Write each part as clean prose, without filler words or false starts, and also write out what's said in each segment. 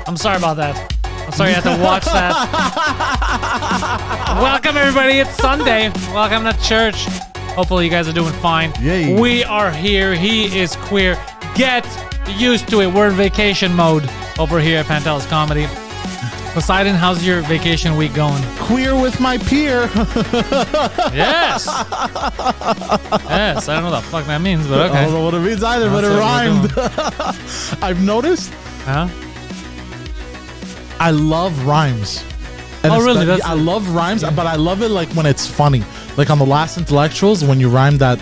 I'm sorry about that. I'm sorry you had to watch that. Welcome, everybody. It's Sunday. Welcome to church. Hopefully you guys are doing fine. Yay. We are here. He is queer. Get used to it. We're in vacation mode over here at Pantelis Comedy. Poseidon, how's your vacation week going? Queer with my peer. Yes. Yes. I don't know what the fuck that means, but okay. I don't know what it means either, but it rhymed. I've noticed. Huh? I love rhymes. And Oh, really? I love rhymes, but I love it like when it's funny. Like on the last Intellectuals, when you rhyme that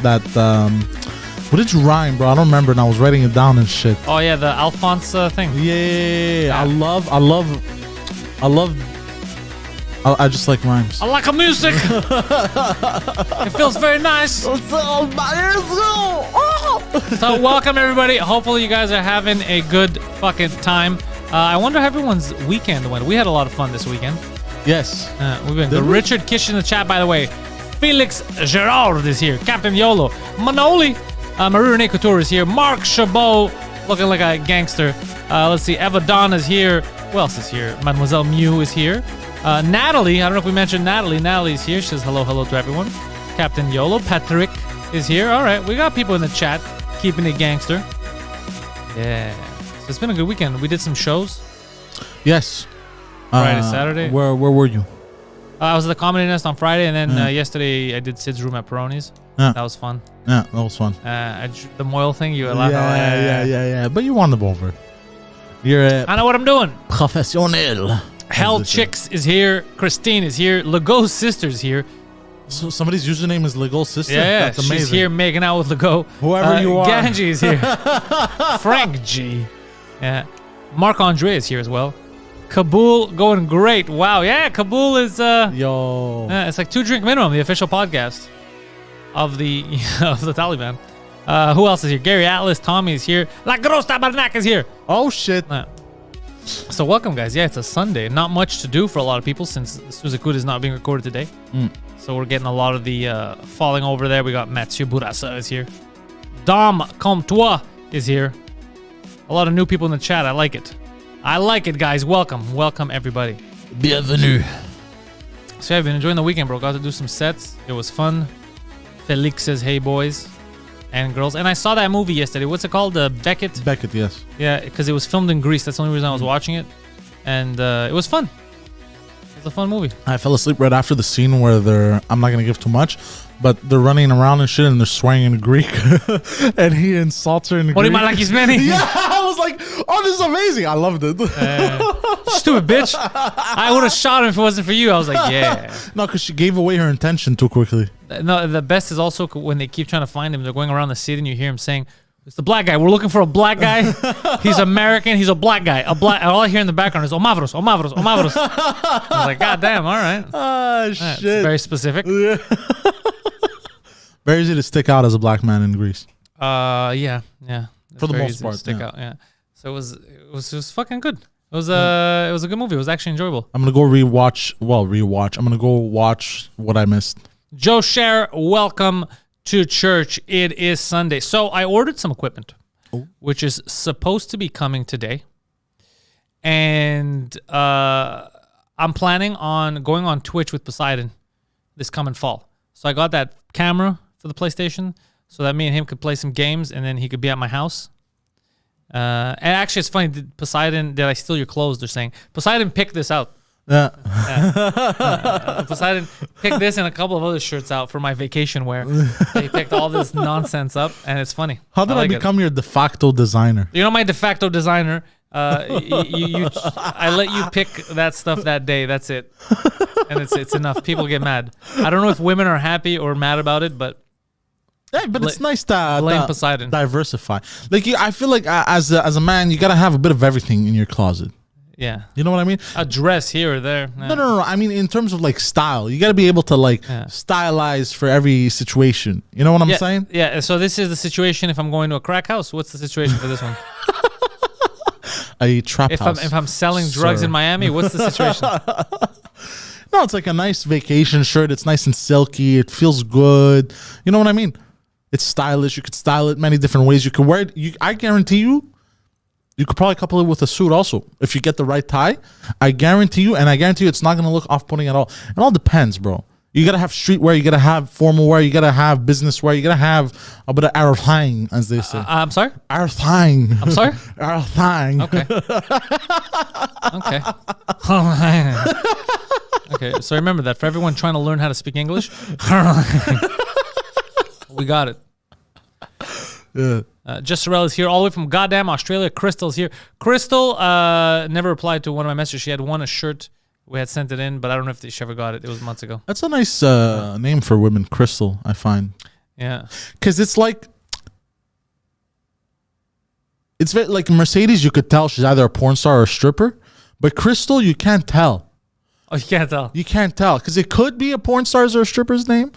what did you rhyme, bro? I don't remember, and I was writing it down and shit. Oh yeah, the Alphonse thing. Yeah. I just like rhymes. I like the music. It feels very nice. So welcome everybody. Hopefully you guys are having a good fucking time. I wonder how everyone's weekend went. We had a lot of fun this weekend. Yes. We've been good. Richard Kish in the chat, by the way. Felix Gerard is here. Captain Yolo. Manoli. Marie Renee Couture is here. Mark Chabot, looking like a gangster. Let's see. Eva Dawn is here. Who else is here? Mademoiselle Mew is here. Natalie. I don't know if we mentioned Natalie. Natalie's here. She says hello to everyone. Captain Yolo. Patrick is here. All right. We got people in the chat keeping it gangster. Yeah. So it's been a good weekend. We did some shows. Yes. Friday, Saturday. Where were you? I was at the Comedy Nest on Friday, and then yesterday I did Sid's room at Peroni's. Yeah. That was fun. Yeah, that was fun. The Moyle thing, you laughed at. Yeah. But you won them over. You're a I know what I'm doing. professionnel. Hell Chicks is here. Christine is here. Legault's sister's here. So somebody's username is Legal Sister? Yeah, That's amazing. she's here making out with Legault. Whoever you are. Ganji is here. Frank G. Yeah. Marc Andre is here as well. Kabul going great. Wow. Yeah, Kabul is Yo. it's like 2 drink minimum, the official podcast of the of the Taliban. Who else is here? Gary Atlas, Tommy is here. La Grosse Tabarnak is here. Oh shit. So welcome, guys. Yeah, it's a Sunday. Not much to do for a lot of people since Suzakud is not being recorded today. So we're getting a lot of the falling over there. We got Mathieu Bourassa is here. Dom Comtois is here. A lot of new people in the chat. I like it. I like it, guys. Welcome. Welcome, everybody. Bienvenue. So yeah, I've been enjoying the weekend, bro. Got to do some sets. It was fun. Felix says, hey, boys and girls. And I saw that movie yesterday. What's it called? Beckett? Beckett, yes. Yeah, because it was filmed in Greece. That's the only reason I was watching it. And it was fun. It was a fun movie. I fell asleep right after the scene where I'm not going to give too much, but they're running around and shit and they're swearing in Greek. And he insults her in Greek. What do you mind like he's many? Yeah, I was like, oh, this is amazing. I loved it. Stupid bitch. I would have shot him if it wasn't for you. I was like, yeah. No, because she gave away her intention too quickly. No, the best is also when they keep trying to find him. They're going around the city and you hear him saying, it's the black guy. We're looking for a black guy. He's American. He's a black guy. All I hear in the background is Omavros, Omavros, Omavros. I was like, God damn, all right. Shit. It's very specific. Yeah. Very easy to stick out as a black man in Greece. Yeah. It's For the very most easy to part, stick yeah. out. Yeah. So it was fucking good. It was a good movie. It was actually enjoyable. I'm gonna go rewatch. I'm gonna go watch what I missed. Joe Scher, welcome to church. It is Sunday. So I ordered some equipment, which is supposed to be coming today. And I'm planning on going on Twitch with Poseidon this coming fall. So I got that camera for the PlayStation so that me and him could play some games and then he could be at my house. And actually, it's funny. Did I steal your clothes? They're saying Poseidon picked this out. Yeah. Poseidon picked this and a couple of other shirts out for my vacation wear. He picked all this nonsense up, and it's funny. How did I become your de facto designer? You know, my de facto designer. I let you pick that stuff that day. That's it, and it's enough. People get mad. I don't know if women are happy or mad about it, but. Yeah, but it's nice to Poseidon. Diversify. Like I feel like as a man, you gotta have a bit of everything in your closet. Yeah, you know what I mean. A dress here or there. No. I mean, in terms of like style, you gotta be able to stylize for every situation. You know what I'm saying? Yeah. So this is the situation. If I'm going to a crack house, what's the situation for this one? A trap house. If I'm selling drugs in Miami, what's the situation? No, it's like a nice vacation shirt. It's nice and silky. It feels good. You know what I mean? It's stylish. You could style it many different ways. You could wear it. I guarantee you, You could probably couple it with a suit also. If you get the right tie, I guarantee you it's not going to look off-putting at all. It all depends, bro. You got to have streetwear. You got to have formal wear. You got to have business wear. You got to have a bit of arthang, as they say. I'm sorry? Arthang. I'm sorry? Arthang. Okay. Okay, so remember that. For everyone trying to learn how to speak English, we got it. Yeah. Just Sorrel is here all the way from goddamn Australia. Crystal's here. Crystal never replied to one of my messages. She had won a shirt. We had sent it in, but I don't know if she ever got it. It was months ago. That's a nice name for women, Crystal, I find. Yeah. Because it's like... It's very, like Mercedes, you could tell she's either a porn star or a stripper. But Crystal, you can't tell. Oh, you can't tell. You can't tell. Because it could be a porn star's or a stripper's name.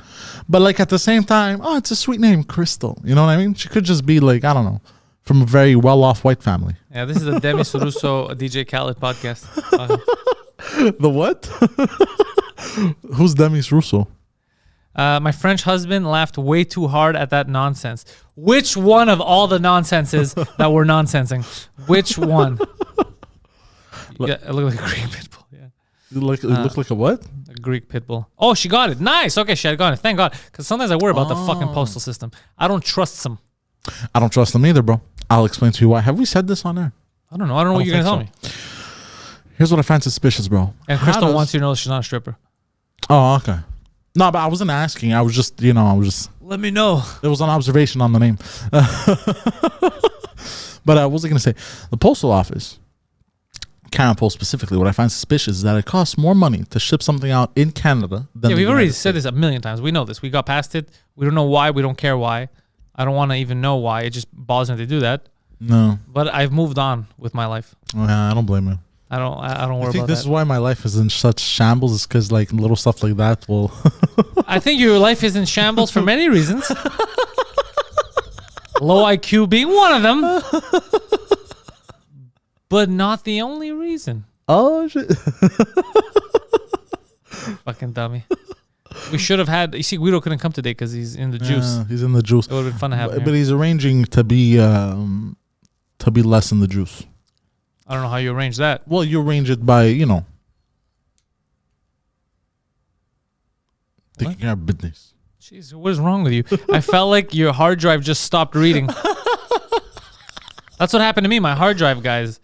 But like at the same time, oh, it's a sweet name, Crystal. You know what I mean? She could just be like, I don't know, from a very well-off white family. Yeah, this is the Demis Russo DJ Khaled podcast. The what? Who's Demis Russo? My French husband laughed way too hard at that nonsense. Which one of all the nonsenses that were nonsensing? Which one? It looked like a Greek pit bull. Yeah. It looked like a what? A Greek pit bull. Oh, she got it. Nice. Okay, she had gotten it. Thank God. Because sometimes I worry about the fucking postal system. I don't trust them. I don't trust them either, bro. I'll explain to you why. Have we said this on air? I don't know. I don't know what you're going to tell me. Here's what I find suspicious, bro. And Crystal wants you to know she's not a stripper. Oh, okay. No, but I wasn't asking. I was just, Let me know. It was an observation on the name. But what was I going to say? The postal office, Canada Post specifically, what I find suspicious is that it costs more money to ship something out in Canada than we've already said this a million times. We know this. We got past it. We don't know why. We don't care why. I don't want to even know why. It just bothers me to do that. No. But I've moved on with my life. Oh, yeah, I don't blame you. I don't worry about that. I think this is why my life is in such shambles, is because like little stuff like that will... I think your life is in shambles for many reasons. Low IQ being one of them. But not the only reason. Oh, shit. Fucking dummy. We should have had... You see, Guido couldn't come today because he's in the juice. He's in the juice. It would have been fun to have him But he's arranging to be less in the juice. I don't know how you arrange that. Well, you arrange it by, taking care of business. Jeez, what is wrong with you? I felt like your hard drive just stopped reading. That's what happened to me. My hard drive, guys,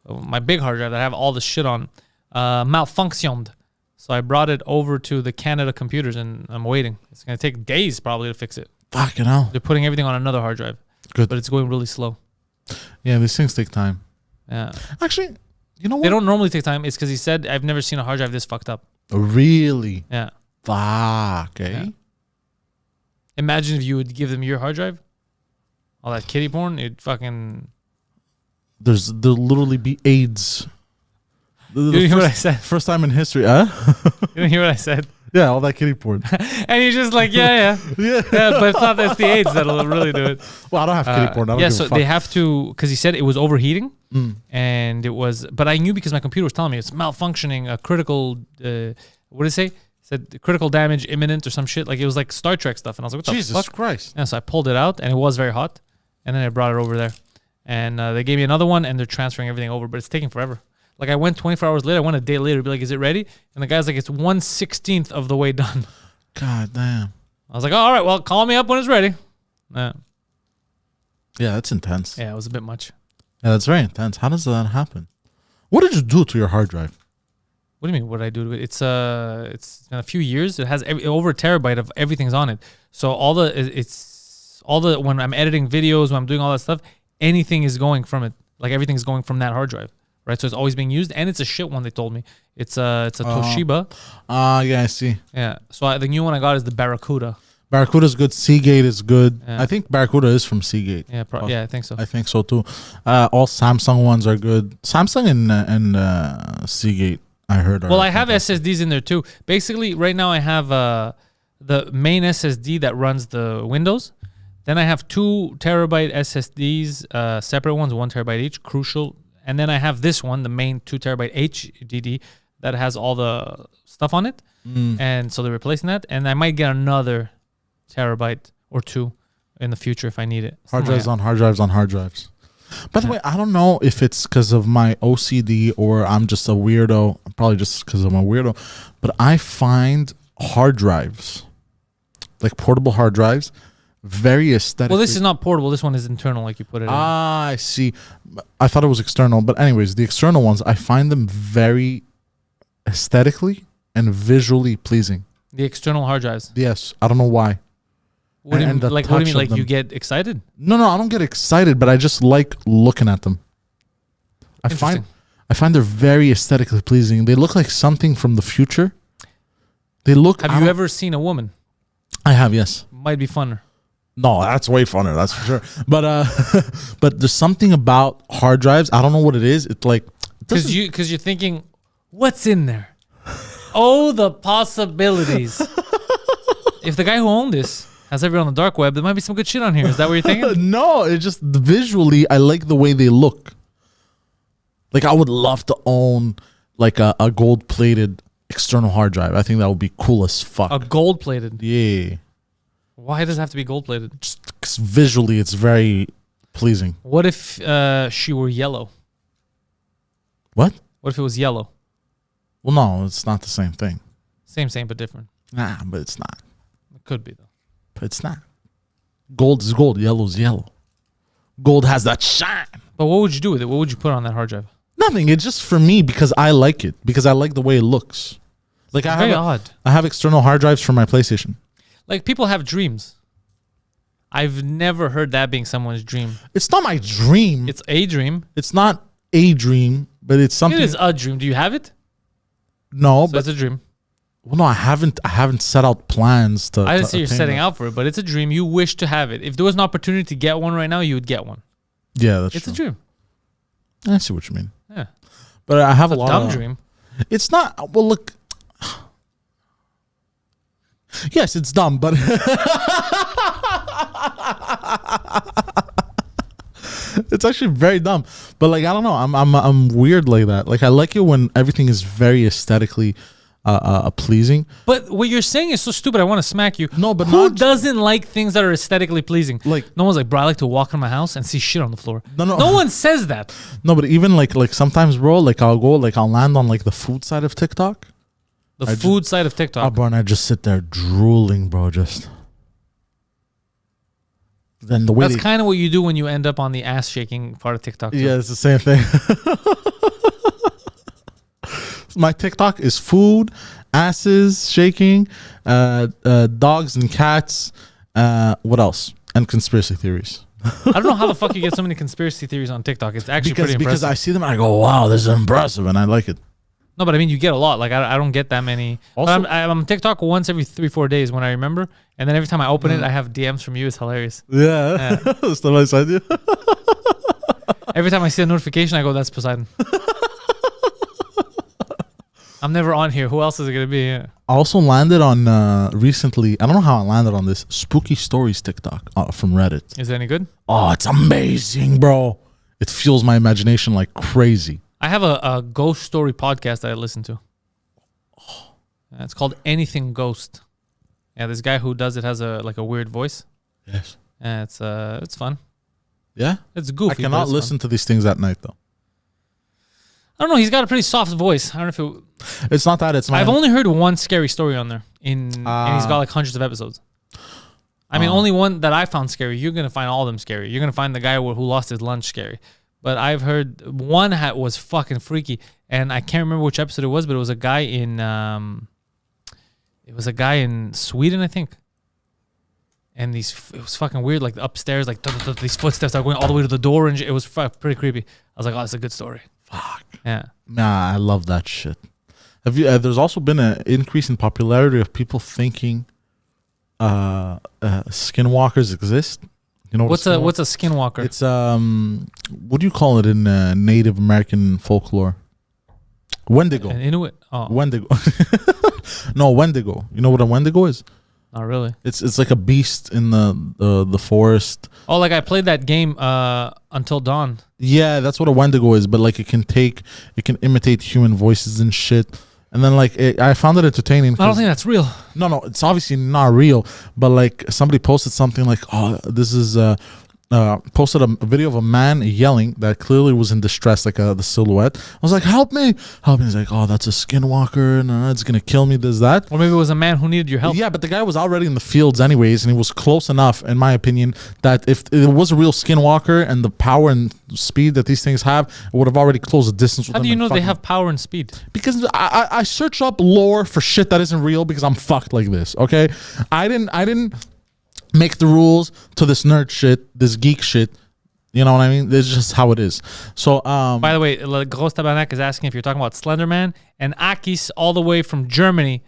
my big hard drive that I have all the shit on, malfunctioned. So I brought it over to the Canada computers, and I'm waiting. It's going to take days probably to fix it. Fucking hell. They're putting everything on another hard drive. Good. But it's going really slow. Yeah, these things take time. Yeah. Actually, you know what? They don't normally take time. It's because he said, I've never seen a hard drive this fucked up. Really? Yeah. Fuck, eh? Yeah. Imagine if you would give them your hard drive. All that kiddie porn, it'd fucking... There'll literally be AIDS. You didn't hear what I said? First time in history, huh? You didn't hear what I said? Yeah, all that kiddie porn. And you're just like, yeah. But it's not that's the AIDS that'll really do it. Well, I don't have kiddie porn. I don't give a fuck. They have to, because he said it was overheating, and it was, but I knew because my computer was telling me it's malfunctioning, a critical, what did it say? It said critical damage imminent or some shit. Like it was like Star Trek stuff. And I was like, what Jesus the fuck? Christ. And so I pulled it out, and it was very hot. And then I brought it over there. And they gave me another one, and they're transferring everything over, but it's taking forever. Like I went 24 hours later. I went a day later to be like, is it ready? And the guy's like, it's 1/16 of the way done. God damn. I was like, oh, all right, well, call me up when it's ready. Yeah, that's intense. Yeah, it was a bit much. Yeah, that's very intense. How does that happen? What did you do to your hard drive? What do you mean? What did I do to it? It's been a few years. It has over a terabyte of everything's on it. So when I'm editing videos, when I'm doing all that stuff, anything is going from it. Like everything's going from that hard drive. Right, so it's always being used, and it's a shit one. They told me it's a Toshiba. Yeah, I see. Yeah, so the new one I got is the Barracuda. Barracuda's good. Seagate is good. Yeah. I think Barracuda is from Seagate. Yeah, yeah, I think so. I think so too. All Samsung ones are good. Samsung and Seagate, I heard. Well, I have SSDs in there too. Basically, right now I have the main SSD that runs the Windows. Then I have 2 terabyte SSDs, separate ones, 1 terabyte each. Crucial. And then I have this one, the main 2 terabyte HDD that has all the stuff on it. And so they're replacing that. And I might get another terabyte or 2 in the future if I need it. Hard drives on hard drives on hard drives. By the way, I don't know if it's because of my OCD or I'm just a weirdo. Probably just because I'm a weirdo. But I find hard drives, like portable hard drives, very aesthetic. Well, this is not portable. This one is internal, like you put it in. Ah, I see. I thought it was external. But anyways, the external ones, I find them very aesthetically and visually pleasing. The external hard drives. Yes. I don't know why. What do you mean? the Like, what do you touch mean? of Like, you them. get excited? No, I don't get excited, but I just like looking at them. I find they're very aesthetically pleasing. They look like something from the future. They look. Have you ever seen a woman? I have, yes. Might be funner. No, that's way funner. That's for sure. But but there's something about hard drives. I don't know what it is. It's like because you're thinking, what's in there? Oh, the possibilities. If the guy who owned this has ever on the dark web, there might be some good shit on here. Is that what you're thinking? No, it's just visually, I like the way they look. Like, I would love to own like a gold-plated external hard drive. I think that would be cool as fuck. A gold-plated. Yeah. Why does it have to be gold-plated? Just 'cause visually, it's very pleasing. What if she were yellow? What? What if it was yellow? Well, no, it's not the same thing. Same, but different. Nah, but it's not. It could be, though. But it's not. Gold is gold. Yellow is yellow. Gold has that shine. But what would you do with it? What would you put on that hard drive? Nothing. It's just for me because I like it. Because I like the way it looks. Like Very odd. I have external hard drives for my PlayStation. Like, people have dreams. I've never heard that being someone's dream. It's not my dream. It's a dream. It's not a dream, but it's something. It is a dream. Do you have it? No, So but it's a dream. well, no, I haven't set out plans to. I didn't to say you're attain setting that. out for it, but it's a dream. You wish to have it. If there was an opportunity to get one right now, you would get one. Yeah, that's It's true. a dream. I see what you mean. Yeah. But I have It's a a lot dumb of dream. It's not. Well, look. Yes, it's dumb, but it's actually very dumb. But like, I don't know. I'm weird like that. Like, I like it when everything is very aesthetically pleasing. But what you're saying is so stupid. I want to smack you. No, but who not- doesn't like things that are aesthetically pleasing? Like- no one's like, bro, I like to walk in my house and see shit on the floor. No. No one says that. No, but even like sometimes, bro, like I'll land on like the food side of TikTok. The food side of Oh, TikTok. bro, and I just sit there drooling, bro. Just then the way That's kind of what you do when you end up on the ass shaking part of TikTok. too. yeah, it's the same thing. My TikTok is food, asses shaking, dogs and cats. What else? And conspiracy theories. I don't know how the fuck you get so many conspiracy theories on TikTok. It's actually pretty Because impressive. I see them and I go, wow, this is impressive, and I like it. No, but I mean, you get a lot. Like, I don't get that many. Also- But I'm on TikTok once every 3-4 days when I remember. And then every time I open it, I have DMs from you. It's hilarious. Yeah, that's the nice idea. Every time I see a notification, I go, that's Poseidon. I'm never on here. Who else is it going to be? Yeah. I also landed on recently. I don't know how I landed on this spooky stories TikTok from Reddit. Is it any good? Oh, it's amazing, bro. It fuels my imagination like crazy. I have a ghost story podcast that I listen to. It's called Anything Ghost. Yeah, this guy who does it has a weird voice. Yes. And it's fun. Yeah? It's goofy. I but cannot it's listen to these things at night, though. I don't know. He's got a pretty soft voice. I don't know if It's not that. It's my... I've only heard one scary story on there, and he's got like hundreds of episodes. I mean, only one that I found scary. You're gonna find all of them scary. You're gonna find the guy who lost his lunch scary. But I've heard one was fucking freaky, and I can't remember which episode it was, but it was a guy in Sweden, I think. And it was fucking weird, like upstairs, like these footsteps are going all the way to the door, and it was pretty creepy. I was like, oh, that's a good story. Fuck. Yeah. Nah, I love that shit. Have you? There's also been an increase in popularity of people thinking skinwalkers exist. You know What's a skinwalker? It's what do you call it in Native American folklore? Wendigo. An Inuit? Oh, Wendigo. No, Wendigo. You know what a Wendigo is? not really. It's like a beast in the forest. Oh, like I played that game Until Dawn. Yeah, that's what a Wendigo is. But like it can imitate human voices and shit. And then like I found it entertaining. I don't think that's real. No, it's obviously not real. But like somebody posted something like, "Oh, this is posted a video of a man yelling that clearly was in distress, like the silhouette. I was like, help me. He's like, oh, that's a skinwalker, and it's gonna kill me, this, that. Or maybe it was a man who needed your help. Yeah, but the guy was already in the fields anyways, and he was close enough, in my opinion, that if it was a real skinwalker and the power and speed that these things have, it would have already closed the distance with How them. do you know they have power and speed? Because I search up lore for shit that isn't real because I'm fucked like this, okay? I didn't make the rules to this nerd shit, this geek shit. You know what I mean? It's just how it is. So, by the way, Gros Tabarnak is asking if you're talking about Slender Man, and Akis, all the way from Germany,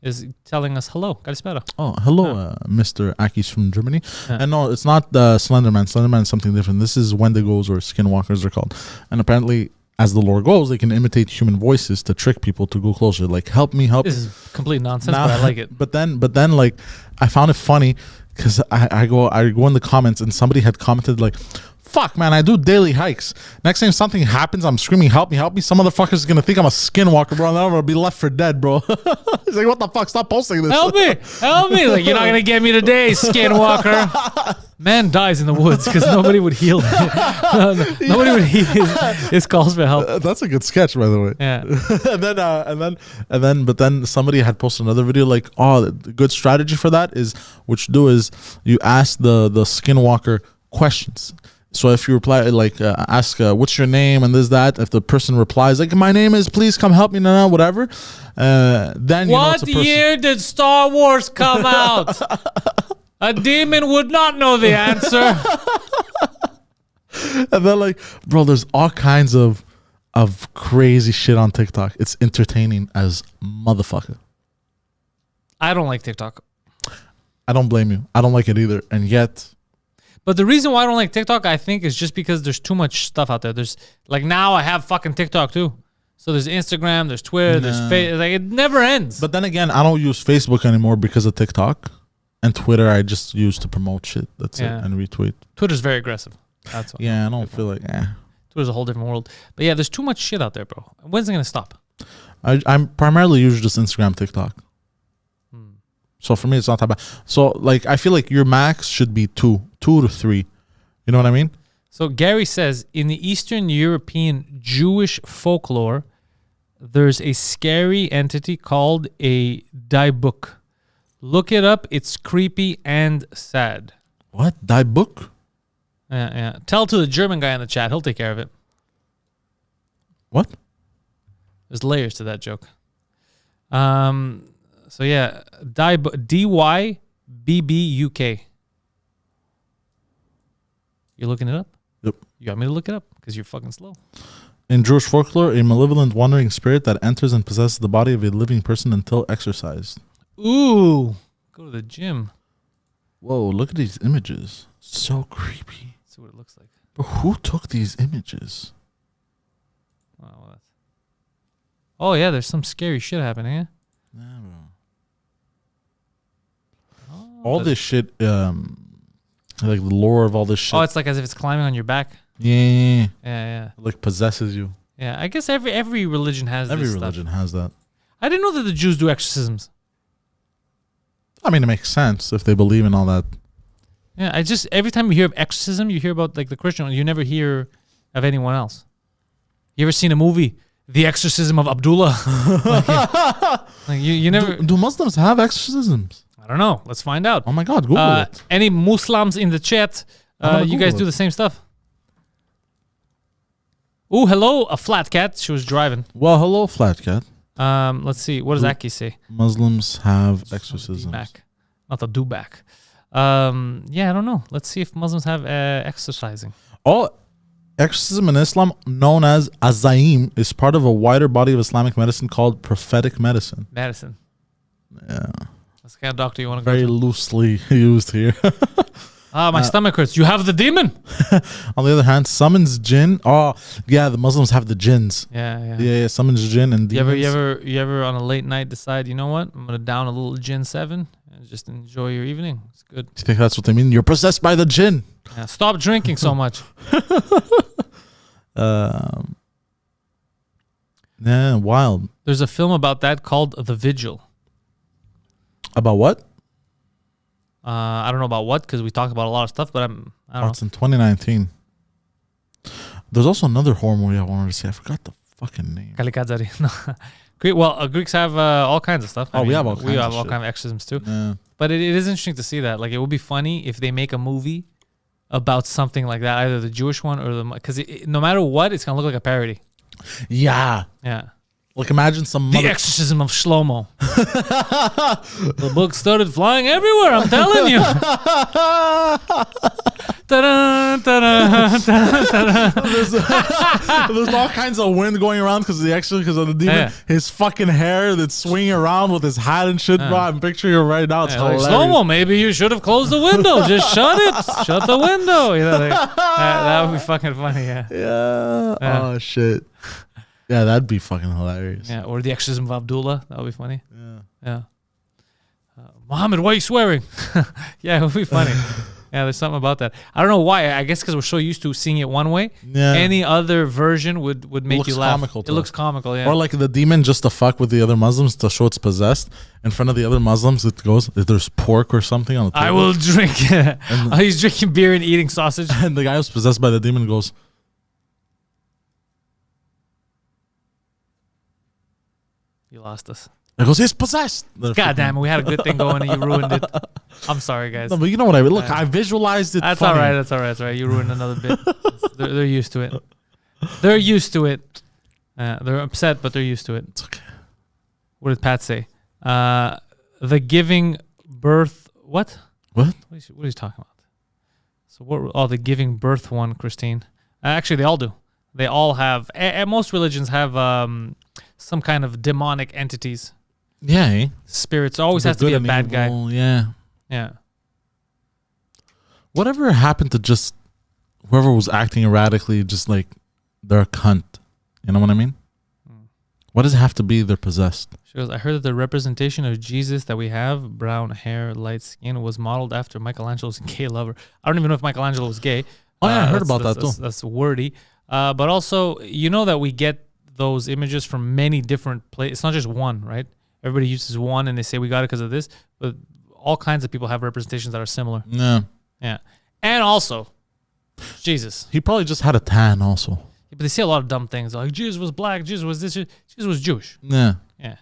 is telling us hello. Kalispera. Oh, hello, Mr. Akis from Germany. And no, it's not the Slender Man. Slender Man is something different. This is Wendigos, or skinwalkers, they're called. And apparently, as the lore goes, they can imitate human voices to trick people to go closer. Like, help me, help. This is complete nonsense, but I like it. But then, like, I found it funny because I go in the comments, and somebody had commented like, fuck, man, I do daily hikes. Next time something happens, I'm screaming, help me, help me. Some motherfuckers is going to think I'm a skinwalker, bro, and then I'm going to be left for dead, bro. He's like, what the fuck? Stop posting this. Help me. Like, you're not going to get me today, skinwalker. Man dies in the woods because nobody would heal him. Nobody would heal his calls for help. That's a good sketch, by the way. Yeah. But then somebody had posted another video like, oh, the good strategy for that is, what you do is you ask the skinwalker questions. So if you reply, like, ask, what's your name and this, that, if the person replies, like, my name is, please come help me, whatever, then you know it's a person. What year did Star Wars come out? A demon would not know the answer. And then, like, bro, there's all kinds of crazy shit on TikTok. It's entertaining as motherfucker. I don't like TikTok. I don't blame you. I don't like it either. And yet... But the reason why I don't like TikTok, I think, is just because there's too much stuff out there. There's, like, now I have fucking TikTok too. So there's Instagram, there's Twitter, there's Facebook. Like, it never ends. But then again, I don't use Facebook anymore because of TikTok. And Twitter, I just use to promote shit. That's it. And retweet. Twitter's very aggressive. That's what. Yeah, I don't feel like, Twitter's a whole different world. But yeah, there's too much shit out there, bro. When's it going to stop? I'm primarily use just Instagram, TikTok. So for me, it's not that bad. So, like, I feel like your max should be 2 to 3. You know what I mean? So Gary says, in the Eastern European Jewish folklore, there's a scary entity called a daibuk. Look it up. It's creepy and sad. What? Daibuk? Yeah. Tell to the German guy in the chat. He'll take care of it. What? There's layers to that joke. So yeah, DYBBUK. You looking it up? Yep. You got me to look it up because you're fucking slow. In Jewish folklore, a malevolent wandering spirit that enters and possesses the body of a living person until exorcised. Ooh, go to the gym. Whoa, look at these images. So creepy. Let's see what it looks like. But who took these images? Oh yeah, there's some scary shit happening, yeah? Yeah, bro. All this shit, like the lore of all this shit. Oh, it's like as if it's climbing on your back. Yeah. Yeah. Like possesses you. Yeah, I guess every religion has this stuff. Every religion has that. I didn't know that the Jews do exorcisms. I mean, it makes sense if they believe in all that. Yeah, I just, every time you hear of exorcism, you hear about like the Christian one. You never hear of anyone else. You ever seen a movie, The Exorcism of Abdullah? you never. Do Muslims have exorcisms? I don't know. Let's find out. Oh my God, Google it. Any Muslims in the chat, you guys do the same stuff? Oh, hello, a flat cat. She was driving. Well, hello, flat cat. Let's see. What does Aki say? Muslims have exorcisms. Not the do-back. Yeah, I don't know. Let's see if Muslims have exercising. Oh, exorcism in Islam, known as azaim, is part of a wider body of Islamic medicine called prophetic medicine. Medicine. Yeah. That's the kind of doctor you want to go Very to. loosely used here. My stomach hurts. You have the demon. On the other hand, summons jinn. Oh, yeah, the Muslims have the jinns. Yeah. Summons jinn and demons. You ever on a late night decide, you know what? I'm gonna down a little gin 7 and just enjoy your evening. It's good. Do you think that's what they mean? You're possessed by the jinn. Yeah, stop drinking so much. Yeah, wild. There's a film about that called The Vigil. About what? I don't know about what because we talked about a lot of stuff, but I don't know. It's in 2019. There's also another horror movie I wanted to see. I forgot the fucking name. Kalikadzari. No. Well, Greeks have all kinds of stuff. We have all kinds we have of all shit. kinds of exorcisms too. Yeah. But it is interesting to see that. Like, it would be funny if they make a movie about something like that, either the Jewish one or because no matter what, it's gonna look like a parody. Yeah. Yeah. Like, imagine some The Exorcism of Shlomo. The book started flying everywhere, I'm telling you. Ta-da, ta-da, ta-da, ta-da. There's all kinds of wind going around because of the demon. Yeah. His fucking hair that's swinging around with his hat and shit, bro. I'm picturing it right now. It's Like, hilarious. Shlomo, maybe you should have closed the window. Just shut it. Shut the window. You know, that would be fucking funny. Yeah. Yeah. Oh, shit. Yeah, that'd be fucking hilarious. Yeah. Or the Exorcism of Abdullah. That would be funny. Yeah. Yeah. Muhammad, why are you swearing? Yeah, it would be funny. Yeah, there's something about that. I don't know why. I guess because we're so used to seeing it one way. Yeah. Any other version would make you laugh. Comical It looks comical, yeah. Or like the demon just to fuck with the other Muslims to show it's possessed. In front of the other Muslims, it goes, if there's pork or something on the table. I will drink. He's drinking beer and eating sausage. And the guy who's possessed by the demon goes, You lost us. it goes, he's possessed. God damn it. We had a good thing going and you ruined it. I'm sorry, guys. No, but you know what I mean. Look, I visualized it. That's funny. all right. That's all right. That's all right. You ruined another bit. They're used to it. They're used to it. They're upset, but they're used to it. It's okay. What did Pat say? The giving birth. What? What? What is he talking about? So what? Oh, the giving birth one, Christine. Actually, they all do. They all have. Most religions have some kind of demonic entities. Yeah. Eh? Spirits. Always The has to be good a and bad guy. evil, yeah. Yeah. Whatever happened to just whoever was acting erratically, just like they're a cunt. You know what I mean? What does it have to be they're possessed? She goes, I heard that the representation of Jesus that we have, brown hair, light skin, was modeled after Michelangelo's gay lover. I don't even know if Michelangelo was gay. Oh, yeah, I heard about that too. That's wordy. But also, you know that we get those images from many different places. It's not just one, right? Everybody uses one and they say we got it because of this. But all kinds of people have representations that are similar. Yeah. Yeah. And also, Jesus. He probably just had a tan also. But they say a lot of dumb things. Like, Jesus was black. Jesus was this. Jesus was Jewish. Yeah. Yeah.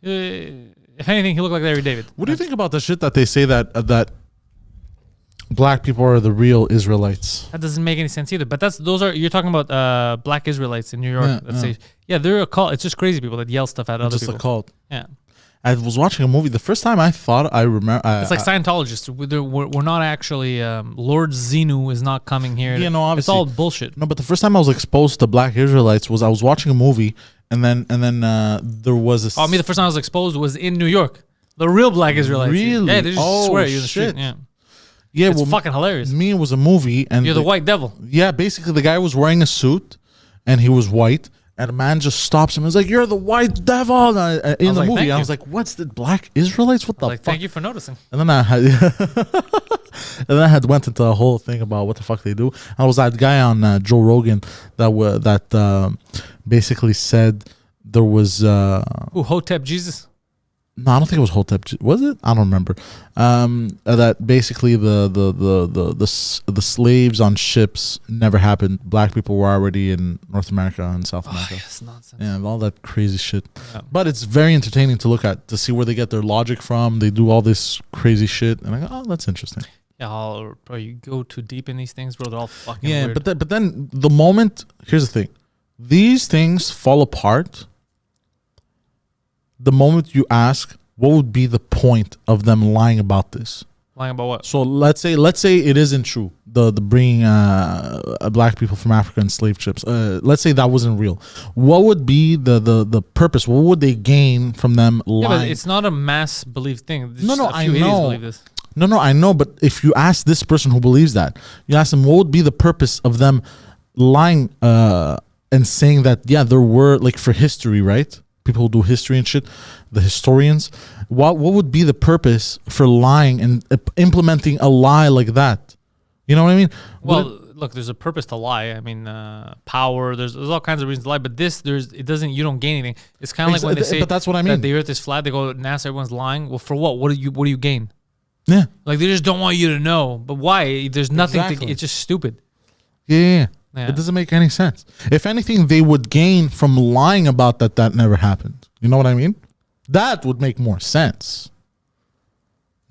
If anything, he looked like Larry David. What do you think about the shit that they say that black people are the real Israelites? That doesn't make any sense either. But you're talking about black Israelites in New York. Yeah, Let's say, they're a cult. It's just crazy people that yell stuff at other Just people. a cult. Yeah. I was watching a movie. The first time I thought I remember. It's like Scientologists. We're not actually. Lord Xenu is not coming here. Yeah, no, It's obviously. all bullshit. No, but the first time I was exposed to black Israelites was I was watching a movie, and then there was this. Oh, me, the first time I was exposed was in New York. The real black Israelites. Really? Yeah, they just Oh, swear at you in the shit. street. Yeah. Yeah, It's fucking hilarious. Me, it was a movie, and You're the white devil. Yeah, basically the guy was wearing a suit, and he was white, and a man just stops him and is like, "You're the white devil!" In the like, movie, "Thank I you." was like, "What's the black Israelites? What the Like, fuck?" thank you for noticing. And then I had, and then I had went into a whole thing about what the fuck they do. I was that guy on Joe Rogan that basically said there was Who, Hotep Jesus? no, I don't think it was Hotep. Was it? I don't remember. That basically the slaves on ships never happened. Black people were already in North America and South America. Yes, nonsense. Yeah, all that crazy shit. Yeah. But it's very entertaining to look at, to see where they get their logic from. They do all this crazy shit, and I go, oh, that's interesting. Yeah, bro, you go too deep in these things, bro. They're all fucking Yeah, weird. but then the moment, here's the thing, these things fall apart the moment you ask what would be the point of them lying about this. Lying about what? So let's say it isn't true, the bringing black people from Africa and slave ships. Let's say that wasn't real. What would be the purpose? What would they gain from them lying? Yeah, but it's not a mass belief thing. It's No, just no, a few I idiots know. believe this. No, I know, but if you ask this person who believes that, you ask them what would be the purpose of them lying and saying that, yeah, there were, like, for history, right? People who do history and shit, the historians. What would be the purpose for lying and implementing a lie like that? You know what I mean? Well, look, there's a purpose to lie. I mean, power. There's all kinds of reasons to lie. But you don't gain anything. It's kind of like when they say but that's what I mean. that the Earth is flat. They go, NASA, everyone's lying. Well, for what? What do you gain? Yeah. Like they just don't want you to know. But why? There's nothing Exactly. it's just stupid. Yeah. Yeah. It doesn't make any sense. If anything, they would gain from lying about that never happened. You know what I mean? That would make more sense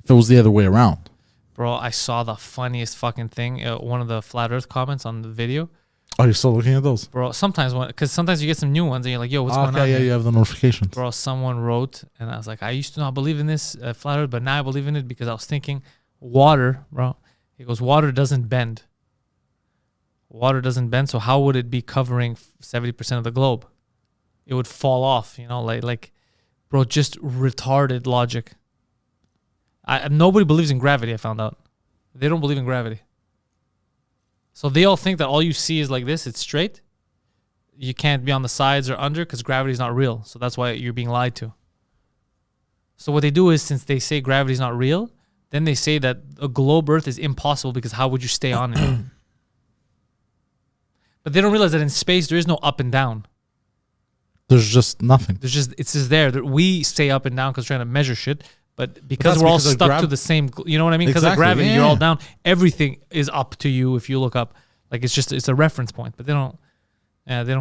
if it was the other way around. Bro, I saw the funniest fucking thing. One of the Flat Earth comments on the video. Oh, you're still looking at those? Bro, sometimes you get some new ones and you're like, yo, what's going on? Yeah, here? you have the notifications. Bro, someone wrote, and I was like, I used to not believe in this Flat Earth, but now I believe in it because I was thinking water, bro. He goes, water doesn't bend. Water doesn't bend, so how would it be covering 70% of the globe? It would fall off, you know, like bro, just retarded logic. Nobody believes in gravity, I found out. They don't believe in gravity. So they all think that all you see is like this, it's straight. You can't be on the sides or under because gravity is not real. So that's why you're being lied to. So what they do is, since they say gravity is not real, then they say that a globe Earth is impossible because how would you stay on it? But they don't realize that in space there is no up and down. There's just nothing. It's just there. We stay up and down because we're trying to measure shit. But because we're all stuck to the same, you know what I mean? Because of gravity, you're all down. Everything is up to you if you look up. Like it's a reference point. But they don't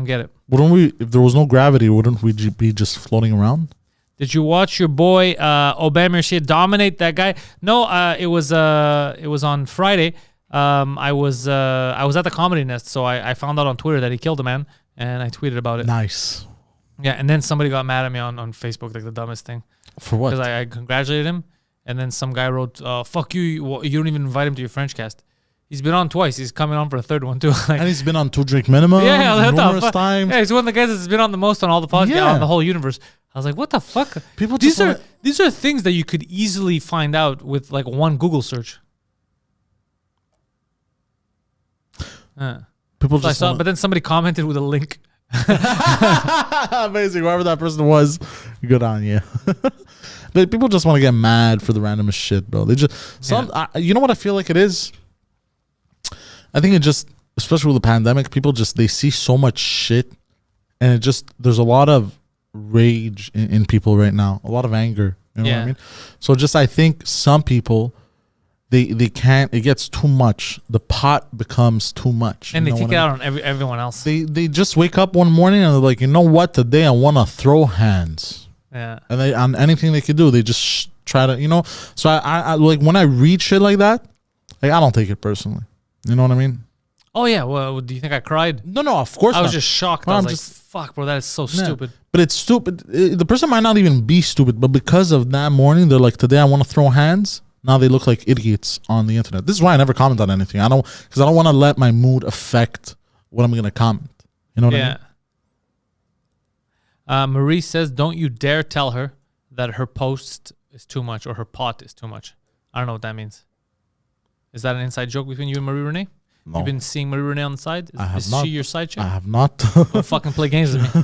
get it. Wouldn't we? If there was no gravity, wouldn't we be just floating around? Did you watch your boy Aubin Mercier dominate that guy? No, it was on Friday. I was at the Comedy Nest, so I found out on Twitter that he killed a man, and I tweeted about it. Nice. Yeah, and then somebody got mad at me on Facebook, like the dumbest thing. For what? Because I congratulated him, and then some guy wrote, fuck you, you don't even invite him to your French cast. He's been on twice. He's coming on for a third one, too. Like, and he's been on 2 Drink Minimum numerous times. Yeah, he's one of the guys that's been on the most on all the podcasts on the whole universe. I was like, what the fuck? These are things that you could easily find out with like one Google search. People just but then somebody commented with a link. Amazing. Whoever that person was, good on you. But people just want to get mad for the randomest shit, bro. They just you know what I feel like it is? I think it just, especially with the pandemic, people just, they see so much shit, and it just, there's a lot of rage in people right now, a lot of anger. You know what I mean? So just, I think some people, they can't, it gets too much. The pot becomes too much. And they take it out on everyone else. They just wake up one morning and they're like, you know what, today I want to throw hands. Yeah. And they, on anything they could do, they just try to, you know. So I like, when I read shit like that, like, I don't take it personally. You know what I mean? Oh yeah. Well, do you think I cried? No, of course I was just shocked. Well, I was like, fuck, bro, that is so stupid. But it's stupid. The person might not even be stupid, but because of that morning, they're like, today I want to throw hands. Now they look like idiots on the internet. This is why I never comment on anything. Because I don't want to let my mood affect what I'm going to comment. You know what I mean? Marie says, don't you dare tell her that her post is too much or her pot is too much. I don't know what that means. Is that an inside joke between you and Marie Renee? No. You've been seeing Marie Renee on the side? Is she your side chick? I have not. Don't fucking play games with me.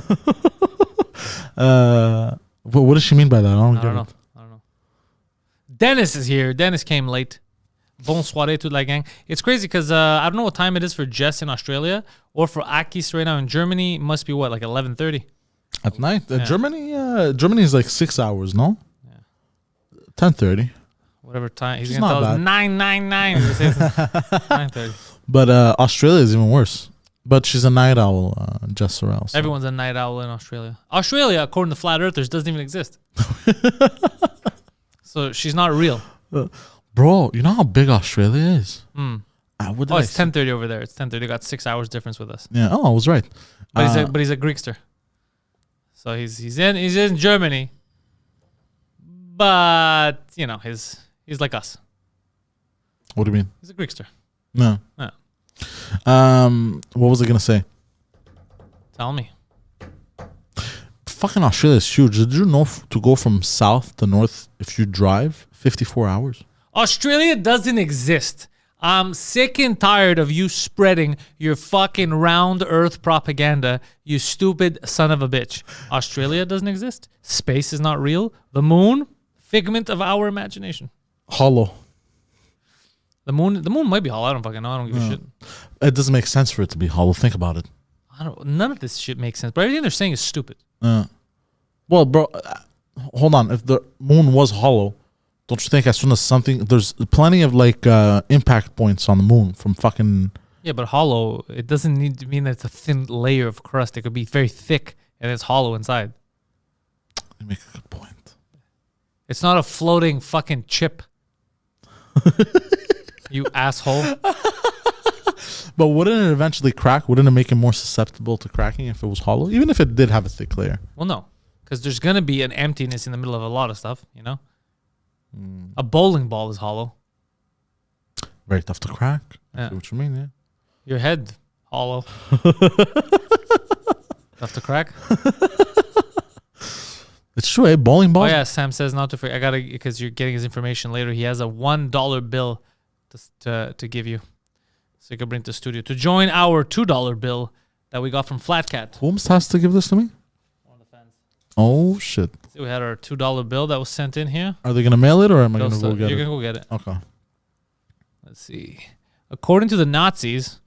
What does she mean by that? I don't know. Dennis is here. Dennis came late. Bon soirée toute la gang. It's crazy because I don't know what time it is for Jess in Australia or for Akis right now in Germany. It must be what, like 11:30? At night? Germany is like 6 hours, no? Yeah. 10:30. Whatever time. He's going to tell us 9:99. 9:30. But Australia is even worse. But she's a night owl, Jess Sorrell. So. Everyone's a night owl in Australia. Australia, according to Flat Earthers, doesn't even exist. So she's not real. Bro, you know how big Australia is? It's 10:30 over there. It's 10:30. They got 6 hours difference with us. Yeah. Oh, I was right. But he's a Greekster. So he's in Germany. But you know, he's like us. What do you mean? He's a Greekster. No. Yeah. What was I gonna say? Tell me. Fucking Australia is huge. Did you know to go from south to north, if you drive, 54 hours? Australia doesn't exist. I'm sick and tired of you spreading your fucking round earth propaganda, you stupid son of a bitch. Australia doesn't exist. Space is not real. The moon, figment of our imagination. Hollow. The moon might be hollow. I don't fucking know. I don't give a shit. It doesn't make sense for it to be hollow. Think about it. None of this shit makes sense. But everything they're saying is stupid. Well, bro, hold on. If the moon was hollow, Don't you think as soon as something, there's plenty of like impact points on the moon from fucking. Yeah, but hollow, it doesn't need to mean that it's a thin layer of crust. It could be very thick and it's hollow inside. You make a good point. It's not a floating fucking chip. You asshole. But wouldn't it eventually crack? Wouldn't it make it more susceptible to cracking if it was hollow? Even if it did have a thick layer. Well, no. Because there's going to be an emptiness in the middle of a lot of stuff, you know? A bowling ball is hollow. Very tough to crack. I Yeah. see what you mean, yeah. Your head, hollow. Tough to crack. It's true, eh? Bowling ball. Oh, yeah, Sam says not to forget. I got to, because you're getting his information later. He has a $1 bill to give you. So you can bring it to the studio. To join our $2 bill that we got from Flat Cat. Who has to give this to me? One of the fans. Oh, shit. See, we had our $2 bill that was sent in here. Are they going to mail it or am I going to go get You're it? going to go get it. Okay. Let's see. According to the Nazis,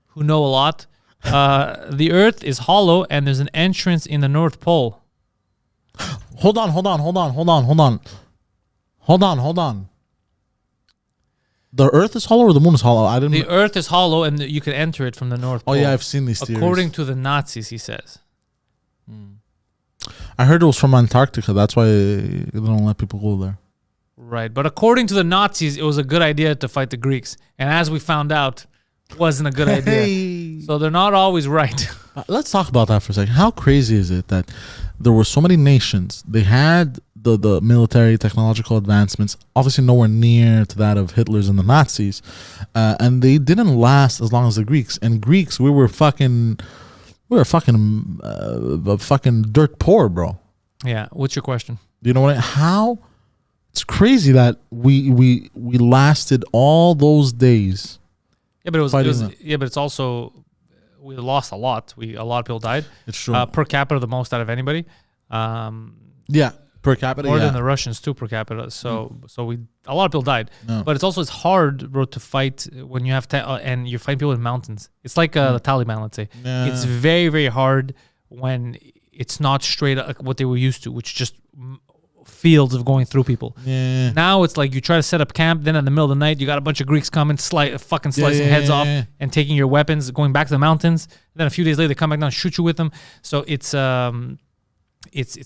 who know a lot, the Earth is hollow and there's an entrance in the North Pole. Hold on. The Earth is hollow or the moon is hollow? I didn't. The Earth is hollow and you can enter it from the North Pole. Oh yeah, I've seen these theories. According to the Nazis, he says. I heard it was from Antarctica. That's why they don't let people go there. Right. But according to the Nazis, it was a good idea to fight the Greeks. And as we found out, it wasn't a good idea. So they're not always right. Let's talk about that for a second. How crazy is it that there were so many nations? They had the military technological advancements, obviously nowhere near to that of Hitler's and the Nazis, and they didn't last as long as the Greeks. And Greeks, we were fucking dirt poor, bro. Yeah. What's your question? You know what? How? It's crazy that we lasted all those days. Yeah, but but it's also, we lost a lot. A lot of people died. It's true. Per capita, the most out of anybody. Yeah, per capita. More yeah. than the Russians too, per capita. So a lot of people died. No. But it's hard, bro, to fight when you have and you're fighting people in mountains. It's like the Taliban, let's say. Yeah. It's very, very hard when it's not straight up what they were used to, which just fields of going through people. Yeah. Now it's like you try to set up camp, then in the middle of the night you got a bunch of Greeks coming, slicing heads off and taking your weapons, going back to the mountains. Then a few days later they come back down, shoot you with them. So it's a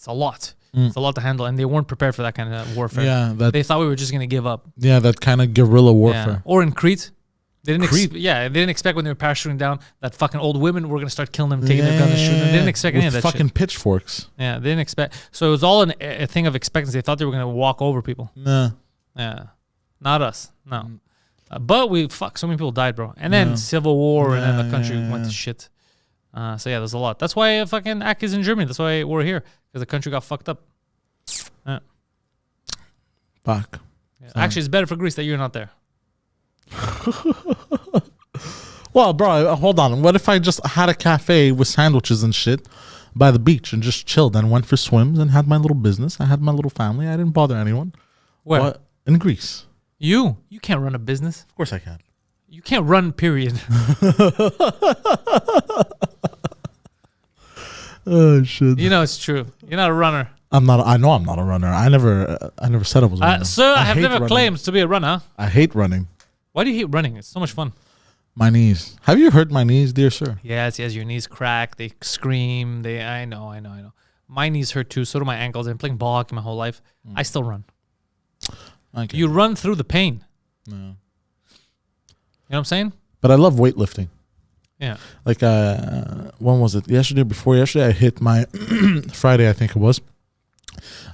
lot. It's a lot to handle, and they weren't prepared for that kind of warfare. Yeah, they thought we were just gonna give up. Yeah, that kind of guerrilla warfare. Yeah. Or in Crete, they didn't expect when they were parachuting down that fucking old women were gonna start killing them, taking their guns and shooting them. They didn't expect any of that fucking shit. pitchforks. Yeah, they didn't expect. So it was all a thing of expectancy. They thought they were gonna walk over people. Nah. Yeah, not us. No, but so many people died, bro. And then civil war, and then the country went to shit. So yeah, there's a lot. That's why fucking Ak is in Germany. That's why we're here, because the country got fucked up. Yeah. Fuck. Yeah. Actually, it's better for Greece that you're not there. Well, bro, hold on. What if I just had a cafe with sandwiches and shit by the beach and just chilled and went for swims and had my little business? I had my little family. I didn't bother anyone. Where? What? In Greece. You can't run a business. Of course I can. You can't run, period. Oh shit. You know it's true. You're not a runner. I know I'm not a runner. I never said I was a runner. Sir, I have hate never running. claimed to be a runner. I hate running. Why do you hate running? It's so much fun. My knees. Have you hurt my knees, dear sir? Yes, your knees crack. They scream. I know. My knees hurt too. So do my ankles. I've been playing ball hockey my whole life. I still run. Okay. You run through the pain. No. You know what I'm saying? But I love weightlifting. Yeah. Like, when was it? Yesterday, before yesterday, I hit my Friday, I think it was.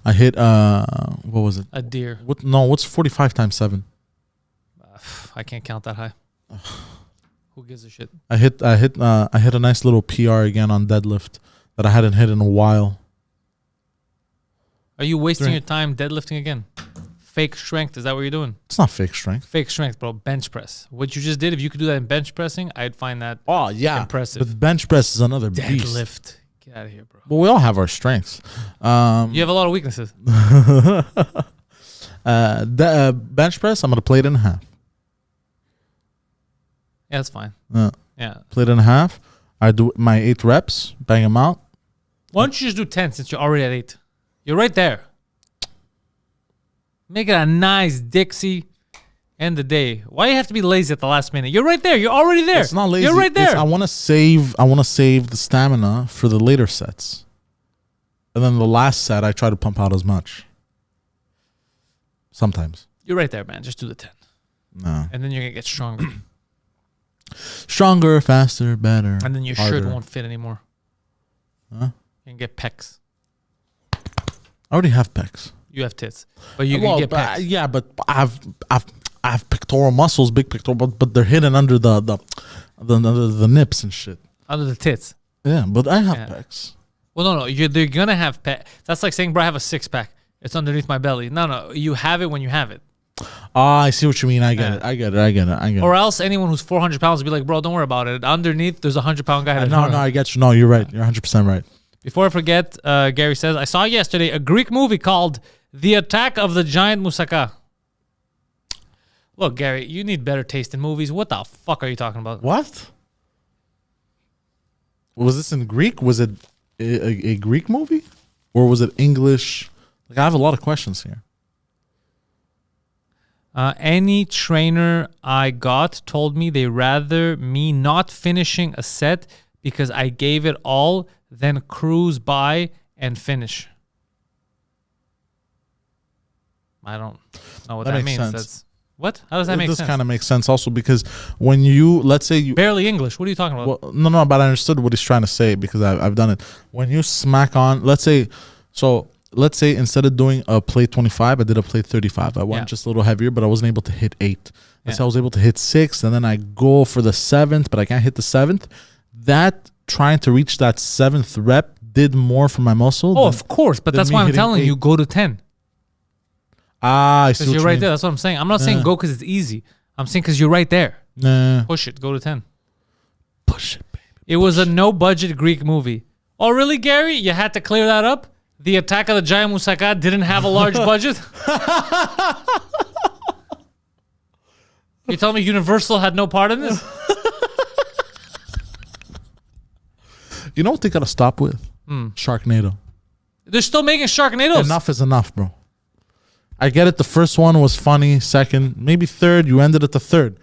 I hit, what was it? A deer. What's 45 times 7? I can't count that high. Who gives a shit? I hit a nice little PR again on deadlift that I hadn't hit in a while. Are you wasting your time deadlifting again? Fake strength, is that what you're doing? It's not fake strength. Fake strength, bro. Bench press. What you just did, if you could do that in bench pressing, I'd find that impressive. But bench press is another beast. Deadlift. Get out of here, bro. But we all have our strengths. You have a lot of weaknesses. Bench press, I'm going to play it in half. Yeah, that's fine. Yeah. Play it in half. I do my 8 reps, bang them out. Why don't you just do 10 since you're already at 8? You're right there. Make it a nice Dixie. End the day. Why you have to be lazy at the last minute? You're right there. You're already there. It's not lazy. You're right there. I want to save the stamina for the later sets. And then the last set, I try to pump out as much. Sometimes. You're right there, man. Just do the 10. No. And then you're going to get stronger. Stronger, faster, better. And then your harder. shirt won't fit anymore. Huh? You can get pecs. I already have pecs. You have tits. But you can get pecs. Yeah, but I have pectoral muscles, big pectoral, but they're hidden under the nips and shit. Under the tits. Yeah, but I have pecs. Well, no. They're going to have pecs. That's like saying, bro, I have a six-pack. It's underneath my belly. No. You have it when you have it. I see what you mean. I get it. Or else anyone who's 400 pounds would be like, bro, don't worry about it. Underneath, there's a 100-pound guy. No, I get you. No, you're right. You're 100% right. Before I forget, Gary says, I saw yesterday a Greek movie called The Attack of the Giant Moussaka. Look, Gary, you need better taste in movies. What the fuck are you talking about? What? Was this in Greek? Was it a Greek movie? Or was it English? Like, I have a lot of questions here. Any trainer I got told me they rather me not finishing a set because I gave it all than cruise by and finish. I don't know what that means. Sense. That's what? How does that make sense? This kind of makes sense also because when you, let's say you... Barely English. What are you talking about? Well, no, but I understood what he's trying to say because I've done it. When you smack on, let's say instead of doing a plate 25, I did a plate 35. I went just a little heavier, but I wasn't able to hit 8. Let's say I was able to hit 6, and then I go for the 7th, but I can't hit the 7th. That trying to reach that 7th rep did more for my muscle. Oh, of course, but that's why I'm telling you, go to 10. I see. Because you're right there. That's what I'm saying. I'm not saying go because it's easy. I'm saying because you're right there. Nah. Push it. Go to 10. Push it, baby. It was a no-budget Greek movie. Oh, really, Gary? You had to clear that up? The Attack of the Giant Moussaka didn't have a large budget? You telling me Universal had no part in this? You know what they got to stop with? Sharknado. They're still making Sharknadoes. Enough is enough, bro. I get it. The first one was funny. Second, maybe third. You ended at the third.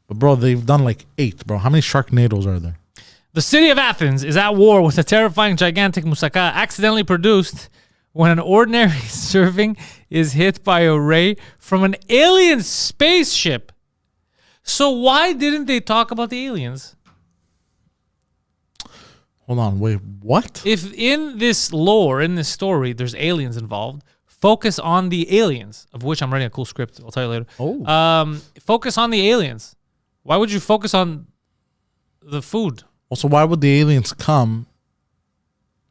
But, bro, they've done like 8, bro. How many Sharknadoes are there? The city of Athens is at war with a terrifying gigantic moussaka accidentally produced when an ordinary serving is hit by a ray from an alien spaceship. So why didn't they talk about the aliens? Hold on, wait, what? If in this lore, in this story, there's aliens involved, focus on the aliens, of which I'm writing a cool script. I'll tell you later. Oh. Focus on the aliens. Why would you focus on the food? Also, why would the aliens come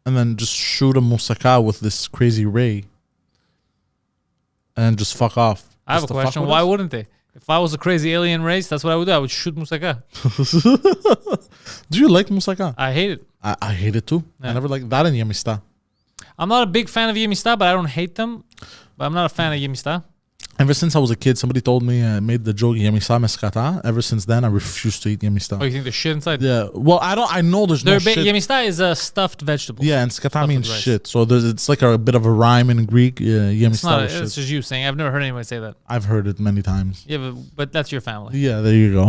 and then just shoot a moussaka with this crazy ray and just fuck off? I have a question. Why wouldn't they? If I was a crazy alien race, that's what I would do. I would shoot moussaka. Do you like moussaka? I hate it. I hate it too. Yeah. I never liked that in yemista. I'm not a big fan of yemista, but I don't hate them. But I'm not a fan of yemista. Ever since I was a kid, somebody told me, made the joke, yemista meskata. Ever since then, I refuse to eat yemista. Oh, you think there's shit inside? Yeah. Well, I know there's no shit. Yemista is a stuffed vegetable. Yeah, and skata means shit. So it's like a bit of a rhyme in Greek. Yemista is shit. It's just you saying. I've never heard anyone say that. I've heard it many times. Yeah, but that's your family. Yeah, there you go.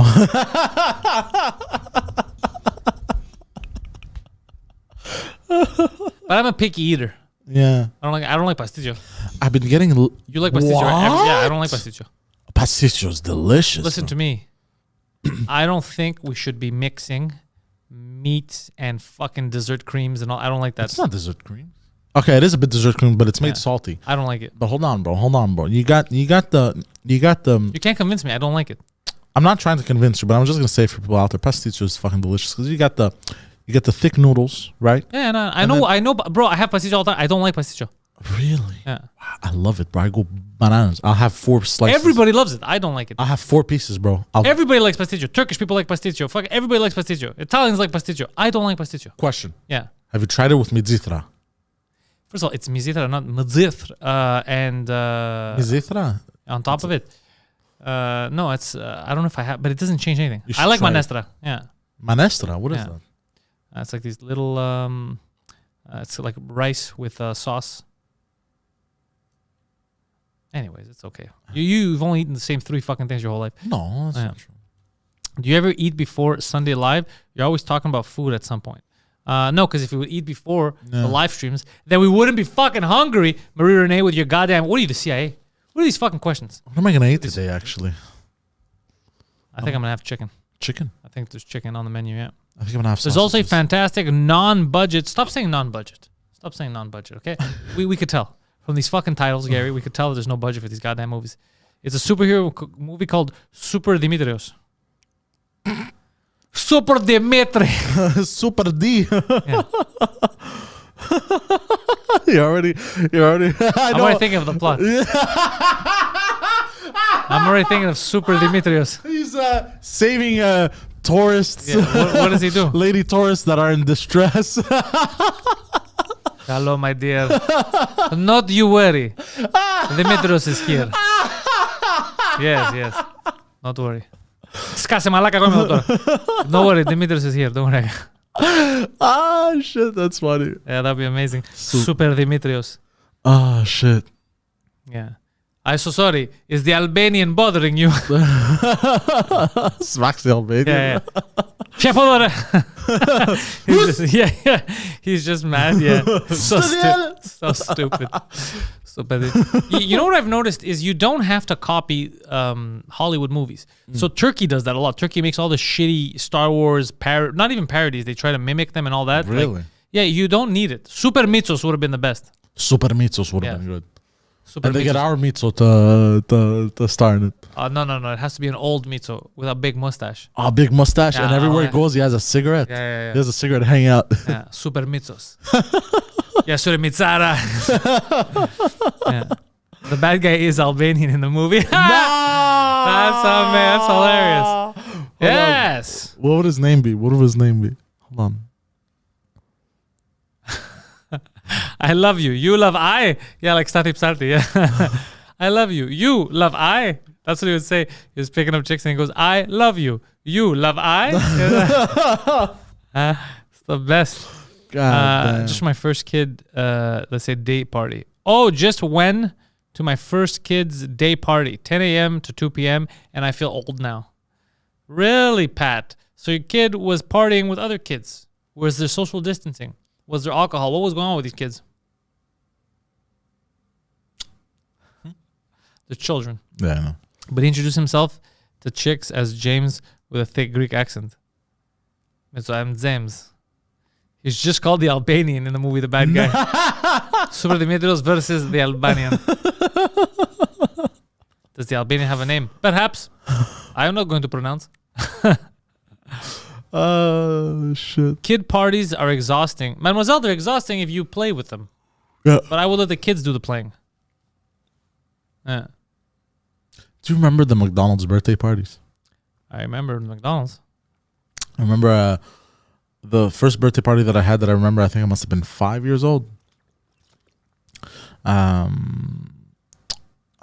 But I'm a picky eater. Yeah. I don't like pastillo. I've been getting... You like pastillo? Yeah, I don't like pastillo. Pastillo is delicious. Listen to me. I don't think we should be mixing meat and fucking dessert creams and all. I don't like that. It's not dessert cream. Okay, it is a bit dessert cream, but it's made salty. I don't like it. But hold on, bro. You got the. You can't convince me. I don't like it. I'm not trying to convince you, but I'm just gonna say for people out there, pastillo is fucking delicious because you got the thick noodles, right? Yeah, no, I know, bro. I have pastillo all the time. I don't like pastillo. Really? Yeah. Wow, I love it, bro. I go bananas. I'll have 4 slices. Everybody loves it. I don't like it. I'll have 4 pieces, bro. Everybody likes pastillo. Turkish people like pastillo. Fuck, everybody likes pastillo. Italians like pastillo. I don't like pastillo. Question. Yeah. Have you tried it with mizitra? First of all, it's mizitra, not mizithr. Mizitra? On top of it. No, it's, I don't know if I have, but it doesn't change anything. I like manestra. Yeah. Manestra? What is that? It's like these little, it's like rice with sauce. Anyways, it's okay. You've only eaten the same 3 fucking things your whole life. No, that's not true. Do you ever eat before Sunday Live? You're always talking about food at some point. No, because if we would eat before the live streams, then we wouldn't be fucking hungry. Marie Renee with your goddamn... What are you, the CIA? What are these fucking questions? What am I going to eat today, actually? I think I'm going to have chicken. Chicken? I think there's chicken on the menu, yeah. I think I'm going to have There's also a fantastic non-budget... Stop saying non-budget. Stop saying non-budget, okay? we could tell. From these fucking titles, Gary, we could tell that there's no budget for these goddamn movies. It's a superhero movie called Super Dimitrios. Super Dimitri. Super D. Yeah. you already. I'm already thinking of the plot. I'm already thinking of Super Dimitrios. He's saving tourists. Yeah. What does he do? Lady tourists that are in distress. Hello, my dear. Not you worry. Dimitrios is here. Yes. Not worry. Σκάσε μαλάκα εγώ είμαι εδώ τώρα. Don't worry, Dimitrios is here. Don't worry. Ah, shit, that's funny. Yeah, that'd be amazing. Super Dimitrios. Ah, shit. Yeah. I'm so sorry. Is the Albanian bothering you? Smacks the Albanian. Yeah. He's just mad. Yeah. So stupid. You know what I've noticed is you don't have to copy Hollywood movies. So Turkey does that a lot. Turkey makes all the shitty Star Wars not even parodies. They try to mimic them and all that. Really? Like, yeah, you don't need it. Super Mitsos would have been the best. Super Mitsos would have been good. Super and they Mitsos. get our Mitso to star in it. No. It has to be an old Mitso with a big mustache. A big mustache, Yeah, and everywhere he goes, he has a cigarette. Yeah. He has a cigarette hanging out. Yeah, Super Mitsos. Yeah, Super Mitsara. Yeah. The bad guy is Albanian in the movie. That's hilarious. Yes. What would his name be? Hold on. I love you. You love I. Yeah, like Stati Psarti. Yeah. I love you. You love I. That's what he would say. He was picking up chicks and he goes, I love you. You love I. It's the best. Just my first kid, let's say date party. Oh, just when to my first kid's day party, 10 a.m. to 2 p.m. and I feel old now. Really, Pat? So your kid was partying with other kids. Was there social distancing? Was there alcohol? What was going on with these kids? The children. Yeah, I know. But he introduced himself to chicks as James with a thick Greek accent. So I'm James. He's just called the Albanian in the movie The Bad Guy. Super Dimitrios versus the Albanian. Does the Albanian have a name? Perhaps. I'm not going to pronounce. Shit. Kid parties are exhausting. Mademoiselle, they're exhausting if you play with them. Yeah. But I will let the kids do the playing. Yeah. Do you remember the McDonald's birthday parties? I remember McDonald's. I remember the first birthday party that I had that I remember, I think I must have been 5 years old. I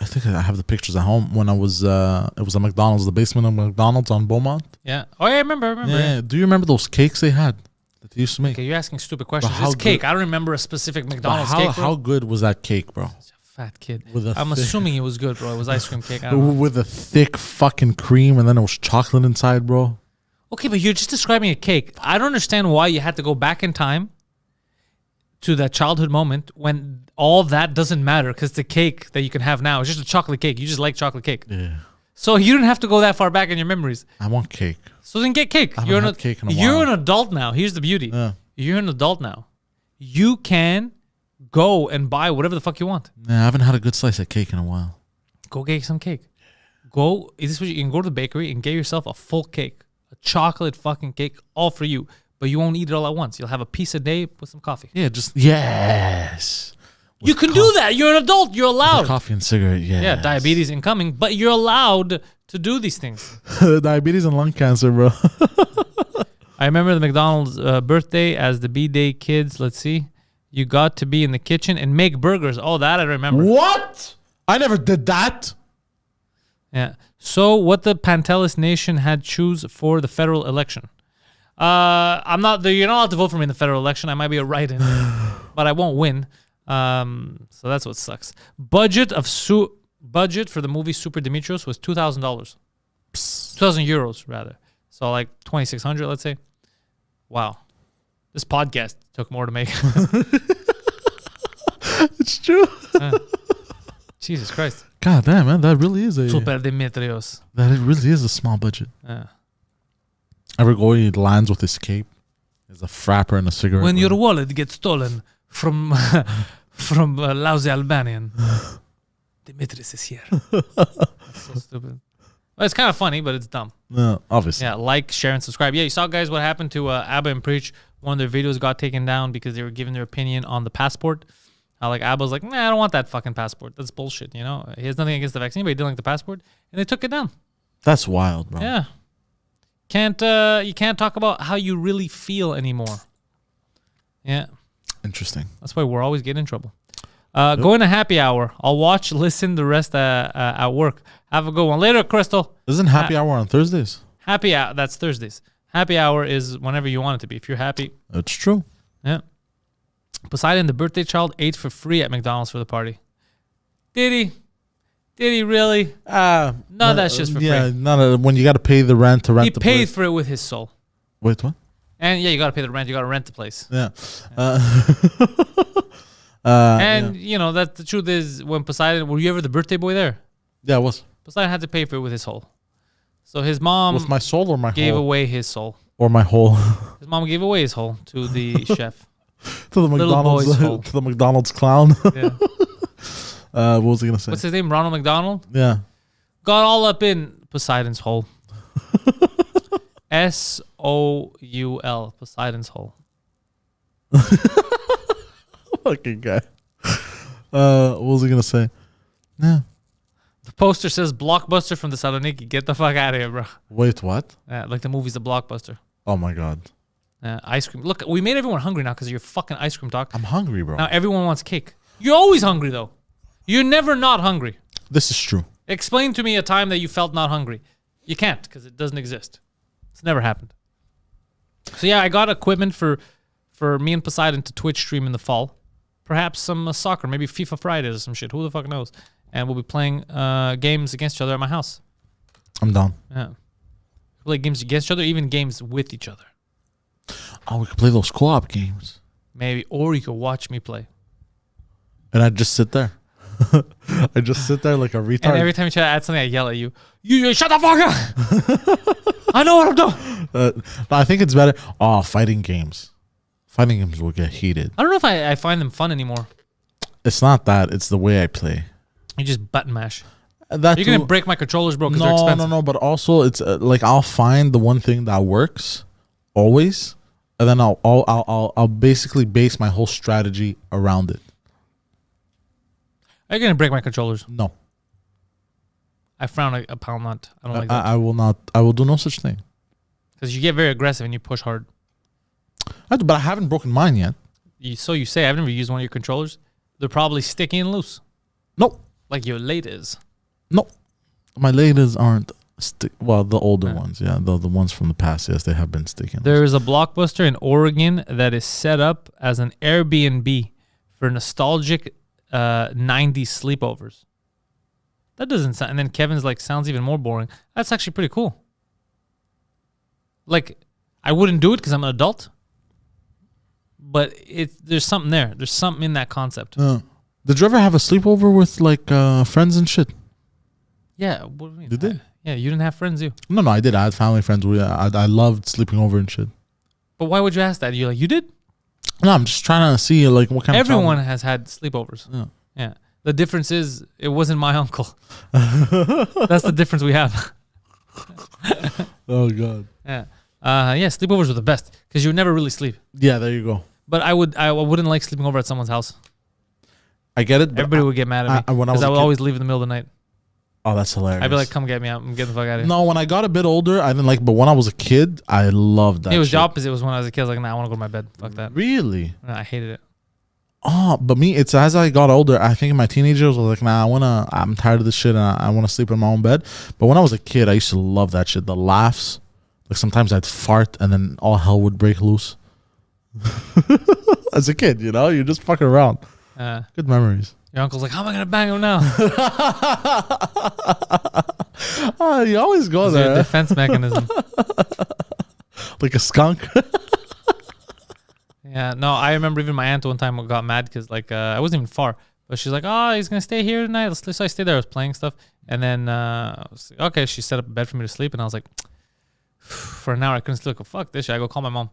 think I have the pictures at home when I was, it was a McDonald's, the basement of McDonald's on Beaumont. Yeah. Oh, yeah, I remember. Yeah. Do you remember those cakes they had that they used to make? Okay, you're asking stupid questions. But how This cake, good- I don't remember a specific McDonald's how, cake, bro. how good was that cake, bro? Fat kid. With a I'm thick- assuming it was good, bro. It was ice cream cake. I don't know. With a thick fucking cream and then it was chocolate inside, bro. Okay, but you're just describing a cake. I don't understand why you had to go back in time to that childhood moment when all that doesn't matter because the cake that you can have now is just a chocolate cake. You just like chocolate cake. Yeah. So you didn't have to go that far back in your memories. I want cake. So then get cake. I haven't had cake in a You're while. an adult now. Here's the beauty. Yeah. You're an adult now. You can go and buy whatever the fuck you want. Nah, I haven't had a good slice of cake in a while. Go get some cake. Is this what you can go to the bakery and get yourself a full cake, a chocolate fucking cake, all for you. But you won't eat it all at once. You'll have a piece a day with some coffee. Yeah, yes. You can do that. You're an adult. You're allowed. Coffee and cigarette, yeah. Yeah, diabetes incoming, but you're allowed to do these things. Diabetes and lung cancer, bro. I remember the McDonald's birthday as the B-Day kids. Let's see. You got to be in the kitchen and make burgers. Oh, that I remember. What? I never did that. Yeah. So what the Pantelis nation had choose for the federal election. You're not allowed to vote for me in the federal election. I might be a write-in, but I won't win. So that's what sucks. Budget of budget for the movie Super Dimitrios was $2,000. 2,000 euros, rather. So like 2,600, let's say. Wow. This podcast took more to make. It's true. Jesus Christ. God damn, man, that really is Super Dimitrios. That it really is a small budget. Yeah. Ever go he lands with his cape? There's a frapper and a cigarette. When your wallet gets stolen from lousy Albanian, Dimitris is here. That's so stupid. Well, it's kind of funny, but it's dumb. No, obviously. Yeah, like, share, and subscribe. Yeah, you saw, guys, what happened to Abba and Preach. One of their videos got taken down because they were giving their opinion on the passport. Like, Abba's like, nah, I don't want that fucking passport. That's bullshit, you know? He has nothing against the vaccine, but he didn't like the passport. And they took it down. That's wild, bro. Yeah. You can't talk about how you really feel anymore. Yeah. Interesting. That's why we're always getting in trouble. Going to happy hour. I'll watch, listen the rest at work. Have a good one. Later, Crystal. Isn't happy hour on Thursdays? Happy hour. That's Thursdays. Happy hour is whenever you want it to be. If you're happy. It's true. Yeah. Poseidon, the birthday child, ate for free at McDonald's for the party. Did he? Did he really? No, that's just for free. Yeah, when you got to pay the rent to rent the place. He paid for it with his soul. Wait, what? And yeah, you got to pay the rent. You got to rent the place. Yeah. And, you know, that the truth is, when Poseidon, were you ever the birthday boy there? Yeah, it was. Poseidon had to pay for it with his soul. So his mom With my soul or my gave whole? away his soul. Or my whole? His mom gave away his whole to the chef. To the Little boy's McDonald's whole. to the McDonald's clown. Yeah. What was he gonna say? What's his name? Ronald McDonald? Yeah. Got all up in Poseidon's hole. SOUL. Poseidon's hole. Fucking guy. What was he gonna say? Yeah. The poster says Blockbuster from Thessaloniki. Get the fuck out of here, bro. Wait, what? Like the movie's a Blockbuster. Oh my god. Ice cream. Look, we made everyone hungry now because of your fucking ice cream talk. I'm hungry, bro. Now everyone wants cake. You're always hungry, though. You're never not hungry. This is true. Explain to me a time that you felt not hungry. You can't because it doesn't exist. It's never happened. So yeah, I got equipment for me and Poseidon to Twitch stream in the fall. Perhaps some soccer, maybe FIFA Fridays or some shit. Who the fuck knows? And we'll be playing games against each other at my house. I'm down. Yeah. Play games against each other, even games with each other. Oh, we could play those co-op games. Maybe. Or you could watch me play. And I'd just sit there. I just sit there like a retard. And every time you try to add something, I yell at you. You shut the fuck up! I know what I'm doing. I think it's better. Oh, fighting games. Fighting games will get heated. I don't know if I find them fun anymore. It's not that. It's the way I play. You just button mash. That You're going to break my controllers, bro, because they're expensive. No. But also, it's like I'll find the one thing that works always, and then I'll basically base my whole strategy around it. Are you going to break my controllers? No. I frown upon that. I don't like that. I will not. I will do no such thing. Because you get very aggressive and you push hard. But I haven't broken mine yet. So you say. I've never used one of your controllers. They're probably sticky and loose. Nope. Like your laters. Nope. My laters aren't well, the older ones, yeah. The ones from the past, yes, they have been sticking. There is a Blockbuster in Oregon that is set up as an Airbnb for nostalgic 90s sleepovers. That doesn't sound... And then Kevin's like, sounds even more boring. That's actually pretty cool. Like, I wouldn't do it because I'm an adult. But there's something there. There's something in that concept. Did you ever have a sleepover with like friends and shit? Yeah. What do you mean? You did? Yeah, you didn't have friends, you? No, I did. I had family friends. I loved sleeping over and shit. But why would you ask that? You're like, you did? No, I'm just trying to see like what kind Everyone of... has had sleepovers. Yeah. The difference is it wasn't my uncle. That's the difference we have. Oh, God. Yeah. Sleepovers were the best because you would never really sleep. Yeah, there you go. But I wouldn't like sleeping over at someone's house. I get it. Everybody would get mad at me because I would always leave in the middle of the night. Oh, that's hilarious. I'd be like, come get me out. I'm getting the fuck out of here. No, when I got a bit older, I didn't like, but when I was a kid, I loved that It was shit. the opposite. It was when I was a kid. I was like, nah, I want to go to my bed. Fuck that. Really? I hated it. Oh, but me, it's as I got older, I think in my teenage years, I was like, nah, I'm tired of this shit and I want to sleep in my own bed. But when I was a kid, I used to love that shit. The laughs. Like sometimes I'd fart and then all hell would break loose. As a kid, you know? You're just fucking around. Good memories. Your uncle's like, how am I gonna bang him now? You always go It's your there. defense mechanism. Like a skunk. Yeah, no, I remember even my aunt one time got mad because like I wasn't even far, but she's like, "Oh, he's gonna stay here tonight." So I stayed there. I was playing stuff, and then I was like, okay, she set up a bed for me to sleep, and I was like, for an hour I couldn't sleep. Like, fuck this shit. I go call my mom,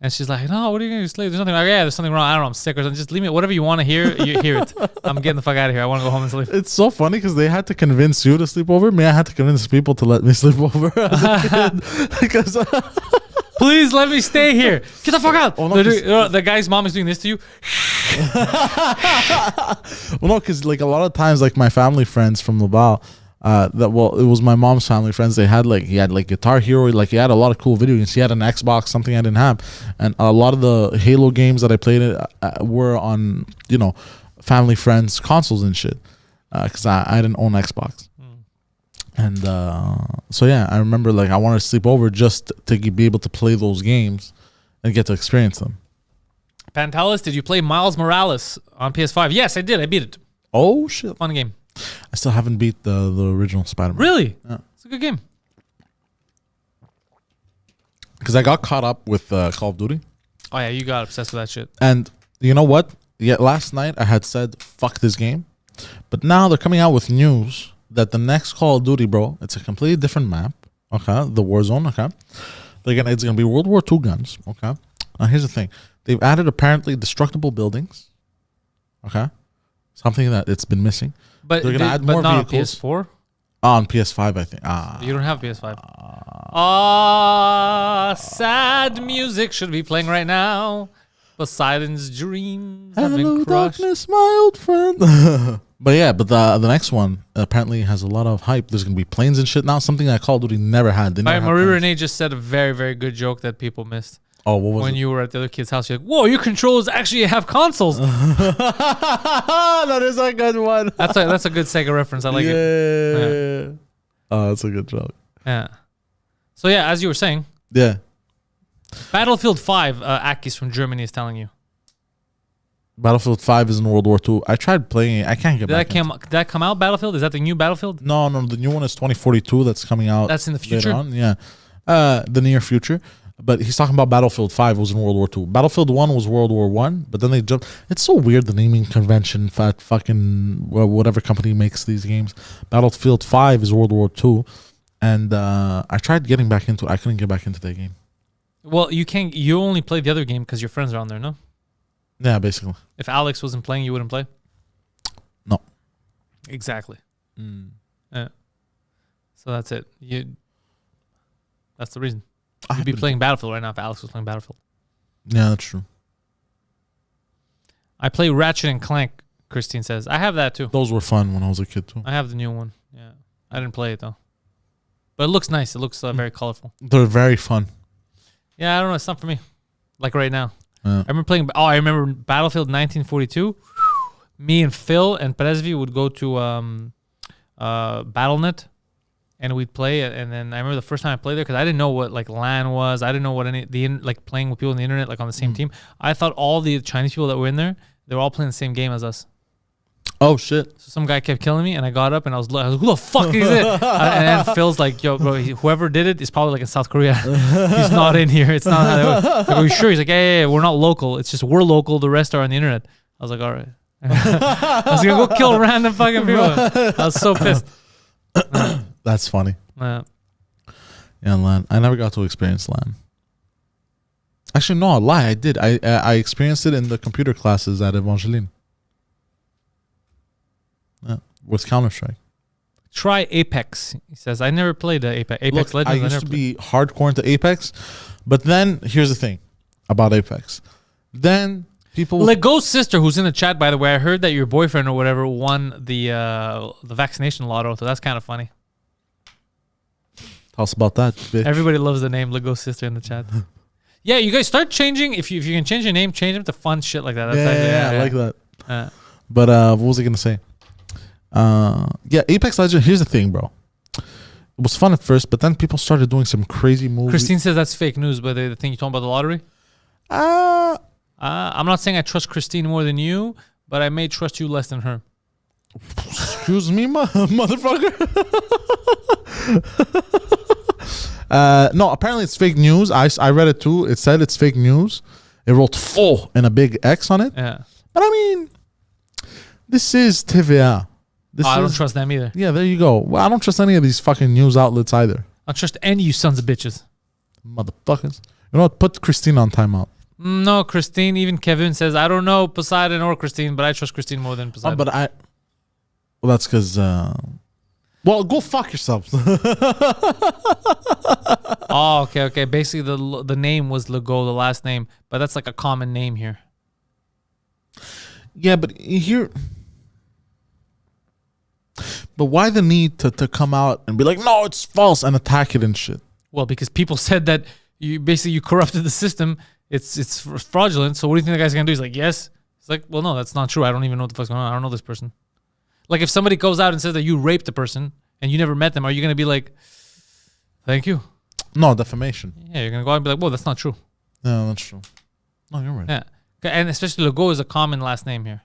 and she's like, "No, what are you gonna sleep? There's nothing." Like, yeah, there's something wrong. I don't know. I'm sick or something. Just leave me. Whatever you want to hear, you hear it. I'm getting the fuck out of here. I want to go home and sleep. It's so funny because they had to convince you to sleep over. Me, I had to convince people to let me sleep over as a kid. Because Please let me stay here. Get the fuck out. Oh, no, The guy's mom is doing this to you. well, no, because like a lot of times, like my family friends from Laval, it was my mom's family friends. He had like Guitar Hero, like he had a lot of cool video games. He had an Xbox, something I didn't have, and a lot of the Halo games that I played were on family friends consoles and shit. Because I didn't own Xbox. And so yeah, I remember like I wanted to sleep over just to be able to play those games and get to experience them. Pantelis, did you play Miles Morales on PS5? Yes, I did. I beat it. Oh shit! Fun game. I still haven't beat the original Spider-Man. Really? Yeah. It's a good game. Because I got caught up with Call of Duty. Oh yeah, you got obsessed with that shit. And you know what? Yeah, last night I had said fuck this game, but now they're coming out with news that the next Call of Duty, bro, it's a completely different map. Okay, the Warzone. Okay, it's gonna be World War II guns. Okay, now here's the thing: they've added apparently destructible buildings. Okay, something that it's been missing. But they're gonna add but more not vehicles. on PS4. On PS5, I think. You don't have PS5. Sad music should be playing right now. Poseidon's dreams have Hello, been crushed. darkness, my old friend. But yeah, the next one apparently has a lot of hype. There's gonna be planes and shit now. Something that Call of Duty never had. They never had Marie planes. Renee just said a very, very good joke that people missed. Oh, what was When it? you were at the other kid's house, you're like, "Whoa, your controllers actually have consoles." That is a good one. That's a good Sega reference. I like it. Yeah. Oh, that's a good joke. Yeah. So yeah, as you were saying, Yeah. Battlefield 5, Akis from Germany is telling you. Battlefield 5 is in World War II. I tried playing it. I can't get back into it. Did that come out, Battlefield? Is that the new Battlefield? No, the new one is 2042 that's coming out. That's in the later future? on. Yeah. The near future. But he's talking about Battlefield 5 was in World War II. Battlefield 1 was World War 1, but then they jumped. It's so weird, the naming convention, whatever company makes these games. Battlefield 5 is World War 2. And I tried getting back into it. I couldn't get back into that game. Well, you can't. You only play the other game because your friends are on there, no? Yeah, basically. If Alex wasn't playing, you wouldn't play? No. Exactly. Yeah. So that's it. That's the reason. You'd be playing Battlefield right now if Alex was playing Battlefield. Yeah, that's true. I play Ratchet and Clank, Christine says. I have that too. Those were fun when I was a kid too. I have the new one. Yeah. I didn't play it though. But it looks nice. It looks very colorful. They're very fun. Yeah, I don't know. It's not for me. Like right now. Yeah. I remember playing. Oh, I remember Battlefield 1942. Me and Phil and Presby would go to BattleNet, and we'd play it. And then I remember the first time I played there because I didn't know what like LAN was. I didn't know what like playing with people on the internet like on the same team. I thought all the Chinese people that were in there, they were all playing the same game as us. Oh shit! So some guy kept killing me, and I got up and I was like, "Who the fuck is it?" And then Phil's like, "Yo, bro, whoever did it is probably like in South Korea. He's not in here. It's not how they work." Like, are you sure? He's like, yeah, we're not local. It's just we're local. The rest are on the internet. I was like, all right. I was gonna go kill random fucking people. I was so pissed. That's funny. Yeah, LAN. I never got to experience LAN. Actually, no, I lie. I did. I experienced it in the computer classes at Evangeline. Yeah, with Counter-Strike. Try Apex. He says, I never played Apex. Apex Look, Legends. I used to be hardcore into Apex, but then here's the thing about Apex. Then people... Lego's sister, who's in the chat, by the way, I heard that your boyfriend or whatever won the vaccination lotto, so that's kind of funny. Tell us about that, bitch. Everybody loves the name Lego's sister in the chat. Yeah, you guys start changing. If you can change your name, change them to fun shit like that. That's I like that. But what was I going to say? Yeah, Apex Legends, here's the thing, bro. It was fun at first, but then people started doing some crazy moves. Christine says that's fake news, but the thing you're talking about the lottery? I'm not saying I trust Christine more than you, but I may trust you less than her. Excuse me, motherfucker. No, apparently it's fake news. I read it too. It said it's fake news. It wrote full and a big X on it. Yeah. But I mean, this is TVA. I don't trust them either. Yeah, there you go. Well, I don't trust any of these fucking news outlets either. I don't trust any of you sons of bitches. Motherfuckers. You know what? Put Christine on timeout. No, Christine. Even Kevin says, I don't know Poseidon or Christine, but I trust Christine more than Poseidon. Well, that's because... well, go fuck yourself. Oh, okay. Basically, the name was Legault, the last name, but that's like a common name here. Yeah, but here... But why the need to come out and be like, no, it's false, and attack it and shit? Well, because people said that you corrupted the system. It's fraudulent. So what do you think the guy's gonna do? He's like, yes. It's like, well, no, that's not true. I don't even know what the fuck's going on. I don't know this person. Like, if somebody goes out and says that you raped a person and you never met them, are you gonna be like, thank you? No, defamation. Yeah, you're gonna go out and be like, whoa, that's not true. No, that's true. No, you're right. Yeah, and especially Legault is a common last name here.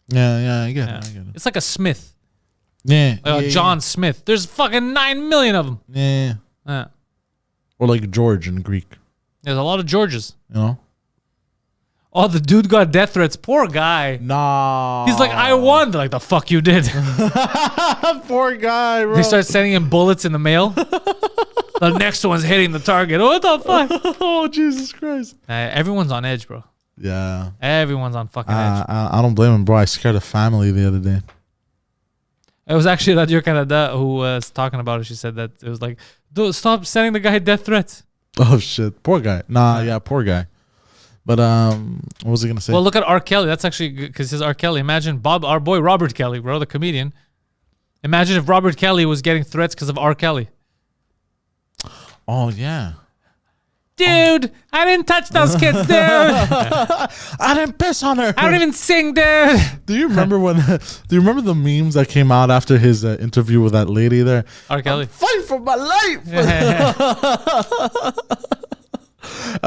Yeah, I get it. It's like a Smith. Yeah. Like John Smith. There's fucking 9 million of them. Yeah. Yeah. Or like George in Greek. There's a lot of Georges. You know? Oh, the dude got death threats. Poor guy. Nah. He's like, I won. They're like, the fuck you did. Poor guy, bro. They start sending him bullets in the mail. The next one's hitting the target. What the fuck? Oh, Jesus Christ. Everyone's on edge, bro. Yeah. Everyone's on fucking edge. I don't blame him, bro. I scared a family the other day. It was actually Radio Canada who was talking about it. She said that it was like, dude, stop sending the guy death threats. Oh, shit. Poor guy. Nah, yeah, poor guy. But what was I going to say? Well, look at R. Kelly. That's actually good because his R. Kelly. Imagine our boy Robert Kelly, bro, the comedian. Imagine if Robert Kelly was getting threats because of R. Kelly. Oh, yeah. Dude, I didn't touch those kids, dude. I didn't piss on her. I don't even sing, dude. Do you remember do you remember the memes that came out after his interview with that lady there? R. Kelly. I'm fighting for my life.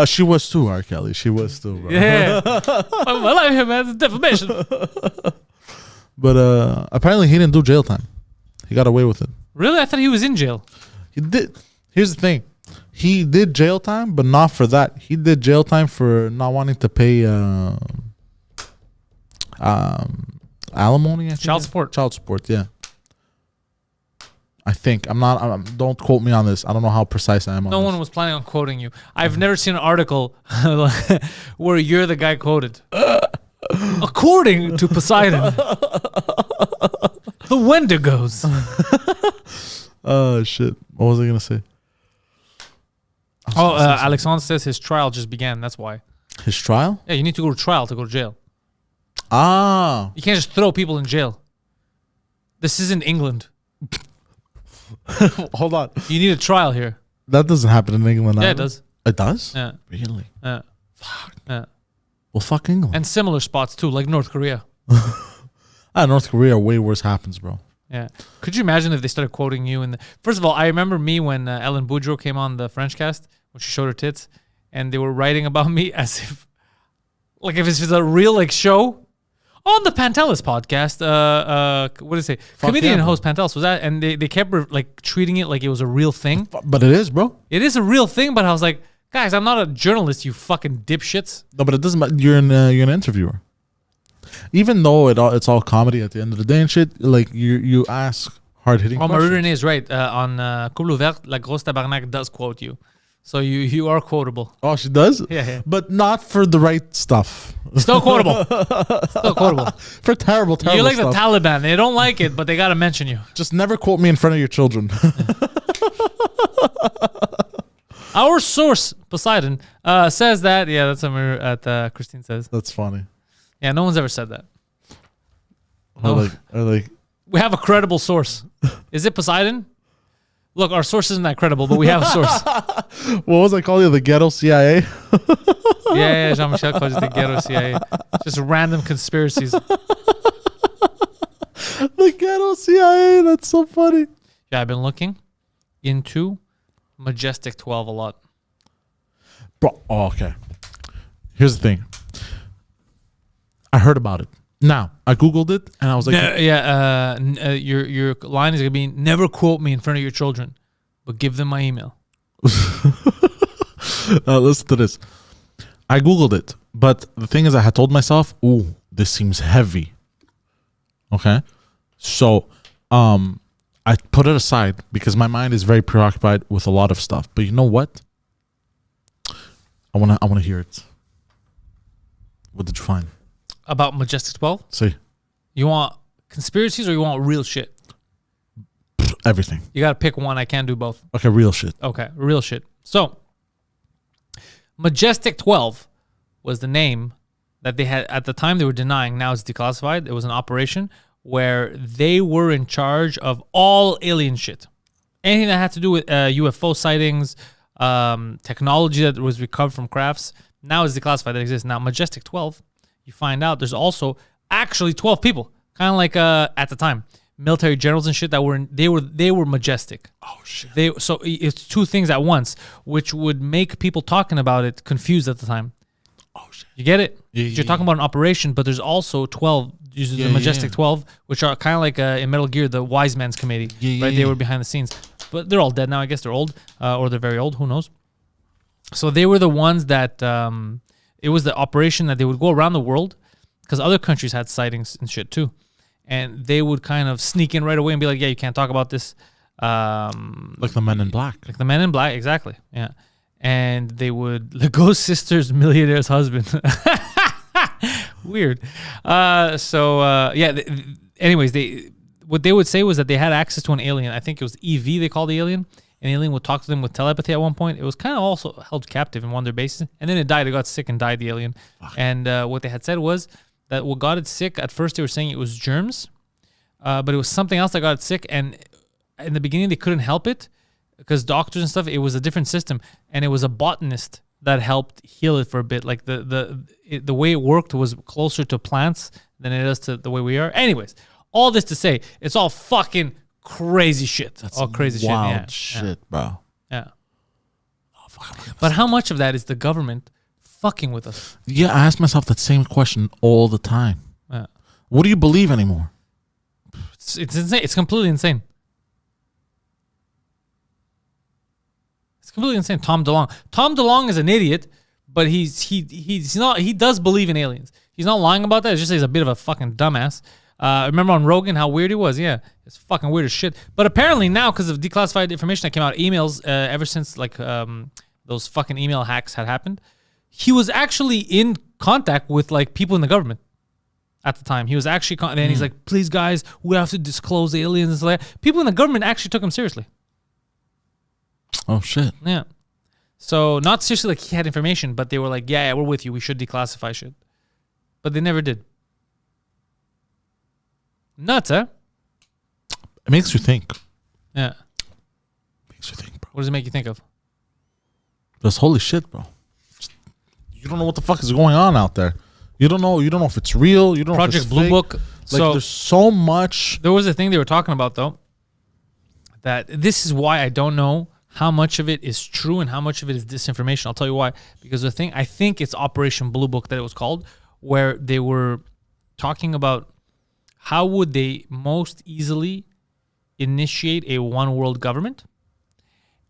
She was too, R. Kelly. She was too, bro. Yeah. My life here, man. It's defamation. But apparently he didn't do jail time. He got away with it. Really? I thought he was in jail. He did. Here's the thing. He did jail time, but not for that. He did jail time for not wanting to pay alimony. I think. Child support. Child support, yeah. I think. Don't quote me on this. I don't know how precise I am on this. No one was planning on quoting you. I've never seen an article where you're the guy quoted. According to Poseidon, the Wendigos. Oh, shit. What was I going to say? Alexandre says his trial just began. That's why. His trial? Yeah, you need to go to trial to go to jail. Ah. You can't just throw people in jail. This isn't England. Hold on. You need a trial here. That doesn't happen in England. Yeah, it does. It does? Yeah. Really? Yeah. Fuck. Yeah. Well, fuck England. And similar spots too, like North Korea. North Korea, way worse happens, bro. Yeah. Could you imagine if they started quoting you? First of all, I remember me when Ellen Boudreau came on the French cast, when she showed her tits, and they were writing about me as if it's a real show. On the Pantelis podcast, what did they say? Comedian host Pantelis was that, and they kept treating it like it was a real thing. But it is, bro. It is a real thing, but I was like, guys, I'm not a journalist, you fucking dipshits. No, but it doesn't matter. You're an interviewer. Even though it's all comedy at the end of the day and shit, like you ask hard hitting questions. Marie Renee is right. On Couple Ouverte, La Grosse Tabarnak does quote you. So you are quotable. Oh, she does? Yeah. But not for the right stuff. Still quotable. Still quotable. For terrible You're like stuff. the Taliban. They don't like it, but they got to mention you. Just never quote me in front of your children. Our source, Poseidon, says that. Yeah, that's what Christine says. That's funny. Yeah, no one's ever said that. Or like, we have a credible source. Is it Poseidon? Look, our source isn't that credible, but we have a source. What was I calling you? The ghetto CIA? Yeah, Jean-Michel calls it the ghetto CIA. Just random conspiracies. The ghetto CIA. That's so funny. Yeah, I've been looking into Majestic 12 a lot. Bro, okay. Here's the thing. I heard about it. Now, I Googled it and I was like, your line is gonna be never quote me in front of your children, but give them my email. listen to this. I Googled it, but the thing is, I had told myself, ooh, this seems heavy. Okay. So, I put it aside because my mind is very preoccupied with a lot of stuff. But you know what? I wanna hear it. What did you find? About Majestic 12? See. You want conspiracies or you want real shit? Everything. You got to pick one. I can't do both. Okay, real shit. Okay, real shit. So, Majestic 12 was the name that they had at the time they were denying. Now it's declassified. It was an operation where they were in charge of all alien shit. Anything that had to do with UFO sightings, technology that was recovered from crafts, now is declassified. That exists. Now, Majestic 12, you find out there's also actually 12 people, kind of like at the time, military generals and shit that they were majestic. Oh shit. So it's two things at once, which would make people talking about it confused at the time. Oh shit. You get it? Yeah, You're talking about an operation, but there's also 12. The Majestic 12, which are kind of like in Metal Gear, the Wise Man's Committee. Right? They were behind the scenes, but they're all dead now. I guess they're old, or they're very old. Who knows? So they were the ones that it was the operation that they would go around the world because other countries had sightings and shit too. And they would kind of sneak in right away and be like, yeah, you can't talk about this. Like the Men in Black. Like the Men in Black, exactly. Yeah. And they would, the Ghost Sister's millionaire's husband. Weird. Anyways, what they would say was that they had access to an alien. I think it was EV they called the alien. An alien would talk to them with telepathy at one point. It was kind of also held captive in one of their bases. And then it died. It got sick and died, the alien. Fuck. And what they had said was that what got it sick, at first they were saying it was germs, but it was something else that got it sick. And in the beginning, they couldn't help it because doctors and stuff, it was a different system. And it was a botanist that helped heal it for a bit. Like the way it worked was closer to plants than it is to the way we are. Anyways, all this to say, it's all fucking crazy shit. That's all crazy wild shit, bro. Yeah. Oh, fuck, but how much of that is the government fucking with us? Yeah, I ask myself that same question all the time. Yeah. What do you believe anymore? It's insane. It's completely insane. It's completely insane. Tom DeLonge. Tom DeLonge is an idiot, but he's not. He does believe in aliens. He's not lying about that. It's just he's a bit of a fucking dumbass. Remember on Rogan how weird he was? Yeah, it's fucking weird as shit. But apparently now, because of declassified information that came out, emails, ever since like those fucking email hacks had happened, he was actually in contact with like people in the government at the time. He was actually, and he's like, please guys, we have to disclose aliens and stuff like that. People in the government actually took him seriously. Oh shit. Yeah. So not seriously like he had information, but they were like, yeah, we're with you. We should declassify shit. But they never did. Nuts, huh? It makes you think. Yeah. Makes you think, bro. What does it make you think of? Just holy shit, bro. You don't know what the fuck is going on out there. You don't know if it's real. You don't know if it's Project Blue fake. Book. Like So there's so much. there was a thing they were talking about though. That this is why I don't know how much of it is true and how much of it is disinformation. I'll tell you why. Because the thing, I think it's Operation Blue Book that it was called, where they were talking about how would they most easily initiate a one world government.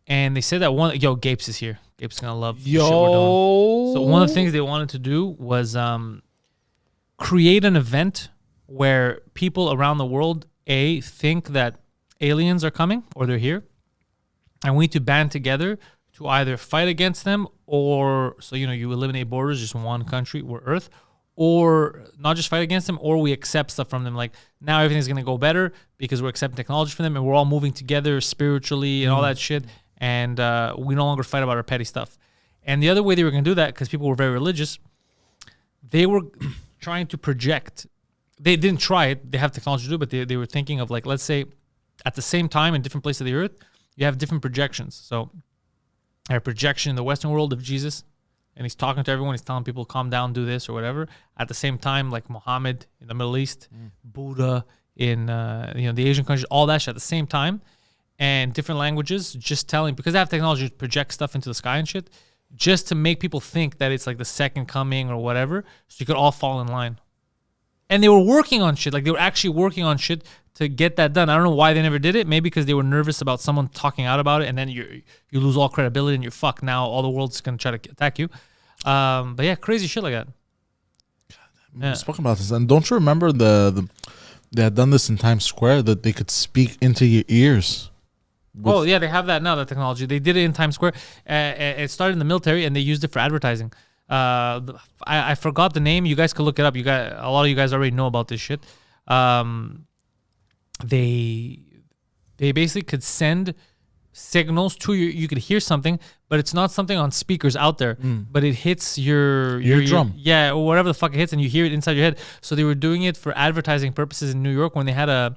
And they said that Gapes is here. Gapes is going to love the shit we're doing. So one of the things they wanted to do was create an event where people around the world, think that aliens are coming or they're here. And we need to band together to either fight against them or, you eliminate borders, just one country, we're Earth, or not just fight against them, or we accept stuff from them. Like now everything's going to go better because we're accepting technology from them and we're all moving together spiritually and all that shit. And we no longer fight about our petty stuff. And the other way they were going to do that, because people were very religious, they were trying to project. They didn't try it. They have technology to do it, but they were thinking of like, let's say at the same time in different places of the earth, you have different projections. So a projection in the Western world of Jesus, and he's talking to everyone. He's telling people, calm down, do this or whatever. At the same time, like Muhammad in the Middle East, Buddha in the Asian countries, all that shit at the same time. And different languages, just telling, because they have technology to project stuff into the sky and shit, just to make people think that it's like the second coming or whatever, so you could all fall in line. And they were working on shit. Like, they were actually working on shit to get that done. I don't know why they never did it. Maybe because they were nervous about someone talking out about it, and then you lose all credibility and you're fucked. Now all the world's going to try to attack you. But yeah, crazy shit like that. Yeah. Spoken about this, and don't you remember they had done this in Times Square, that they could speak into your ears? Oh yeah, they have that now. That technology. They did it in Times Square. It started in the military, and they used it for advertising. I forgot the name. You guys could look it up. A lot of you guys already know about this shit. They basically could send signals to you could hear something, but it's not something on speakers out there, but it hits your drum. Yeah, or whatever the fuck it hits, and you hear it inside your head. So they were doing it for advertising purposes in New York when they had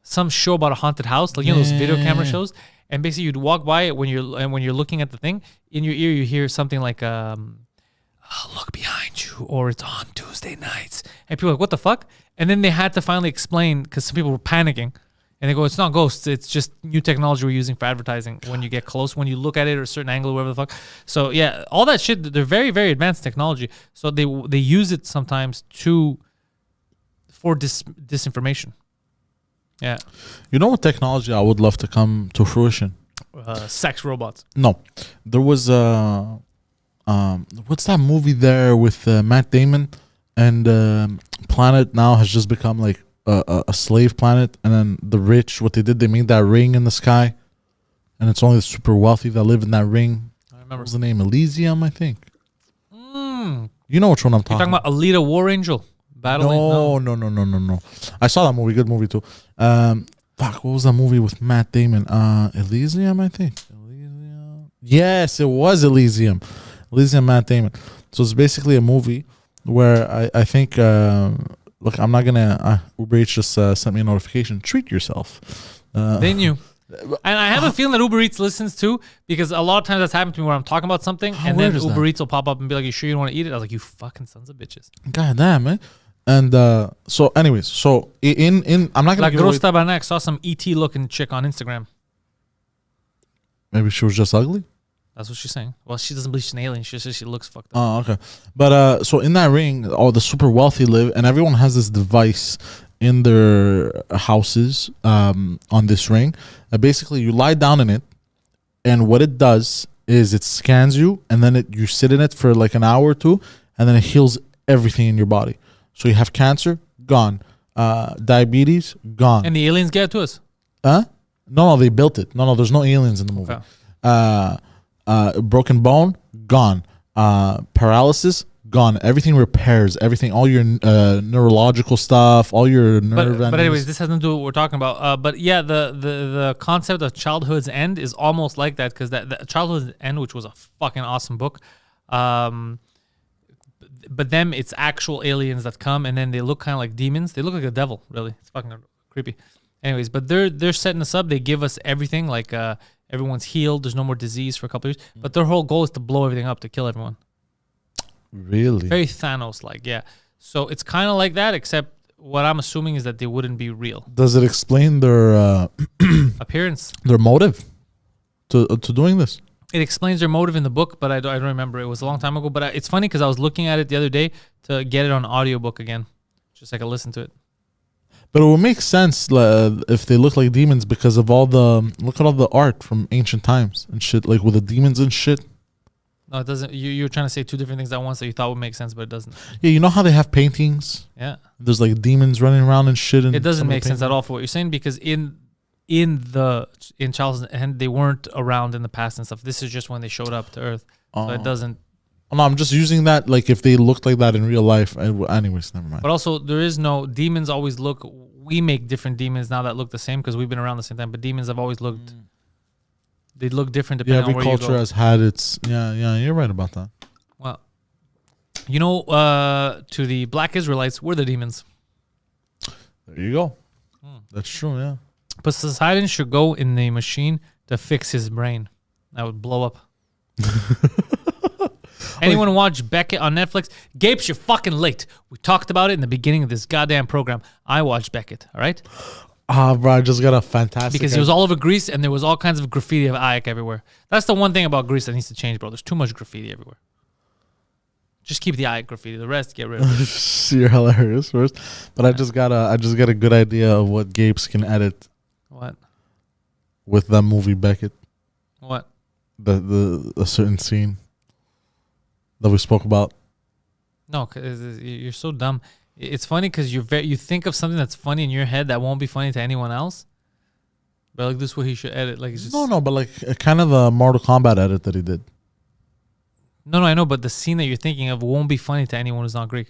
some show about a haunted house, like those video camera shows, and basically you'd walk by it when you're looking at the thing, in your ear you hear something like look behind you, or it's on Tuesday nights, and people are like, what the fuck? And then they had to finally explain, because some people were panicking. And they go, it's not ghosts. It's just new technology we're using for advertising. When you get close, when you look at it at a certain angle, whatever the fuck. So yeah, all that shit, they're very, very advanced technology. So they use it sometimes for disinformation. Yeah. You know what technology I would love to come to fruition? Sex robots. No. There was what's that movie there with Matt Damon? And planet now has just become like a slave planet, and then the rich, what they did, they made that ring in the sky, and it's only the super wealthy that live in that ring. I remember. What was the name? Elysium, I think. You know which one I'm talking You're talking about Alita War Angel? Battling? No. I saw that movie. Good movie too. Fuck, what was that movie with Matt Damon? Elysium, I think. Elysium. Yes, it was Elysium. Elysium, Matt Damon. So it's basically a movie where I think... Look, I'm not gonna. Uber Eats just sent me a notification. Treat yourself. They knew, and I have a feeling that Uber Eats listens too, because a lot of times that's happened to me where I'm talking about something, and then Uber Eats will pop up and be like, "You sure you don't want to eat it?" I was like, "You fucking sons of bitches." God damn, man. And so, anyways, so in I'm not gonna. Like Grosta Banek saw some ET looking chick on Instagram. Maybe she was just ugly. That's what she's saying. Well, she doesn't believe she's an alien. She says she looks fucked up. Oh, okay. But so in that ring, all the super wealthy live, and everyone has this device in their houses on this ring. Basically, you lie down in it, and what it does is it scans you, and then you sit in it for like an hour or two, and then it heals everything in your body. So you have cancer, gone. Diabetes, gone. And the aliens get it to us? Huh? No, they built it. No, there's no aliens in the movie. Okay. Broken bone, gone. Paralysis, gone. Everything repairs. Everything, all your neurological stuff, all your nerve. But anyways, this has nothing to do with what we're talking about. But yeah, the concept of Childhood's End is almost like that, because that Childhood's End, which was a fucking awesome book. But them, it's actual aliens that come, and then they look kind of like demons. They look like a devil, really. It's fucking creepy. Anyways, but they're setting us up. They give us everything, like everyone's healed. There's no more disease for a couple of years. But their whole goal is to blow everything up, to kill everyone. Really? Very Thanos-like, yeah. So it's kind of like that, except what I'm assuming is that they wouldn't be real. Does it explain their appearance, their motive to doing this? It explains their motive in the book, but I don't remember. It was a long time ago. But it's funny because I was looking at it the other day to get it on audiobook again, just so I could listen to it. But it would make sense if they look like demons, because of look at all the art from ancient times and shit, like with the demons and shit. No, it doesn't. You're trying to say two different things at once that you thought would make sense, but it doesn't. Yeah, you know how they have paintings? Yeah. There's like demons running around and shit. And it doesn't make sense at all for what you're saying, because in Childhood's End, they weren't around in the past and stuff. This is just when they showed up to Earth. So it doesn't. No, I'm just using that like if they looked like that in real life. Anyways, never mind. But also, there is no demons. Always look. We make different demons now that look the same because we've been around the same time. But demons have always looked. They look different depending on where you go. Every culture has had its. Yeah, you're right about that. Well, to the Black Israelites, we're the demons. There you go. That's true. Yeah. But Poseidon should go in the machine to fix his brain. That would blow up. Anyone watch Beckett on Netflix? Gapes, you're fucking late. We talked about it in the beginning of this goddamn program. I watched Beckett, all right? Bro, I just got a fantastic... Because it was all over Greece, and there was all kinds of graffiti of Ayak everywhere. That's the one thing about Greece that needs to change, bro. There's too much graffiti everywhere. Just keep the eye graffiti. The rest, get rid of it. You're hilarious first. But I just got a good idea of what Gapes can edit What? with that movie Beckett. What? A certain scene that we spoke about. No, cause you're so dumb. It's funny because you think of something that's funny in your head that won't be funny to anyone else. But like this is what he should edit. Like it's just No, but like kind of the Mortal Kombat edit that he did. No, I know, but the scene that you're thinking of won't be funny to anyone who's not Greek.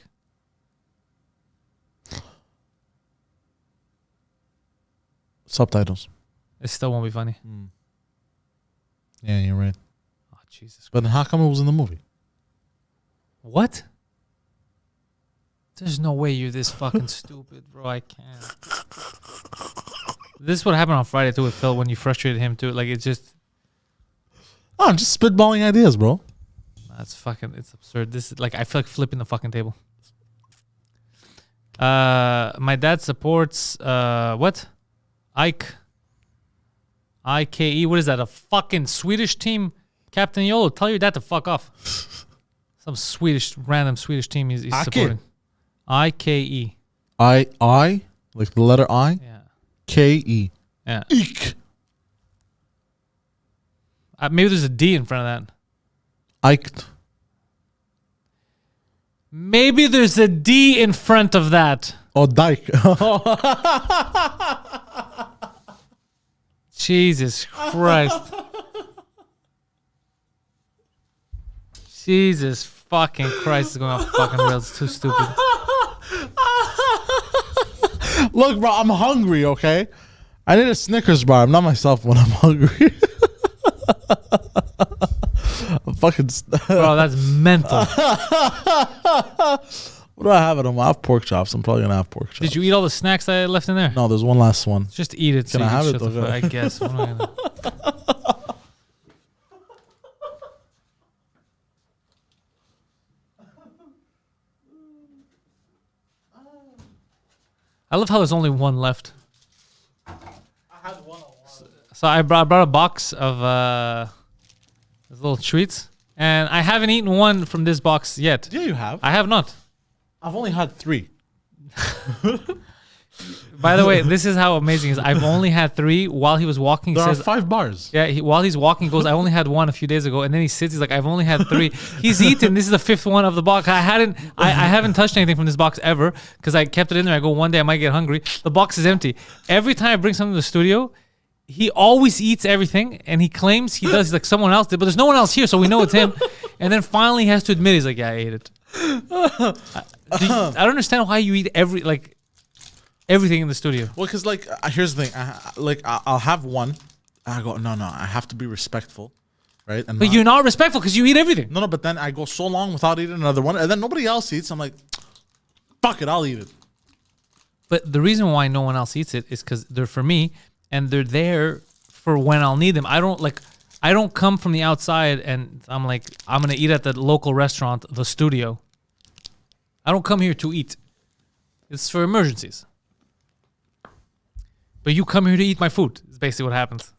Subtitles. It still won't be funny. Yeah, you're right. Oh, Jesus. But how come it was in the movie? What? There's no way you're this fucking stupid, bro. I can't. This is what happened on Friday, too, with Phil when you frustrated him, too. Like, it's just... Oh, I'm just spitballing ideas, bro. That's fucking... It's absurd. This is like... I feel like flipping the fucking table. My dad supports... what? Ike. IKE. What is that? A fucking Swedish team? Captain Yolo, tell your dad to fuck off. Some random Swedish team he's supporting. IKE. I like the letter I. Yeah. Ke. Yeah. Eek. Maybe there's a D in front of that. Iked. Maybe there's a D in front of that. Oh, Dyke. Jesus Christ. Jesus fucking Christ is going off fucking rails. It's too stupid. Look, bro, I'm hungry, okay? I need a Snickers bar. I'm not myself when I'm hungry. I'm fucking... Bro, that's mental. What do I have at home? I have pork chops. I'm probably going to have pork chops. Did you eat all the snacks I left in there? No, there's one last one. Just eat it. Can I have it? Shut the fuck- I guess. What am I gonna... I love how there's only one left. I had one. So I brought a box of those little treats, and I haven't eaten one from this box yet. Yeah, you have. I have not. I've only had 3. By the way, this is how amazing it is. I've only had 3 while he was walking. He There are says, 5 bars. yeah, while he's walking, he goes, I only had 1 a few days ago, and then he sits. He's like, I've only had 3. He's eaten. This is the 5th one of the box. I haven't touched anything from this box ever because I kept it in there. I go, one day I might get hungry. The box is empty. Every time I bring something to the studio, he always eats everything, and he claims he does. He's like, someone else did, but there's no one else here, so we know it's him. And then finally he has to admit, he's like, yeah, I ate it. I don't understand why you eat everything in the studio. Well, because like here's the thing. I'll have one. I go no. I have to be respectful, right? And But you're not respectful because you eat everything. no. But then I go so long without eating another one, and then nobody else eats. I'm like, fuck it, I'll eat it. But the reason why no one else eats it is because they're for me, and they're there for when I'll need them. I don't come from the outside and I'm like, I'm gonna eat at the local restaurant, the studio. I don't come here to eat. It's for emergencies. But you come here to eat my food. Is basically what happens.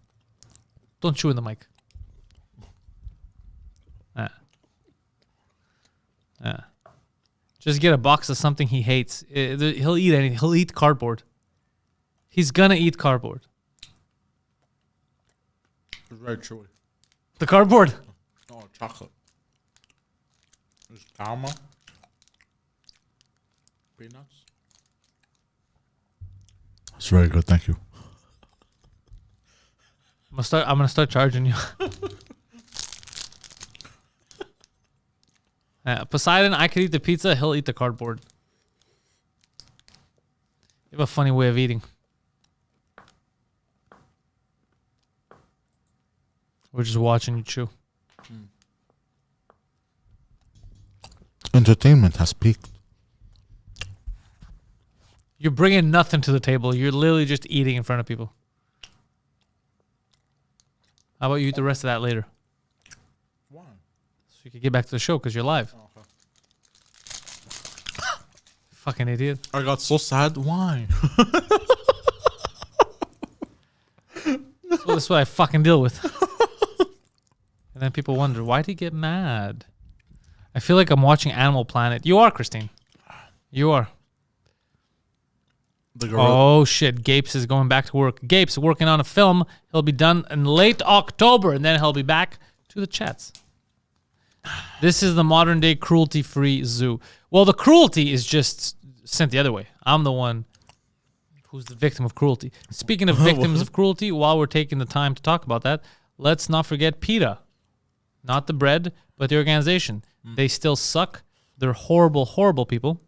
Don't chew in the mic. Just get a box of something he hates. He'll eat anything. He'll eat cardboard. He's gonna eat cardboard. It's very chewy. The cardboard. Oh, chocolate. There's caramel. Peanuts. It's very good, thank you. I'm gonna start charging you. Poseidon, I could eat the pizza. He'll eat the cardboard. You have a funny way of eating. We're just watching you chew. Entertainment has peaked. You're bringing nothing to the table. You're literally just eating in front of people. How about you eat the rest of that later? Why? So you can get back to the show because you're live. Oh, okay. Fucking idiot. I got so sad. Why? So this is what I fucking deal with. And then people wonder, why'd he get mad? I feel like I'm watching Animal Planet. You are, Christine. You are. Oh, shit. Gapes is going back to work. Gapes working on a film. He'll be done in late October, and then he'll be back to the chats. This is the modern-day cruelty-free zoo. Well, the cruelty is just sent the other way. I'm the one who's the victim of cruelty. Speaking of victims of cruelty, while we're taking the time to talk about that, let's not forget PETA. Not the bread, but the organization. They still suck. They're horrible, horrible people.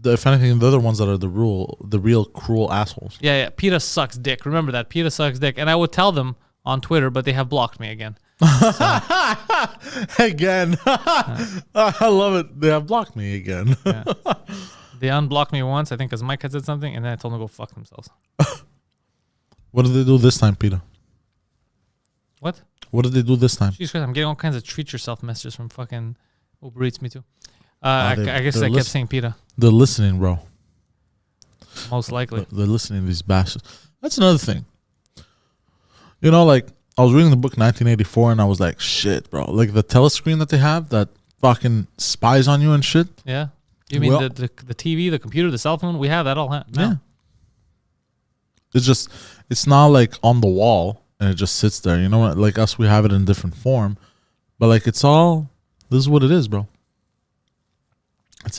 If anything, they're the ones that are the real cruel assholes. Yeah. PETA sucks dick. Remember that. PETA sucks dick. And I would tell them on Twitter, but they have blocked me again. Again. I love it. They have blocked me again. Yeah. They unblocked me once, I think, because Mike had said something, and then I told them to go fuck themselves. What did they do this time, Peter? What? What did they do this time? Jesus Christ, I'm getting all kinds of treat yourself messages from fucking Uber Eats, me too. I guess I kept saying PETA. They're listening, bro. Most likely. They're listening to these bastards. That's another thing. You know, like, I was reading the book 1984, and I was like, shit, bro. Like, the telescreen that they have that fucking spies on you and shit. Yeah. You mean the TV, the computer, the cell phone? We have that all now. Yeah. It's not like on the wall, and it just sits there. You know what? Like us, we have it in different form. But, like, this is what it is, bro.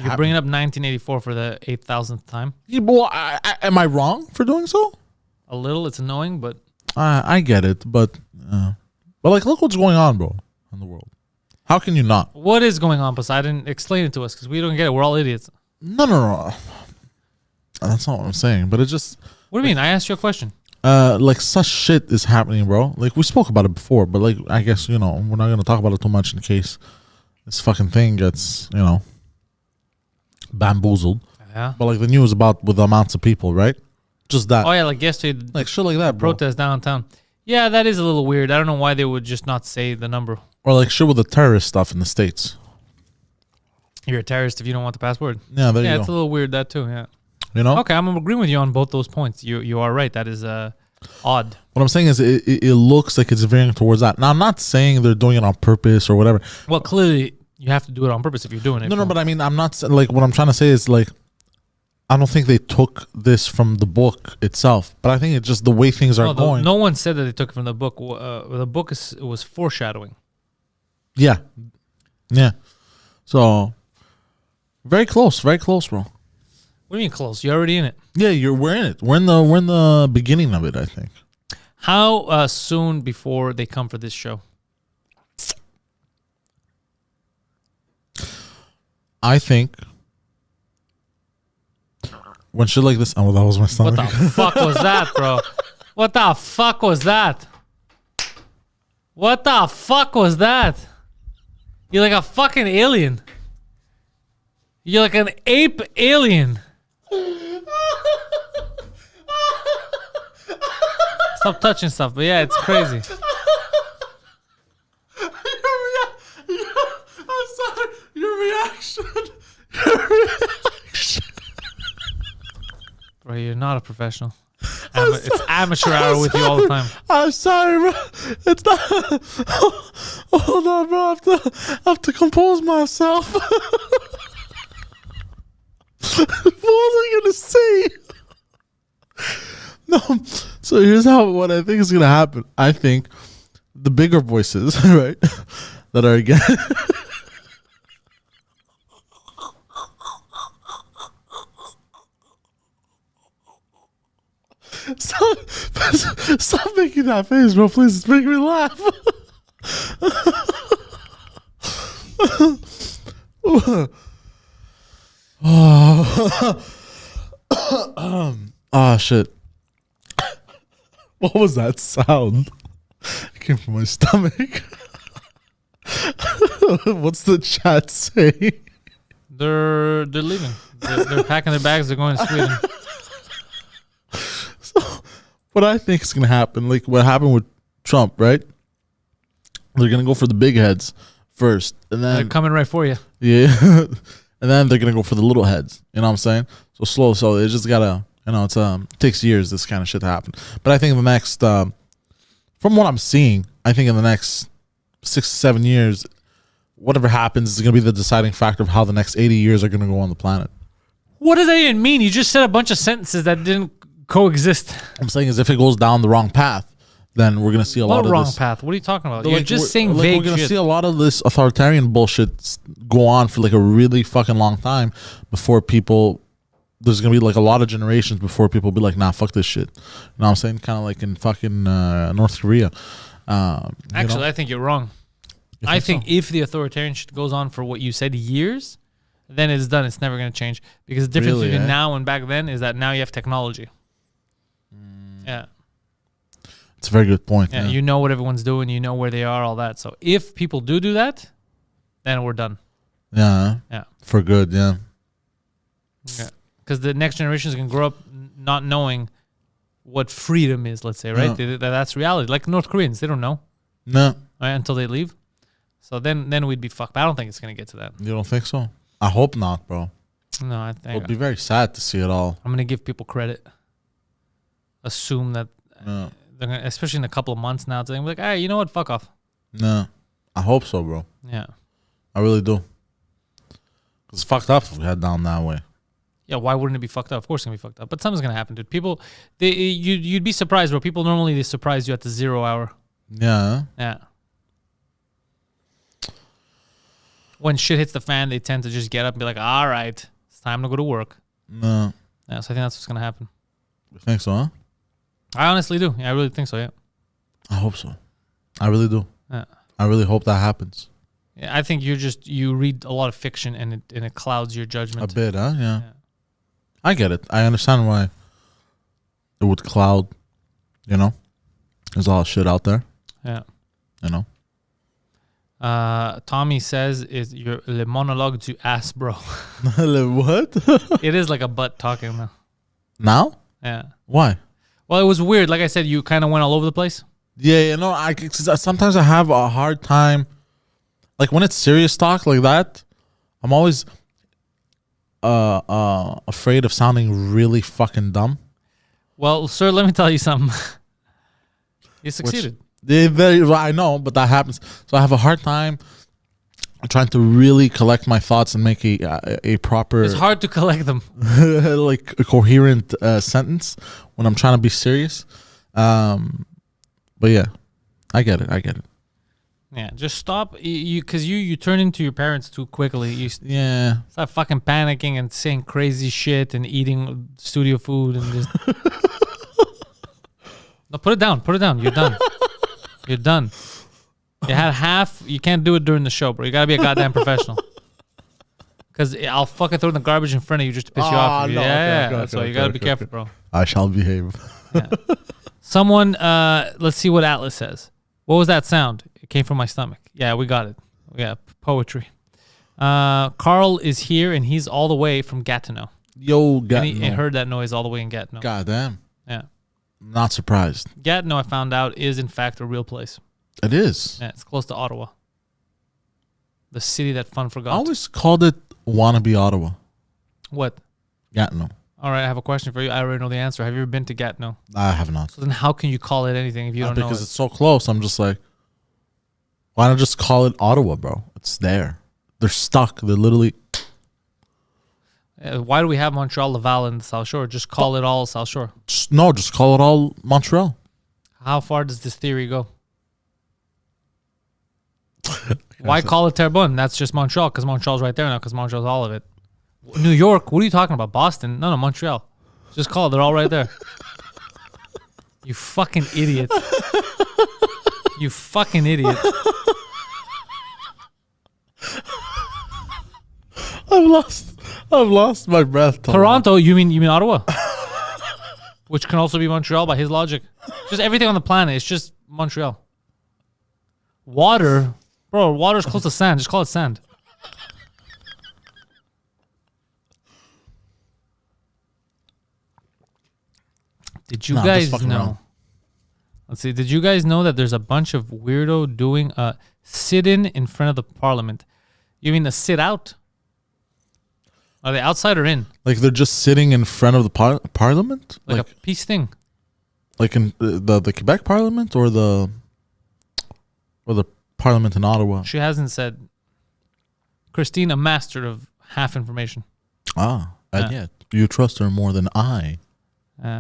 You're bringing up 1984 for the 8,000th time? Yeah, well, am I wrong for doing so? A little. It's annoying, but... I get it, but like, look what's going on, bro, in the world. How can you not? What is going on, Poseidon? Explain it to us, because we don't get it. We're all idiots. No. That's not what I'm saying, but it just... What do you mean? I asked you a question. Like, such shit is happening, bro. Like, we spoke about it before, but, like, I guess, you know, we're not going to talk about it too much in case this fucking thing gets, you know, bamboozled. Yeah. But, like, the news about with the amounts of people, right? Just that. Oh, yeah, like yesterday. Like, shit like that, bro. Protest downtown. Yeah, that is a little weird. I don't know why they would just not say the number. Or, like, shit with the terrorist stuff in the States. You're a terrorist if you don't want the passport. Yeah, there you go. Yeah, it's a little weird, that too, yeah. You know? Okay, I'm agreeing with you on both those points. You are right. That is odd. What I'm saying is it looks like it's veering towards that. Now, I'm not saying they're doing it on purpose or whatever. Well, clearly, you have to do it on purpose if you're doing it. No, but I mean, I'm not, like, what I'm trying to say is, like, I don't think they took this from the book itself, but I think it's just the way things are going. No one said that they took it from the book. The book was foreshadowing. Yeah. So, very close, bro. What do you mean close? You're already in it. Yeah, we're in it. We're in the beginning of it, I think. How soon before they come for this show? I think when shit like this. Oh, that was my stomach. What the fuck was that, bro? What the fuck was that? What the fuck was that? You're like a fucking alien. You're like an ape alien. Stop touching stuff, but yeah, it's crazy. I'm sorry. Your reaction. Bro, you're not a professional. It's amateur hour with you all the time. I'm sorry, bro. It's not. Hold on, bro. I have to compose myself. What was I gonna say? No. So here's what I think is gonna happen. I think the bigger voices, right, that are again. Stop making that face, bro. Please, it's making me laugh. Oh shit. What was that sound? It came from my stomach. What's the chat saying? They're leaving. They're packing their bags. They're going to Sweden. So, what I think is gonna happen, like what happened with Trump, right? They're gonna go for the big heads first, and then They're coming right for you. yeah, and then they're gonna go for the little heads. You know what I'm saying? So slow. So it just gotta, you know, it takes years this kind of shit to happen. But I think in the next, from what I'm seeing, I think in the next 6 to 7 years, whatever happens is going to be the deciding factor of how the next 80 years are going to go on the planet. What does that even mean? You just said a bunch of sentences that didn't coexist. I'm saying is if it goes down the wrong path, then we're going to see a lot of wrong this. path? What are you talking about? Like, You're just saying like, vague we're gonna shit. see a lot of this authoritarian bullshit go on for like a really fucking long time before people. There's gonna be like a lot of generations before people be like, nah, fuck this shit. You know what I'm saying? Kind of like in fucking North Korea. Actually, I think you're wrong. I think if the authoritarian shit goes on for what you said years, then it's done. It's never gonna change because the difference Really, between eh? now and back then is that now you have technology. Yeah. it's a very good point. Yeah, Yeah, you know what everyone's doing, you know where they are, all that. So if people do that, then we're done. yeah, Yeah. for good. Yeah, Yeah. Because the next generation is going to grow up not knowing what freedom is, let's say, right? That's reality. Like North Koreans, they don't know, no, right, until they leave. So then we'd be fucked. But I don't think it's going to get to that. you don't think so? I hope not, bro. No, I It think would be very sad to see it all. I'm going to give people credit. Assume that, No, they're gonna, especially in a couple of months now, to be like, hey, you know what? Fuck off. no, I hope so, bro. Yeah. I really do. It's fucked up if we head down that way. Yeah, why wouldn't it be fucked up? Of course it's going to be fucked up. But something's going to happen, dude. People, you'd be surprised, bro. People normally, they surprise you at the 0 hour. Yeah, Yeah. When shit hits the fan, they tend to just get up and be like, all right, it's time to go to work. no, Yeah, so I think that's what's going to happen. you think so? Huh? I honestly do. Yeah, I really think so, yeah. I hope so. I really do. Yeah. I really hope that happens. Yeah, I think you read a lot of fiction and it clouds your judgment. A bit, huh? Yeah. Yeah. I get it. I understand why it would cloud, you know? There's a lot of shit out there, Yeah. you know? Tommy says is your le monologue to ass, bro. What? It is like a butt talking now. Now? Yeah. Why? Well, it was weird. Like I said, you kind of went all over the place. Yeah, you know, sometimes I have a hard time. Like when it's serious talk like that, I'm always afraid of sounding really fucking dumb. Well, sir, let me tell you something. You succeeded. I know, but that happens. So I have a hard time trying to really collect my thoughts and make a proper, It's hard to collect them. like a coherent sentence when I'm trying to be serious. But yeah, I get it. Yeah, just stop. Because you turn into your parents too quickly. You Yeah. start fucking panicking and saying crazy shit and eating studio food and just. No, put it down. You're done. You're done. You had half. You can't do it during the show, bro. You gotta be a goddamn professional. Because I'll fucking throw in the garbage in front of you just to piss you off. no, Yeah, okay, so okay, you gotta okay, be careful, okay. bro. I shall behave. Yeah. Someone, let's see what Atlas says. What was that sound? It came from my stomach. Yeah, we got it. Yeah, poetry. Carl is here, and he's all the way from Gatineau. Yo, And Gatineau. he heard that noise all the way in Gatineau. God damn. Yeah. Not surprised. Gatineau, I found out, is in fact a real place. It is. Yeah, it's close to Ottawa. The city that fun I forgot. always called it wannabe Ottawa. What? Gatineau. All right, I have a question for you. I already know the answer. Have you ever been to Gatineau? I have not. So then how can you call it anything if you don't know Because it? it's so close. I'm just like, why not just call it Ottawa, bro? It's there. They're stuck. They're literally. Why do we have Montreal, Laval, and the South Shore? Just call it all South Shore. Just call it all Montreal. How far does this theory go? Why call it Terrebonne? That's just Montreal because Montreal's right there now because Montreal's all of it. New York, what are you talking about? Boston? No, Montreal. Just call it. They're all right there. You fucking idiot. You fucking idiot. I've lost my breath. Toronto, you mean Ottawa? Which can also be Montreal by his logic. Just everything on the planet. It's just Montreal. Water, bro. Water's close to sand. Just call it sand. Did you Nah, I'm guys just fucking know? around. Let's see. Did you guys know that there's a bunch of weirdo doing a sit-in in front of the parliament? You mean a sit-out? Are they outside or in? Like they're just sitting in front of the parliament? Like a peace thing? Like in the Quebec parliament or the parliament in Ottawa? She hasn't said. Christine, a master of half information. And yet you trust her more than I.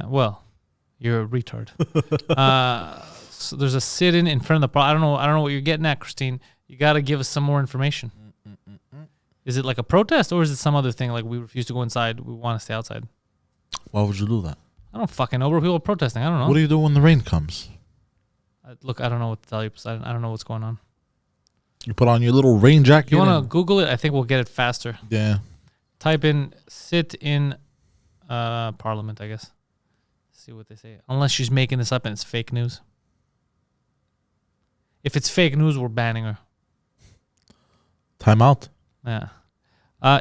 Well, you're a retard. So there's a sit-in in front of the. I don't know what you're getting at, Christine. You got to give us some more information. Is it like a protest or is it some other thing? Like we refuse to go inside. We want to stay outside. Why would you do that? I don't fucking know. Where people are protesting. I don't know. What do you do when the rain comes? Look, I don't know what to tell you, Poseidon. I don't know what's going on. You put on your little rain jacket. You want to Google it? I think we'll get it faster. Yeah. Type in sit in Parliament, I guess. See what they say. Unless she's making this up and it's fake news. If it's fake news, we're banning her. Time out. Yeah.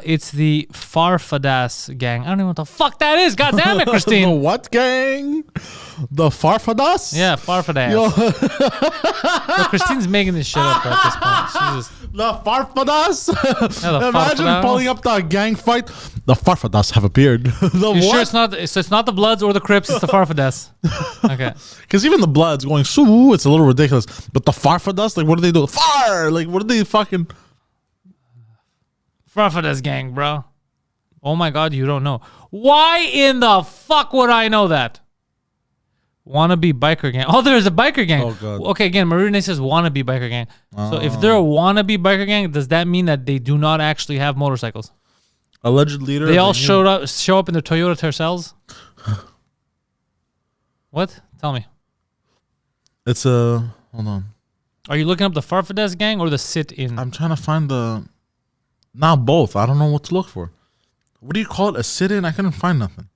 It's the Farfadas gang. I don't know what the fuck that is. God damn it, Christine. The what gang? The Farfadas? Yeah, Farfadas. Yo, Christine's making this shit up at this point. She's just... The Farfadas? Yeah, the Imagine Farfadas. pulling up the gang fight. The Farfadas have appeared. The You what? sure it's not? So it's not the Bloods or the Crips. It's the Farfadas. Okay. Because even the Bloods going, so it's a little ridiculous. But the Farfadas, like, what do they do? Far! Like, what do they fucking... Farfadas gang, bro. Oh my God, you don't know. Why in the fuck would I know that? Wannabe biker gang. Oh, there's a biker gang. Oh, God. Okay, again, Marina says wannabe biker gang. So if they're a wannabe biker gang, does that mean that they do not actually have motorcycles? Alleged leader. They all show up in their Toyota Tercels? What? Tell me. It's a... Hold on. Are you looking up the Farfadas gang or the sit-in? I'm trying to find the... Now both. I don't know what to look for. What do you call it? A sit-in? I couldn't find nothing.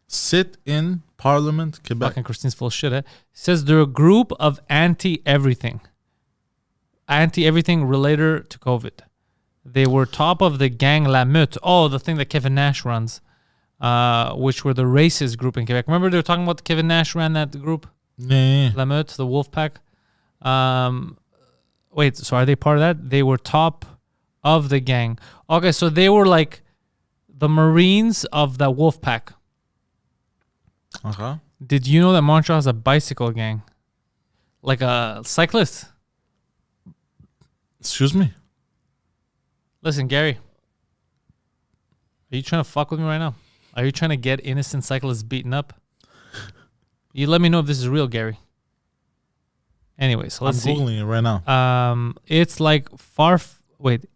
Sit-in Parliament, Quebec. Fucking Christine's full of shit. Eh? Says they're a group of anti-everything. Anti-everything related to COVID. They were top of the gang La Meute. Oh, the thing that Kevin Nash runs. Which were the racist group in Quebec. Remember they were talking about Kevin Nash ran that group? Yeah. La Meute, the wolf pack. Wait, so are they part of that? They were top of the gang. Okay, so they were like the Marines of the wolf pack. Okay. Did you know that Montreal has a bicycle gang? Like a cyclist? Excuse me? Listen, Gary. Are you trying to fuck with me right now? Are you trying to get innocent cyclists beaten up? You let me know if this is real, Gary. Anyway, so let's see. I'm Googling it right now. It's like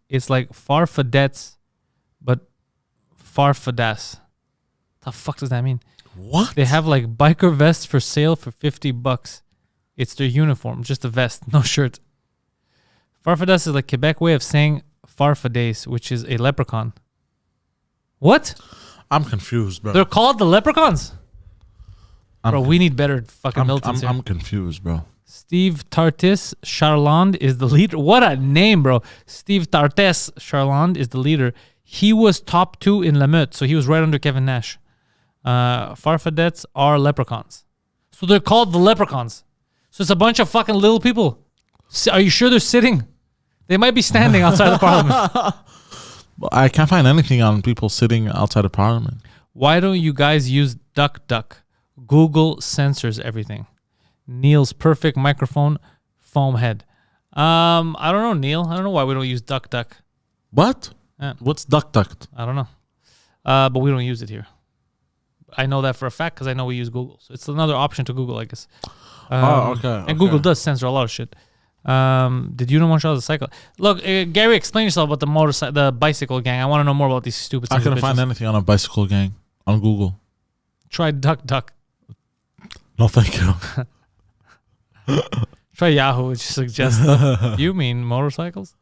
it's like Farfadets, but Farfadas. The fuck does that mean? What? They have like biker vests for sale for $50. It's their uniform, just a vest, no shirt. Farfadas is like Quebec way of saying Farfades, which is a leprechaun. What? I'm confused, bro. They're called the leprechauns? Bro, we need better fucking militants here. I'm confused, bro. Steve Tartis Charland is the leader. What a name, bro. Steve Tartis Charland is the leader. He was top 2 in La Meute, so he was right under Kevin Nash. Farfadets are leprechauns. So they're called the leprechauns. So it's a bunch of fucking little people. Are you sure they're sitting? They might be standing outside the parliament. I can't find anything on people sitting outside of Parliament. Why don't you guys use DuckDuck? Google censors everything. Neil's perfect microphone, foam head. I don't know, Neil. I don't know why we don't use DuckDuck. What? Yeah. What's DuckDuck? I don't know. But we don't use it here. I know that for a fact because I know we use Google. So it's another option to Google, I guess. Okay. And Google does censor a lot of shit. Did you know Montreal is a cycle? Look, Gary, explain yourself about the bicycle gang. I want to know more about these stupid I couldn't find anything on a bicycle gang on Google. Try DuckDuck. No, thank you. Try Yahoo, which suggests you mean motorcycles?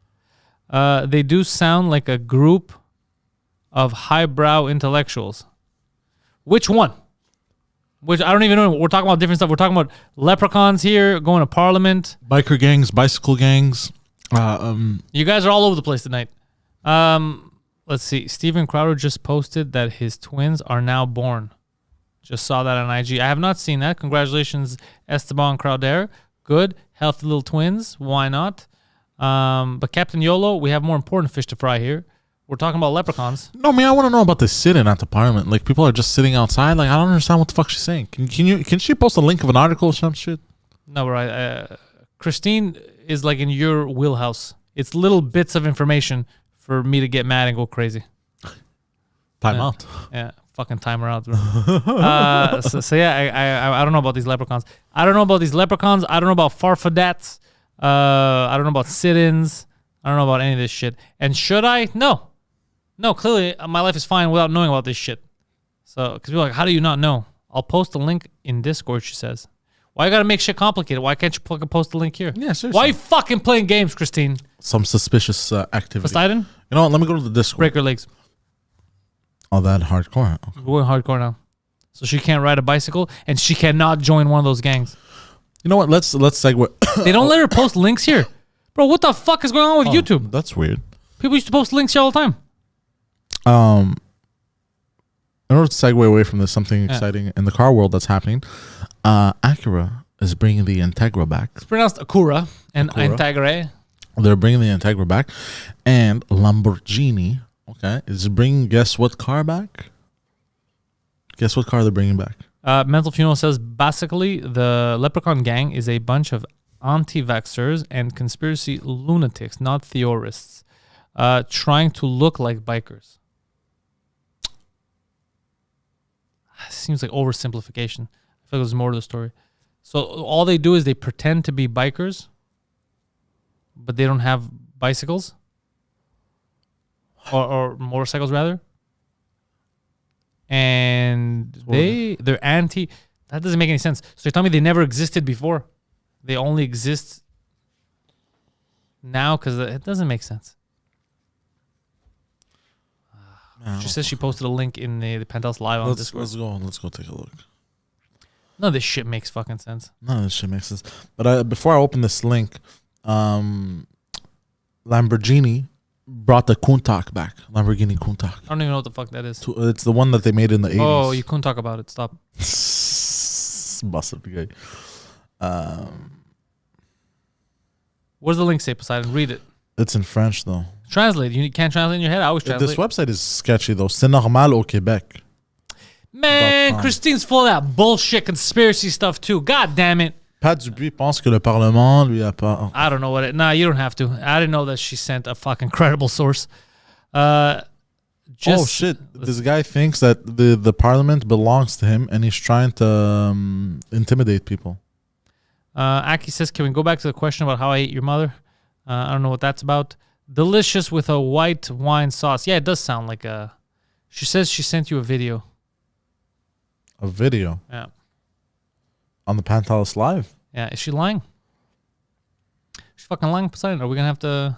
They do sound like a group of highbrow intellectuals. Which one? Which I don't even know. We're talking about different stuff. We're talking about leprechauns here, going to Parliament. Biker gangs, bicycle gangs. You guys are all over the place tonight. Let's see. Steven Crowder just posted that his twins are now born. Just saw that on IG. I have not seen that. Congratulations, Esteban Crowder. Good. Healthy little twins. Why not? But Captain YOLO, we have more important fish to fry here. We're talking about leprechauns. No, man, I want to know about the sit-in at the Parliament. Like, people are just sitting outside. Like, I don't understand what the fuck she's saying. Can she post a link of an article or some shit? No, right. Christine is like in your wheelhouse. It's little bits of information for me to get mad and go crazy. Time out. Yeah, fucking time her out, bro. So yeah, I don't know about these leprechauns. I don't know about farfadets. I don't know about sit-ins. I don't know about any of this shit. And should I? No. Clearly, my life is fine without knowing about this shit. So, because people are like, how do you not know? I'll post a link in Discord, she says. Why you gotta make shit complicated? Why can't you fucking post a link here? Yeah, seriously. Why are you fucking playing games, Christine? Some suspicious activity. Poseidon? You know what? Let me go to the Discord. Break her legs. Oh, that hardcore. Okay. We're going hardcore now. So she can't ride a bicycle, and she cannot join one of those gangs. You know what? Let's segue. They don't let her post links here. Bro, what the fuck is going on with YouTube? That's weird. People used to post links here all the time. In order to segue away from this, something exciting in the car world that's happening. Acura is bringing the Integra back. It's pronounced Acura and Integra. They're bringing the Integra back. And Lamborghini, is bringing, guess what car back? Guess what car they're bringing back? Mental Funeral says, basically, the Leprechaun gang is a bunch of anti-vaxxers and conspiracy lunatics, not theorists, trying to look like bikers. Seems like oversimplification. I feel like there's more to the story. So all they do is they pretend to be bikers, but they don't have bicycles or motorcycles rather. And they're anti. That doesn't make any sense. So you're telling me they never existed before? They only exist now because it doesn't make sense. She says she posted a link in the Pantelis live on Discord. Let's go take a look. No, this shit makes fucking sense. No, this shit makes sense. But before I open this link, Lamborghini brought the Countach back. Lamborghini Countach. I don't even know what the fuck that is. It's the one that they made in the 80s. Oh, you couldn't talk about it. Stop. Busted guy. What does the link say, Poseidon? Read it. It's in French though. Translate. You can't translate in your head. I always translate. This website is sketchy though. C'est normal au Québec. Man, Christine's full of that bullshit conspiracy stuff too. God damn it. Pat Dupuis pense que le Parlement lui a pas. I don't know what it. Nah, you don't have to. I didn't know that she sent a fucking credible source. Oh shit! This guy thinks that the Parliament belongs to him, and he's trying to intimidate people. Aki says, "Can we go back to the question about how I ate your mother?" I don't know what that's about. Delicious with a white wine sauce. Yeah, it does sound like a. She says she sent you a video. A video? Yeah. On the Pantelis live? Yeah. Is she lying? She's fucking lying, Poseidon. Are we gonna have to?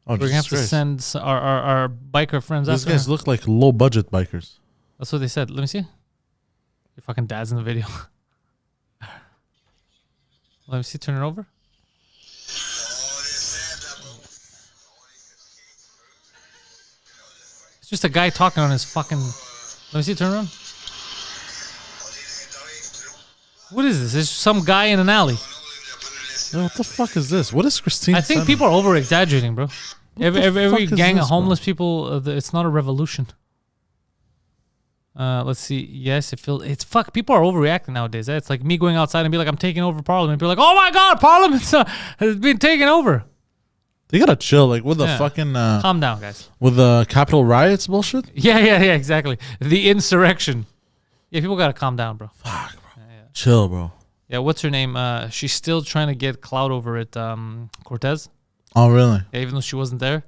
Oh, we're gonna have to send our biker friends These after guys her? look like low budget bikers. That's what they said. Let me see. Your fucking dad's in the video. Let me see. Turn it over. It's just a guy talking on his fucking. Let me see. Turn it on. What is this? It's some guy in an alley. What the fuck is this? What is Christine? I think people are over exaggerating, bro. Every gang of homeless bro? People. It's not a revolution. Let's see. Yes, it feels. It's fuck. People are overreacting nowadays. It's like me going outside and be like, I'm taking over Parliament. Be like, oh my god, Parliament has been taken over. They gotta chill, like with the fucking. Calm down, guys. With the Capitol riots bullshit. Yeah, exactly. The insurrection. Yeah, people gotta calm down, bro. Fuck, bro. Yeah. Chill, bro. Yeah, what's her name? She's still trying to get clout over at Cortez. Oh, really? Yeah, even though she wasn't there.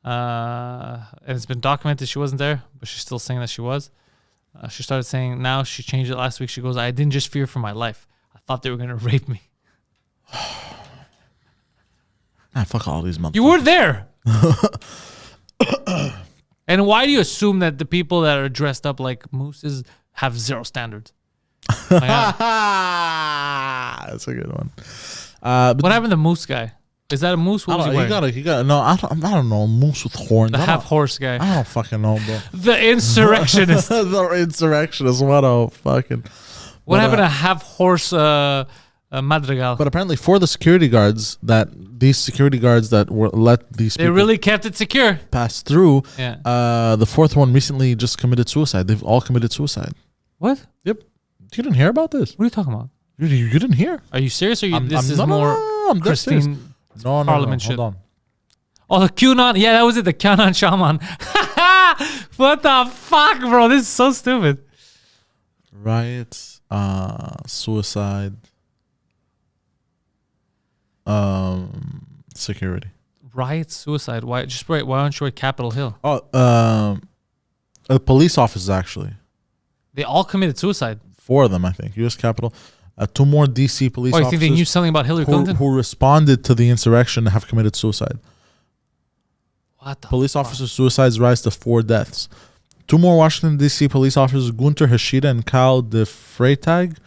And it's been documented she wasn't there, but she's still saying that she was. She started saying, now she changed it last week. She goes, I didn't just fear for my life. I thought they were going to rape me. Fuck all these motherfuckers. You were there. And why do you assume that the people that are dressed up like mooses have zero standards? Like, that's a good one. What happened to the moose guy? Is that a moose? What was he wearing? He got no. I don't know. Moose with horns. The half horse guy. I don't fucking know, bro. The insurrectionist. The insurrectionist. What a fucking. What happened to half horse Madrigal? But apparently, for the security guards that were let these they people really kept it secure. Pass through. Yeah. The fourth one recently just committed suicide. They've all committed suicide. What? Yep. You didn't hear about this? What are you talking about? You didn't hear? Are you serious? Or I'm Christine? No, Parliament shit. Hold on. Oh, the QAnon. Yeah, that was it. The QAnon shaman. What the fuck, bro? This is so stupid. Riots, suicide, security. Riot, suicide. Why? Just wait. Why don't you write Capitol Hill? Oh, the police officers actually. They all committed suicide. 4 of them, I think. U.S. Capitol. 2 more D.C. police Oh, you officers. think they knew something about Hillary Clinton? Who responded to the insurrection have committed suicide. What the Police fuck? officer suicides rise to 4 deaths. 2 more Washington, D.C. police officers, Gunter Hashida and Kyle DeFreytag,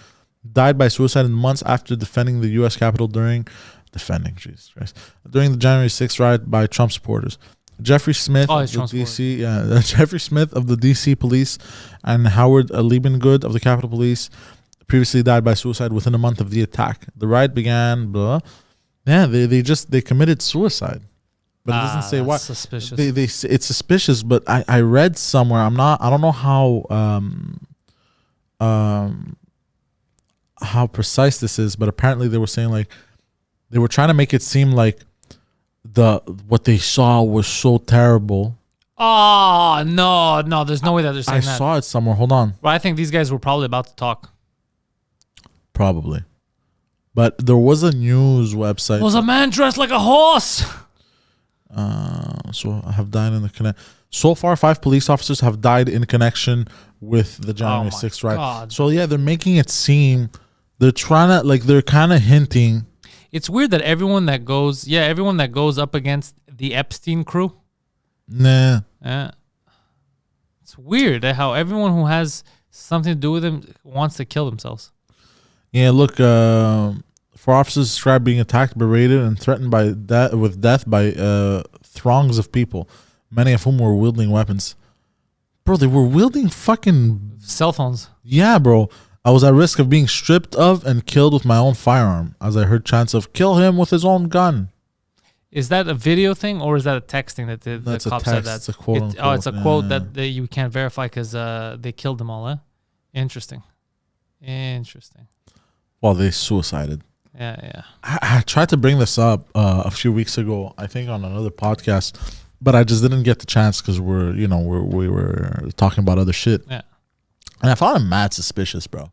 died by suicide in months after defending the U.S. Capitol during the January 6th riot by Trump supporters. Jeffrey Smith of the DC, Jeffrey Smith of the DC Police and Howard Liebengood of the Capitol Police previously died by suicide within a month of the attack. The riot began, they committed suicide. But it doesn't say why. Suspicious. It's suspicious, but I read somewhere, I don't know how precise this is, but apparently they were saying like they were trying to make it seem like what they saw was so terrible. Oh, no, there's no way that they're saying that. I saw it somewhere. Hold on. Well, I think these guys were probably about to talk. Probably. But there was a news website. It was a man dressed like a horse. So I have died in the connect. So far, 5 police officers have died in connection with the January 6th riot. God. So yeah, they're making it seem they're trying to they're kind of hinting. It's weird that everyone that goes up against the Epstein crew. Nah. It's weird how everyone who has something to do with him wants to kill themselves. Yeah, look, 4 officers described being attacked, berated, and threatened with death by throngs of people, many of whom were wielding weapons. Bro, they were wielding fucking cell phones. Yeah, bro. I was at risk of being stripped of and killed with my own firearm, as I heard chants of "kill him with his own gun." Is that a video thing or is that a text thing that the cop said that? It's a quote. It's a quote that you can't verify because they killed them all. Interesting. Well, they suicided. Yeah. I tried to bring this up a few weeks ago, I think on another podcast, but I just didn't get the chance because we were talking about other shit. Yeah. And I found it mad suspicious, bro.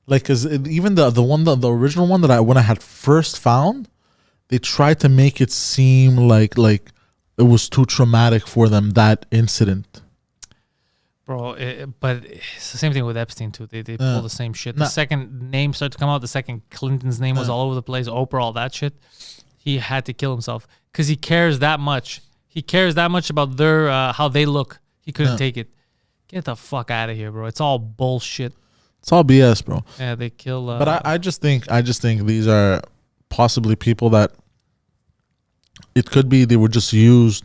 Like, cause even the original one that when I had first found, they tried to make it seem like it was too traumatic for them, that incident. Bro, but it's the same thing with Epstein too. They pull the same shit. The second name started to come out, the second Clinton's name was all over the place, Oprah, all that shit. He had to kill himself because he cares that much. He cares that much about their how they look. He couldn't take it. Get the fuck out of here, bro. It's all bullshit. It's all BS, bro. Yeah, they kill. But I just think these are possibly people that it could be they were just used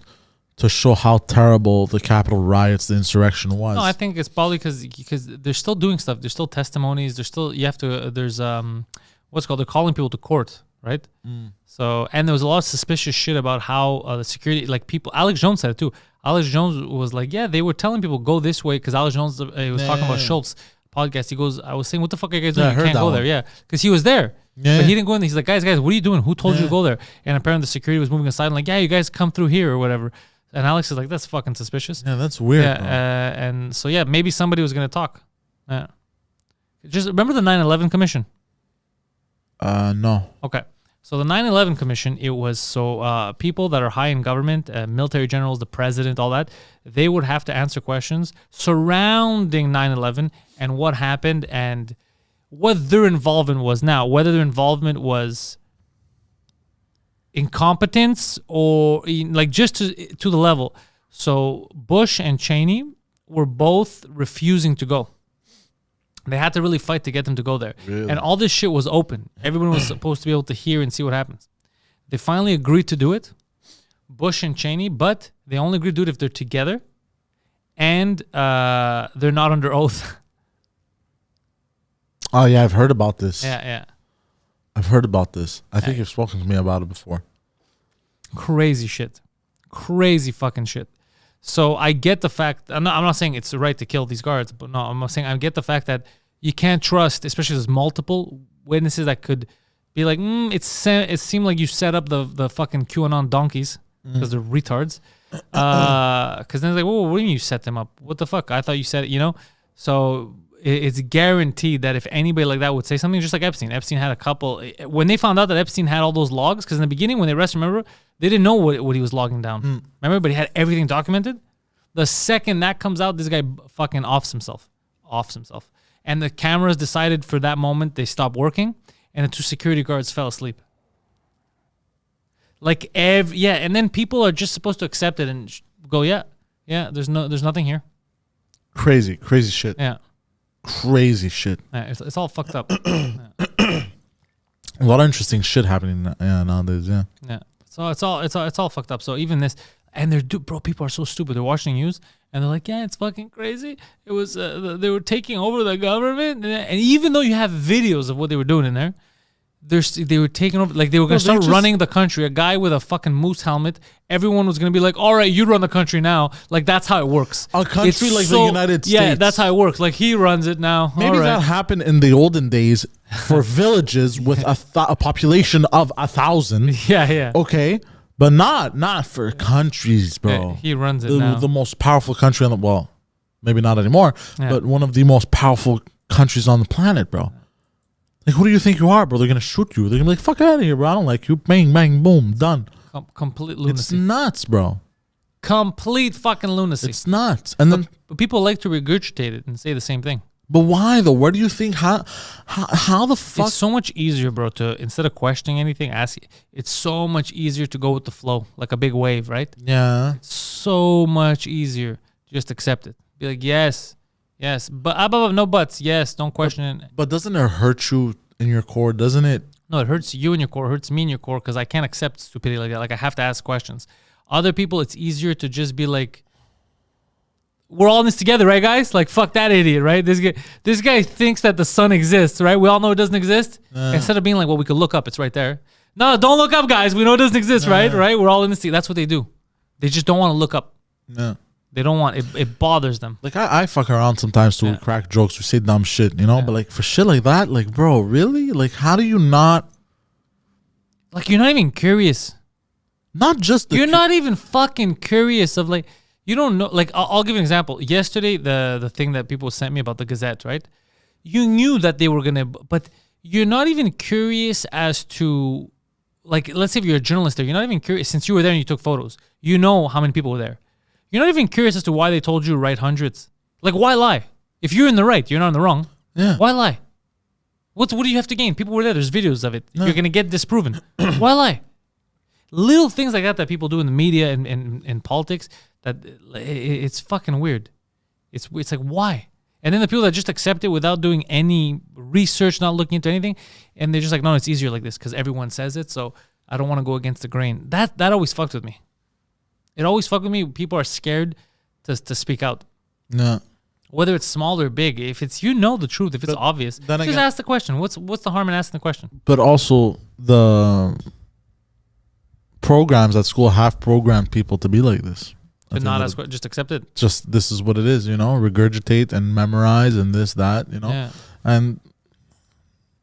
to show how terrible the Capitol riots, the insurrection was. No, I think it's probably because they're still doing stuff. There's still testimonies. There's still there's what's called, they're calling people to court, right? So, and there was a lot of suspicious shit about how the security, like people. Alex Jones said it too. Alex Jones was like, yeah, they were telling people go this way because Alex Jones he was talking about Schultz podcast. He goes, I was saying, what the fuck are you guys doing? You can't go there. Yeah, because he was there. Yeah. But he didn't go in there. He's like, guys, what are you doing? Who told you to go there? And apparently the security was moving aside and like, yeah, you guys come through here or whatever. And Alex is like, that's fucking suspicious. Yeah, that's weird. Yeah, and so yeah, maybe somebody was gonna talk. Yeah. Just remember the 9/11 Commission. No. Okay. So the 9/11 Commission, it was people that are high in government, military generals, the president, all that, they would have to answer questions surrounding 9/11 and what happened and what their involvement was. Now, whether their involvement was incompetence or like just to the level. So Bush and Cheney were both refusing to go. They had to really fight to get them to go there. Really? And all this shit was open. Everyone was supposed to be able to hear and see what happens. They finally agreed to do it, Bush and Cheney, but they only agreed to do it if they're together and they're not under oath. Oh, yeah, I've heard about this. Yeah. I've heard about this. I think you've spoken to me about it before. Crazy shit. Crazy fucking shit. So I get the fact, I'm not saying it's the right to kill these guards, but no, I'm saying I get the fact that you can't trust, especially there's multiple witnesses that could be like, it seemed like you set up the fucking QAnon donkeys. because they're retards. Because then it's like, well, what do you mean you set them up? What the fuck? I thought you said it, you know? So it's guaranteed that if anybody like that would say something, just like Epstein. Epstein had a couple. When they found out that Epstein had all those logs, because in the beginning when they arrested, remember, they didn't know what he was logging down. Remember, but he had everything documented. The second that comes out, this guy fucking offs himself. And the cameras decided for that moment they stopped working, and the 2 security guards fell asleep. Like and then people are just supposed to accept it and go, yeah, there's nothing here. Crazy shit. Yeah. Crazy shit. Yeah, it's all fucked up. A lot of interesting shit happening nowadays. Yeah. Yeah. So it's all fucked up. So even this, and bro, people are so stupid. They're watching the news and they're like, yeah, it's fucking crazy. It was they were taking over the government, and even though you have videos of what they were doing in there, they were taking over, like they were going to start running the country. A guy with a fucking moose helmet. Everyone was going to be like, all right, you run the country now. Like, that's how it works. A country like the United States. Yeah, that's how it works. Like, he runs it now. Maybe that happened in the olden days for villages with a population of 1,000. Yeah. Okay. But not for countries, bro. Yeah, he runs it now. The most powerful country on the, well, maybe not anymore, but one of the most powerful countries on the planet, bro. Like, who do you think you are, bro? They're going to shoot you. They're going to be like, fuck out of here, bro. I don't like you. Bang, bang, boom, done. Complete lunacy. It's nuts, bro. Complete fucking lunacy. It's nuts. And then, but people like to regurgitate it and say the same thing. But why, though? Where do you think, how the fuck? It's so much easier, bro, to, instead of questioning anything, ask. It's so much easier to go with the flow, like a big wave, right? Yeah. It's so much easier. Just accept it. Be like, yes. But no buts. Yes, don't question it. But doesn't it hurt you in your core? Doesn't it? No, it hurts you in your core. It hurts me in your core because I can't accept stupidity like that. Like, I have to ask questions. Other people, it's easier to just be like, we're all in this together, right, guys? Like, fuck that idiot, right? This guy thinks that the sun exists, right? We all know it doesn't exist. Instead of being like, well, we could look up. It's right there. No, don't look up, guys. We know it doesn't exist, right? Right? We're all in this together. That's what they do. They just don't want to look up. Yeah. They don't want it bothers them. Like, I fuck around sometimes too. We crack jokes, we say dumb shit, you know? Yeah. But like, for shit like that, like, bro, really? Like, how do you not? Like, you're not even curious. Not just you're not even fucking curious of, like, you don't know. Like, I'll give you an example. Yesterday, the thing that people sent me about the Gazette, right? You knew that they were gonna, but you're not even curious as to, like, let's say if you're a journalist there, you're not even curious, since you were there and you took photos. You know how many people were there. You're not even curious as to why they told you to write hundreds. Like, why lie? If you're in the right, you're not in the wrong. Yeah. Why lie? What do you have to gain? People were there. There's videos of it. No. You're going to get disproven. Why lie? Little things like that people do in the media and in politics, that it's fucking weird. It's like, why? And then the people that just accept it without doing any research, not looking into anything, and they're just like, no, it's easier like this because everyone says it, so I don't want to go against the grain. That always fucked with me. It always fucked with me. People are scared to speak out. No. Whether it's small or big, if it's, you know, the truth, if it's obvious, just ask the question. What's the harm in asking the question? But also the programs at school have programmed people to be like this. But not ask, just accept it. Just, this is what it is, you know, regurgitate and memorize and this, that, you know. Yeah. And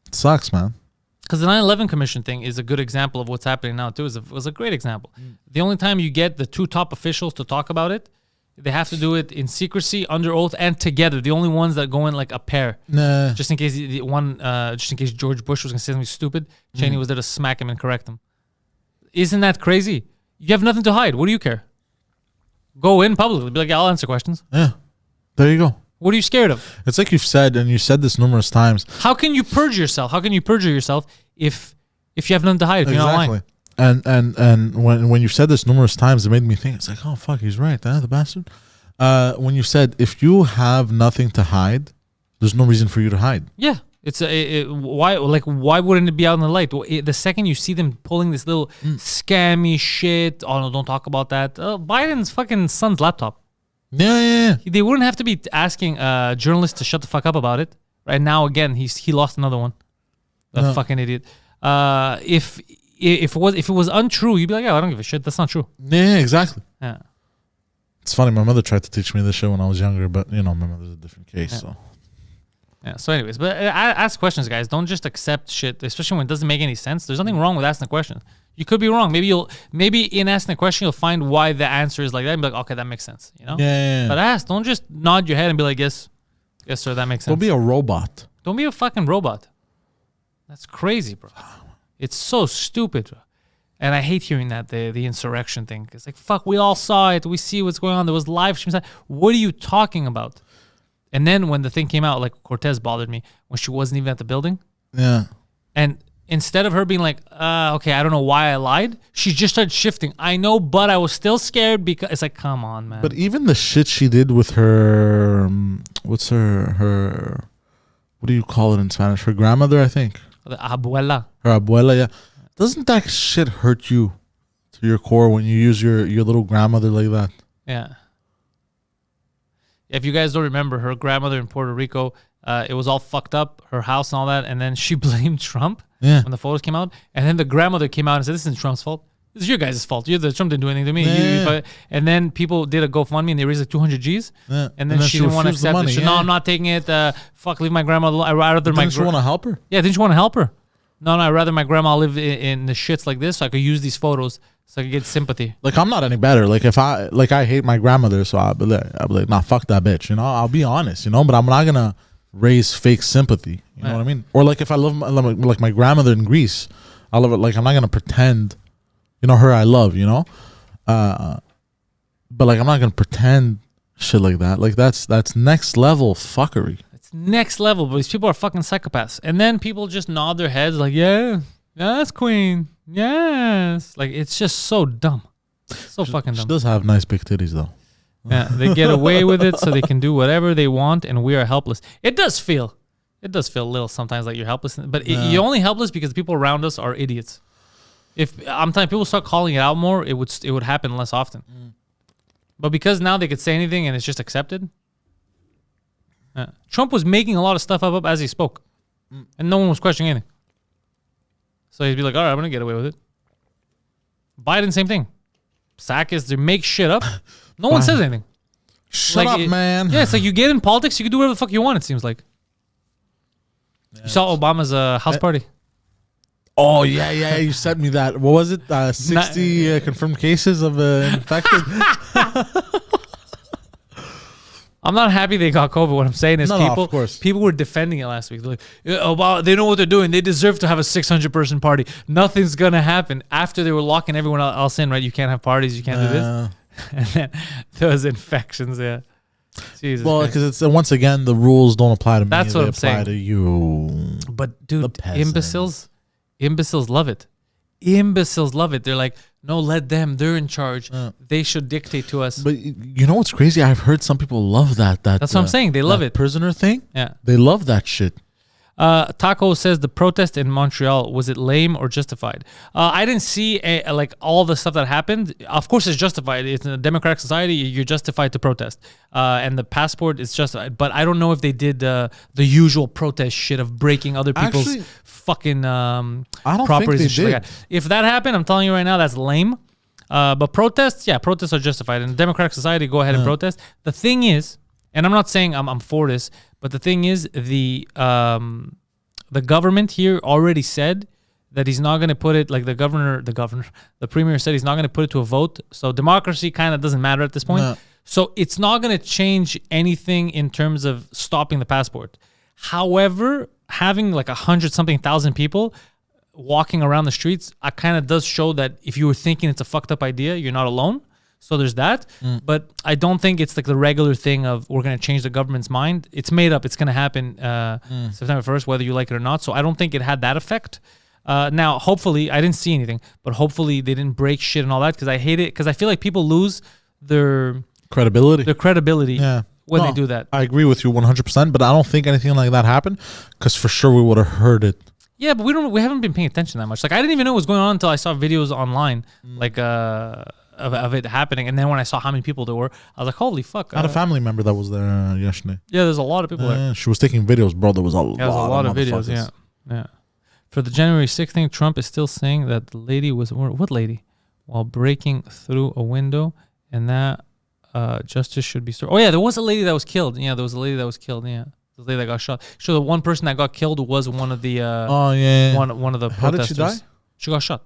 it sucks, man. Because the 9/11 Commission thing is a good example of what's happening now too. It was a great example. The only time you get the 2 top officials to talk about it, they have to do it in secrecy, under oath, and together. The only ones that go in like a pair. Nah. Just in case just in case George Bush was gonna say something stupid, Cheney was there to smack him and correct him. Isn't that crazy? You have nothing to hide. What do you care? Go in publicly. Be like, yeah, I'll answer questions. Yeah. There you go. What are you scared of? It's like you've said, and you said this numerous times. How can you purge yourself? How can you perjure yourself if you have nothing to hide? If you're not lying? And when you said this numerous times, it made me think. It's like, oh fuck, he's right, the bastard. When you said if you have nothing to hide, there's no reason for you to hide. Yeah, it's why wouldn't it be out in the light? The second you see them pulling this little scammy shit, oh no, don't talk about that. Biden's fucking son's laptop. Yeah. They wouldn't have to be asking journalists to shut the fuck up about it. Right now, again, he lost another one. That fucking idiot. If it was untrue, you'd be like, yeah, I don't give a shit. That's not true. Yeah, exactly. Yeah. It's funny. My mother tried to teach me this shit when I was younger, but you know, my mother's a different case. Yeah. So. Yeah. So, anyways, but ask questions, guys. Don't just accept shit, especially when it doesn't make any sense. There's nothing wrong with asking the question. You could be wrong. Maybe in asking the question, you'll find why the answer is like that and be like, okay, that makes sense. You know? Yeah. But ask. Don't just nod your head and be like, yes, sir, that makes sense. Don't be a robot. Don't be a fucking robot. That's crazy, bro. It's so stupid, bro. And I hate hearing that, the insurrection thing. It's like, fuck, we all saw it. We see what's going on. There was live streams. What are you talking about? And then when the thing came out, like Cortez bothered me when she wasn't even at the building. Yeah. And instead of her being like, okay, I don't know why I lied, she just started shifting. I know, but I was still scared because it's like, come on, man. But even the shit she did with her, what's her, what do you call it in Spanish? Her grandmother, I think. The abuela. Her abuela, yeah. Doesn't that shit hurt you to your core when you use your little grandmother like that? Yeah. If you guys don't remember, her grandmother in Puerto Rico, it was all fucked up, her house and all that, and then she blamed Trump when the photos came out. And then the grandmother came out and said, this isn't Trump's fault. This is your guys' fault. Trump didn't do anything to me. And then people did a GoFundMe and they raised like 200 G's. Yeah. And then she didn't want to accept it. She said, no, I'm not taking it. Fuck, leave my grandma alone. Didn't you want to help her? Yeah, didn't you want to help her? No, I'd rather my grandma live in the shits like this so I could use these photos so I could get sympathy. Like, I'm not any better. Like, if I hate my grandmother, so I'll be like, nah, fuck that bitch, you know? I'll be honest, you know? But I'm not going to raise fake sympathy, you know what I mean? Or, like, if I love, like, my grandmother in Greece, I love it. Like, I'm not going to pretend, you know, her I love, you know? But, like, I'm not going to pretend shit like that. Like, that's next level fuckery. Next level, but these people are fucking psychopaths. And then people just nod their heads like, yeah, yes, queen. Yes. Like, it's just so dumb. So fucking dumb. She does have nice big titties, though. Yeah, they get away with it so they can do whatever they want, and we are helpless. It does feel a little sometimes like you're helpless, but you're only helpless because the people around us are idiots. If I'm telling you, people start calling it out more, it would happen less often. But because now they could say anything and it's just accepted. Trump was making a lot of stuff up as he spoke, and no one was questioning anything. So he'd be like, all right, I'm going to get away with it. Biden, same thing. Sakis, they make shit up. No one says anything. Shut up, man. Yeah, it's like you get in politics, you can do whatever the fuck you want, it seems like. Yeah, you saw Obama's house party. Oh, yeah. You sent me that. What was it? 60 confirmed cases of infected? I'm not happy they got COVID. What I'm saying is of course. People were defending it last week. They're like, Obama, they know what they're doing. They deserve to have a 600-person party. Nothing's going to happen. After they were locking everyone else in, right? You can't have parties. You can't do this. And then those infections, yeah. Jesus well, because it's once again, the rules don't apply to me. That's what I'm saying. They apply to you. But, dude, imbeciles love it. Imbeciles love it. They're like, no, let them. They're in charge. They should dictate to us. But you know what's crazy? I've heard some people love that. That's what I'm saying. They love it. Prisoner thing? Yeah. They love that shit. Taco says the protest in Montreal, was it lame or justified? I didn't see like all the stuff that happened. Of course, it's justified. It's in a democratic society. You're justified to protest, and the passport is justified. But I don't know if they did the usual protest shit of breaking other people's fucking properties. Think they did. Like that. If that happened, I'm telling you right now, that's lame. But protests are justified. In a democratic society, go ahead and protest. The thing is, and I'm not saying I'm for this, but the thing is, the government here already said that he's not going to put it, like the premier said he's not going to put it to a vote. So democracy kind of doesn't matter at this point. No. So it's not going to change anything in terms of stopping the passport. However, having like 100,000 people walking around the streets, it kind of does show that if you were thinking it's a fucked up idea, you're not alone. So there's that. But I don't think it's like the regular thing of we're going to change the government's mind. It's made up. It's going to happen September 1st, whether you like it or not. So I don't think it had that effect. Now, hopefully, I didn't see anything, but hopefully they didn't break shit and all that because I hate it because I feel like people lose their credibility. When they do that. I agree with you 100%, but I don't think anything like that happened because for sure we would have heard it. Yeah, but we haven't been paying attention that much. Like I didn't even know what was going on until I saw videos online, like of it happening, and then when I saw how many people there were, I was like, "Holy fuck!" I had a family member that was there yesterday. Yeah, there's a lot of people there. She was taking videos, bro. There was a lot of videos. Yeah. For the January 6th thing, Trump is still saying that the lady was what lady, while breaking through a window, and that justice should be served. Oh yeah, there was a lady that was killed. Yeah, there was a lady that was killed. Yeah. The lady that got shot. So the one person that got killed was one of the one of the protesters. How did she die? She got shot.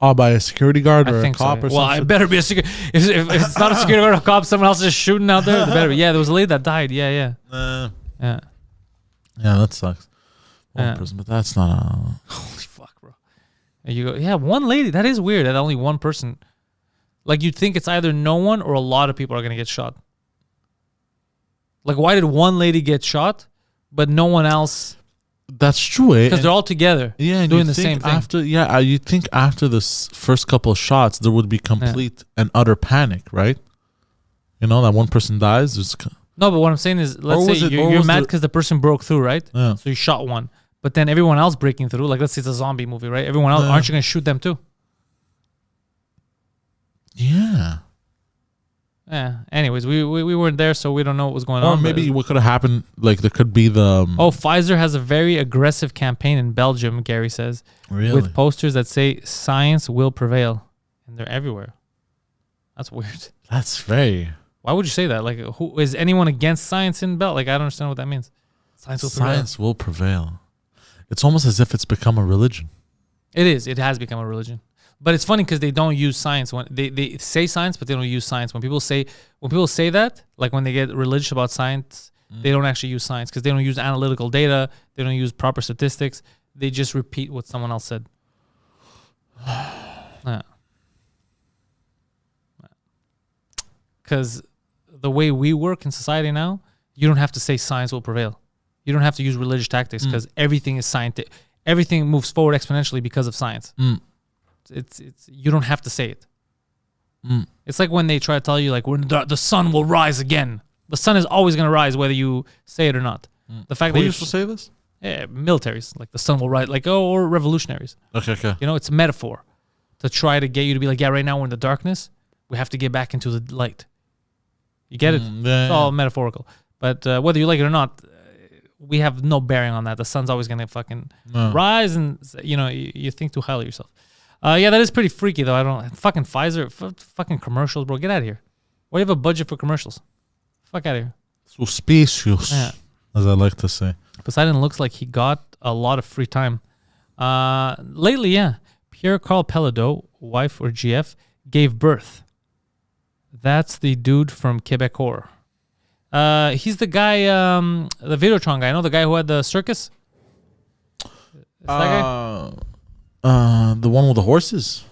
Oh, by a security guard or I a think cop so. or Well, something? it better be a security. If it's not a security guard or a cop, someone else is shooting out there. It better be. Yeah, there was a lady that died. Yeah. Yeah, that sucks. One Yeah. person, but that's not a... Holy fuck, bro. And you go, yeah, one lady. That is weird that only one person. Like, you'd think it's either no one or a lot of people are going to get shot. Like, why did one lady get shot, but no one else? That's true, eh? Because they're all together doing the same thing. You'd think after this first couple of shots, there would be complete and utter panic, right? You know, that one person dies. No, but what I'm saying is, let's say you're mad because the person broke through, right? Yeah. So you shot one. But then everyone else breaking through, like let's say it's a zombie movie, right? Everyone else, aren't you going to shoot them too? Yeah. Yeah. Anyways, we weren't there, so we don't know what was going on. Or maybe what could have happened, like there could be the... Pfizer has a very aggressive campaign in Belgium, Gary says. Really? With posters that say science will prevail. And they're everywhere. That's weird. That's very... Why would you say that? Like, who is anyone against science in Bel? Like, I don't understand what that means. Science will prevail. It's almost as if it's become a religion. It is. It has become a religion. But it's funny because they don't use science when they say science, but they don't use science. When people say that, like when they get religious about science, they don't actually use science because they don't use analytical data. They don't use proper statistics. They just repeat what someone else said. Because the way we work in society now, you don't have to say science will prevail. You don't have to use religious tactics because everything is scientific. Everything moves forward exponentially because of science. It's you don't have to say it. It's like when they try to tell you like the sun will rise again. The sun is always going to rise whether you say it or not. The fact Who that used to say this? Militaries, like the sun will rise, like or revolutionaries. Okay. You know, it's a metaphor to try to get you to be like, yeah, right now we're in the darkness. We have to get back into the light. You get it? It's all metaphorical. But whether you like it or not, we have no bearing on that. The sun's always going to fucking rise, and you think too highly of yourself. Yeah, that is pretty freaky though. I don't fucking Pfizer, fucking commercials, bro. Get out of here. Why do you have a budget for commercials? Fuck out of here. Suspicious, as I like to say. Poseidon looks like he got a lot of free time. Lately, yeah. Pierre Carl Pelado, wife or GF, gave birth. That's the dude from Quebec. He's the guy, the Videotron guy. I know the guy who had the circus. Is that guy? The one with the horses.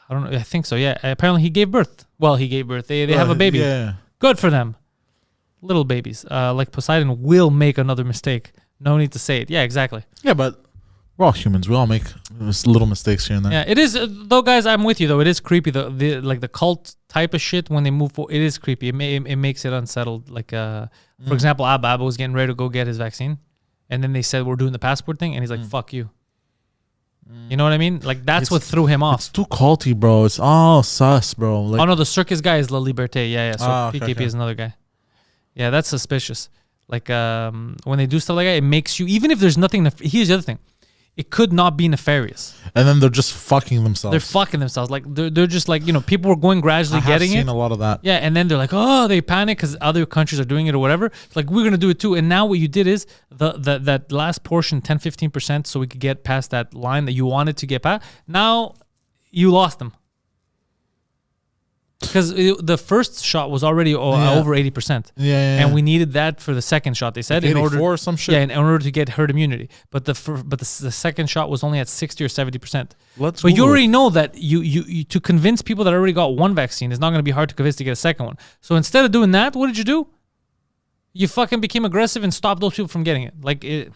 I don't know. I think so. Yeah. Apparently he gave birth. Well, he gave birth. They have a baby. Yeah. Good for them. Little babies. Like Poseidon will make another mistake. No need to say it. Yeah, exactly. Yeah, but we're all humans. We all make little mistakes here and there. Yeah, it is. Though, guys, I'm with you. Though it is creepy. The cult type of shit when they move forward, it is creepy. It makes it unsettled. Like for example, Abba was getting ready to go get his vaccine, and then they said we're doing the passport thing, and he's like, "Fuck you." You know what I mean? Like that's what threw him off. It's too culty, bro. It's all sus, bro. Like, oh no, the circus guy is La Liberté. Yeah. So okay, PKP is another guy. Yeah, that's suspicious. Like when they do stuff like that, it makes you, even if there's nothing. Here's the other thing. It could not be nefarious. And then they're just fucking themselves. They're fucking themselves. Like they're just like, people were going gradually getting it. I've seen a lot of that. Yeah, and then they're like, oh, they panic because other countries are doing it or whatever. It's like, we're gonna do it too. And now what you did is that last portion, 10-15%, so we could get past that line that you wanted to get past. Now you lost them. Because the first shot was already over 80%. Yeah. And we needed that for the second shot, they said. Like in order, or some shit. Yeah, in order to get herd immunity. But the second shot was only at 60 or 70%. But you already know that you to convince people that already got one vaccine, it's not going to be hard to convince to get a second one. So instead of doing that, what did you do? You fucking became aggressive and stopped those people from getting it. Like it.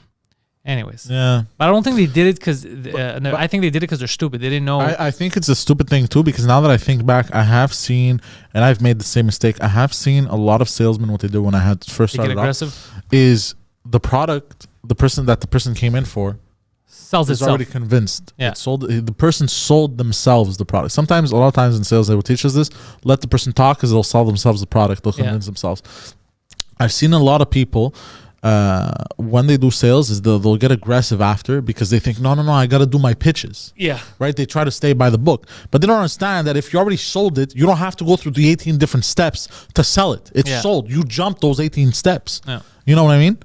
Anyways. Yeah. But I don't think they did it because... I think they did it because they're stupid. They didn't know... I think it's a stupid thing too, because now that I think back, I have seen, and I've made the same mistake, I have seen a lot of salesmen, what they do when I had first started aggressive. Is the product, the person came in for, sells is itself. already convinced. Yeah. The person sold themselves the product. Sometimes, a lot of times in sales, they will teach us this, let the person talk because they'll sell themselves the product. They'll convince themselves. I've seen a lot of people... when they do sales is they'll get aggressive after because they think no I gotta do my pitches, right? They try to stay by the book, but they don't understand that if you already sold it, you don't have to go through the 18 different steps to sell it. It's sold. You jumped those 18 steps. You know what I mean?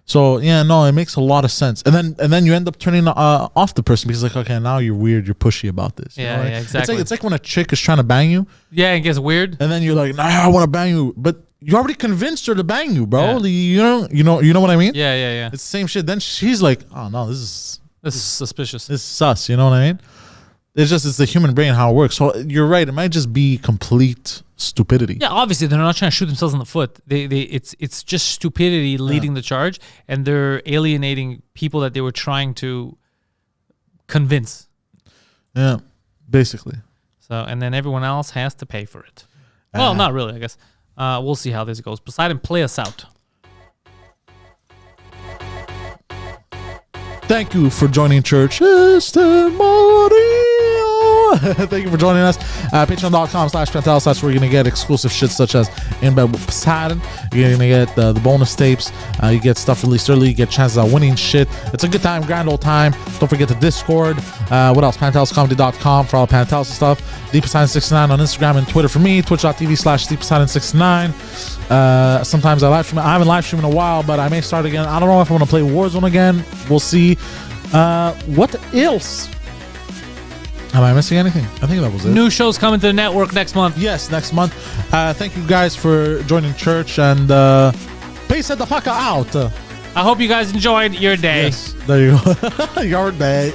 So yeah, no, it makes a lot of sense. And then you end up turning off the person because like, okay, now you're weird, you're pushy about this. You know, right? Exactly. It's like when a chick is trying to bang you. Yeah, it gets weird. And then you're like, nah, I want to bang you, but you already convinced her to bang you, bro. Yeah. You know what I mean? Yeah. It's the same shit. Then she's like, oh no, This is suspicious. this is sus. You know what I mean? It's the human brain how it works. So you're right. It might just be complete stupidity. Yeah, obviously they're not trying to shoot themselves in the foot. It's just stupidity leading the charge, and they're alienating people that they were trying to convince. Yeah, basically. So, and then everyone else has to pay for it. Well, not really, I guess. We'll see how this goes. Poseidon, play us out. Thank you for joining Church Testimony. Thank you for joining us. Patreon.com/Pantelis. That's where you're going to get exclusive shit such as In Bed with Poseidon. You're going to get the bonus tapes. You get stuff released early. You get chances at winning shit. It's a good time, grand old time. Don't forget the Discord. What else? PantelisComedy.com for all Pantelis stuff. DeepPoseidon69 on Instagram and Twitter for me. Twitch.tv/DeepPoseidon69. Sometimes I live stream. I haven't live streamed in a while, but I may start again. I don't know if I want to play Warzone again. We'll see. What else? Am I missing anything? I think that was it. New shows coming to the network next month. Yes, next month. Thank you guys for joining church, and peace the fuck out. I hope you guys enjoyed your day. Yes, there you go. Your day.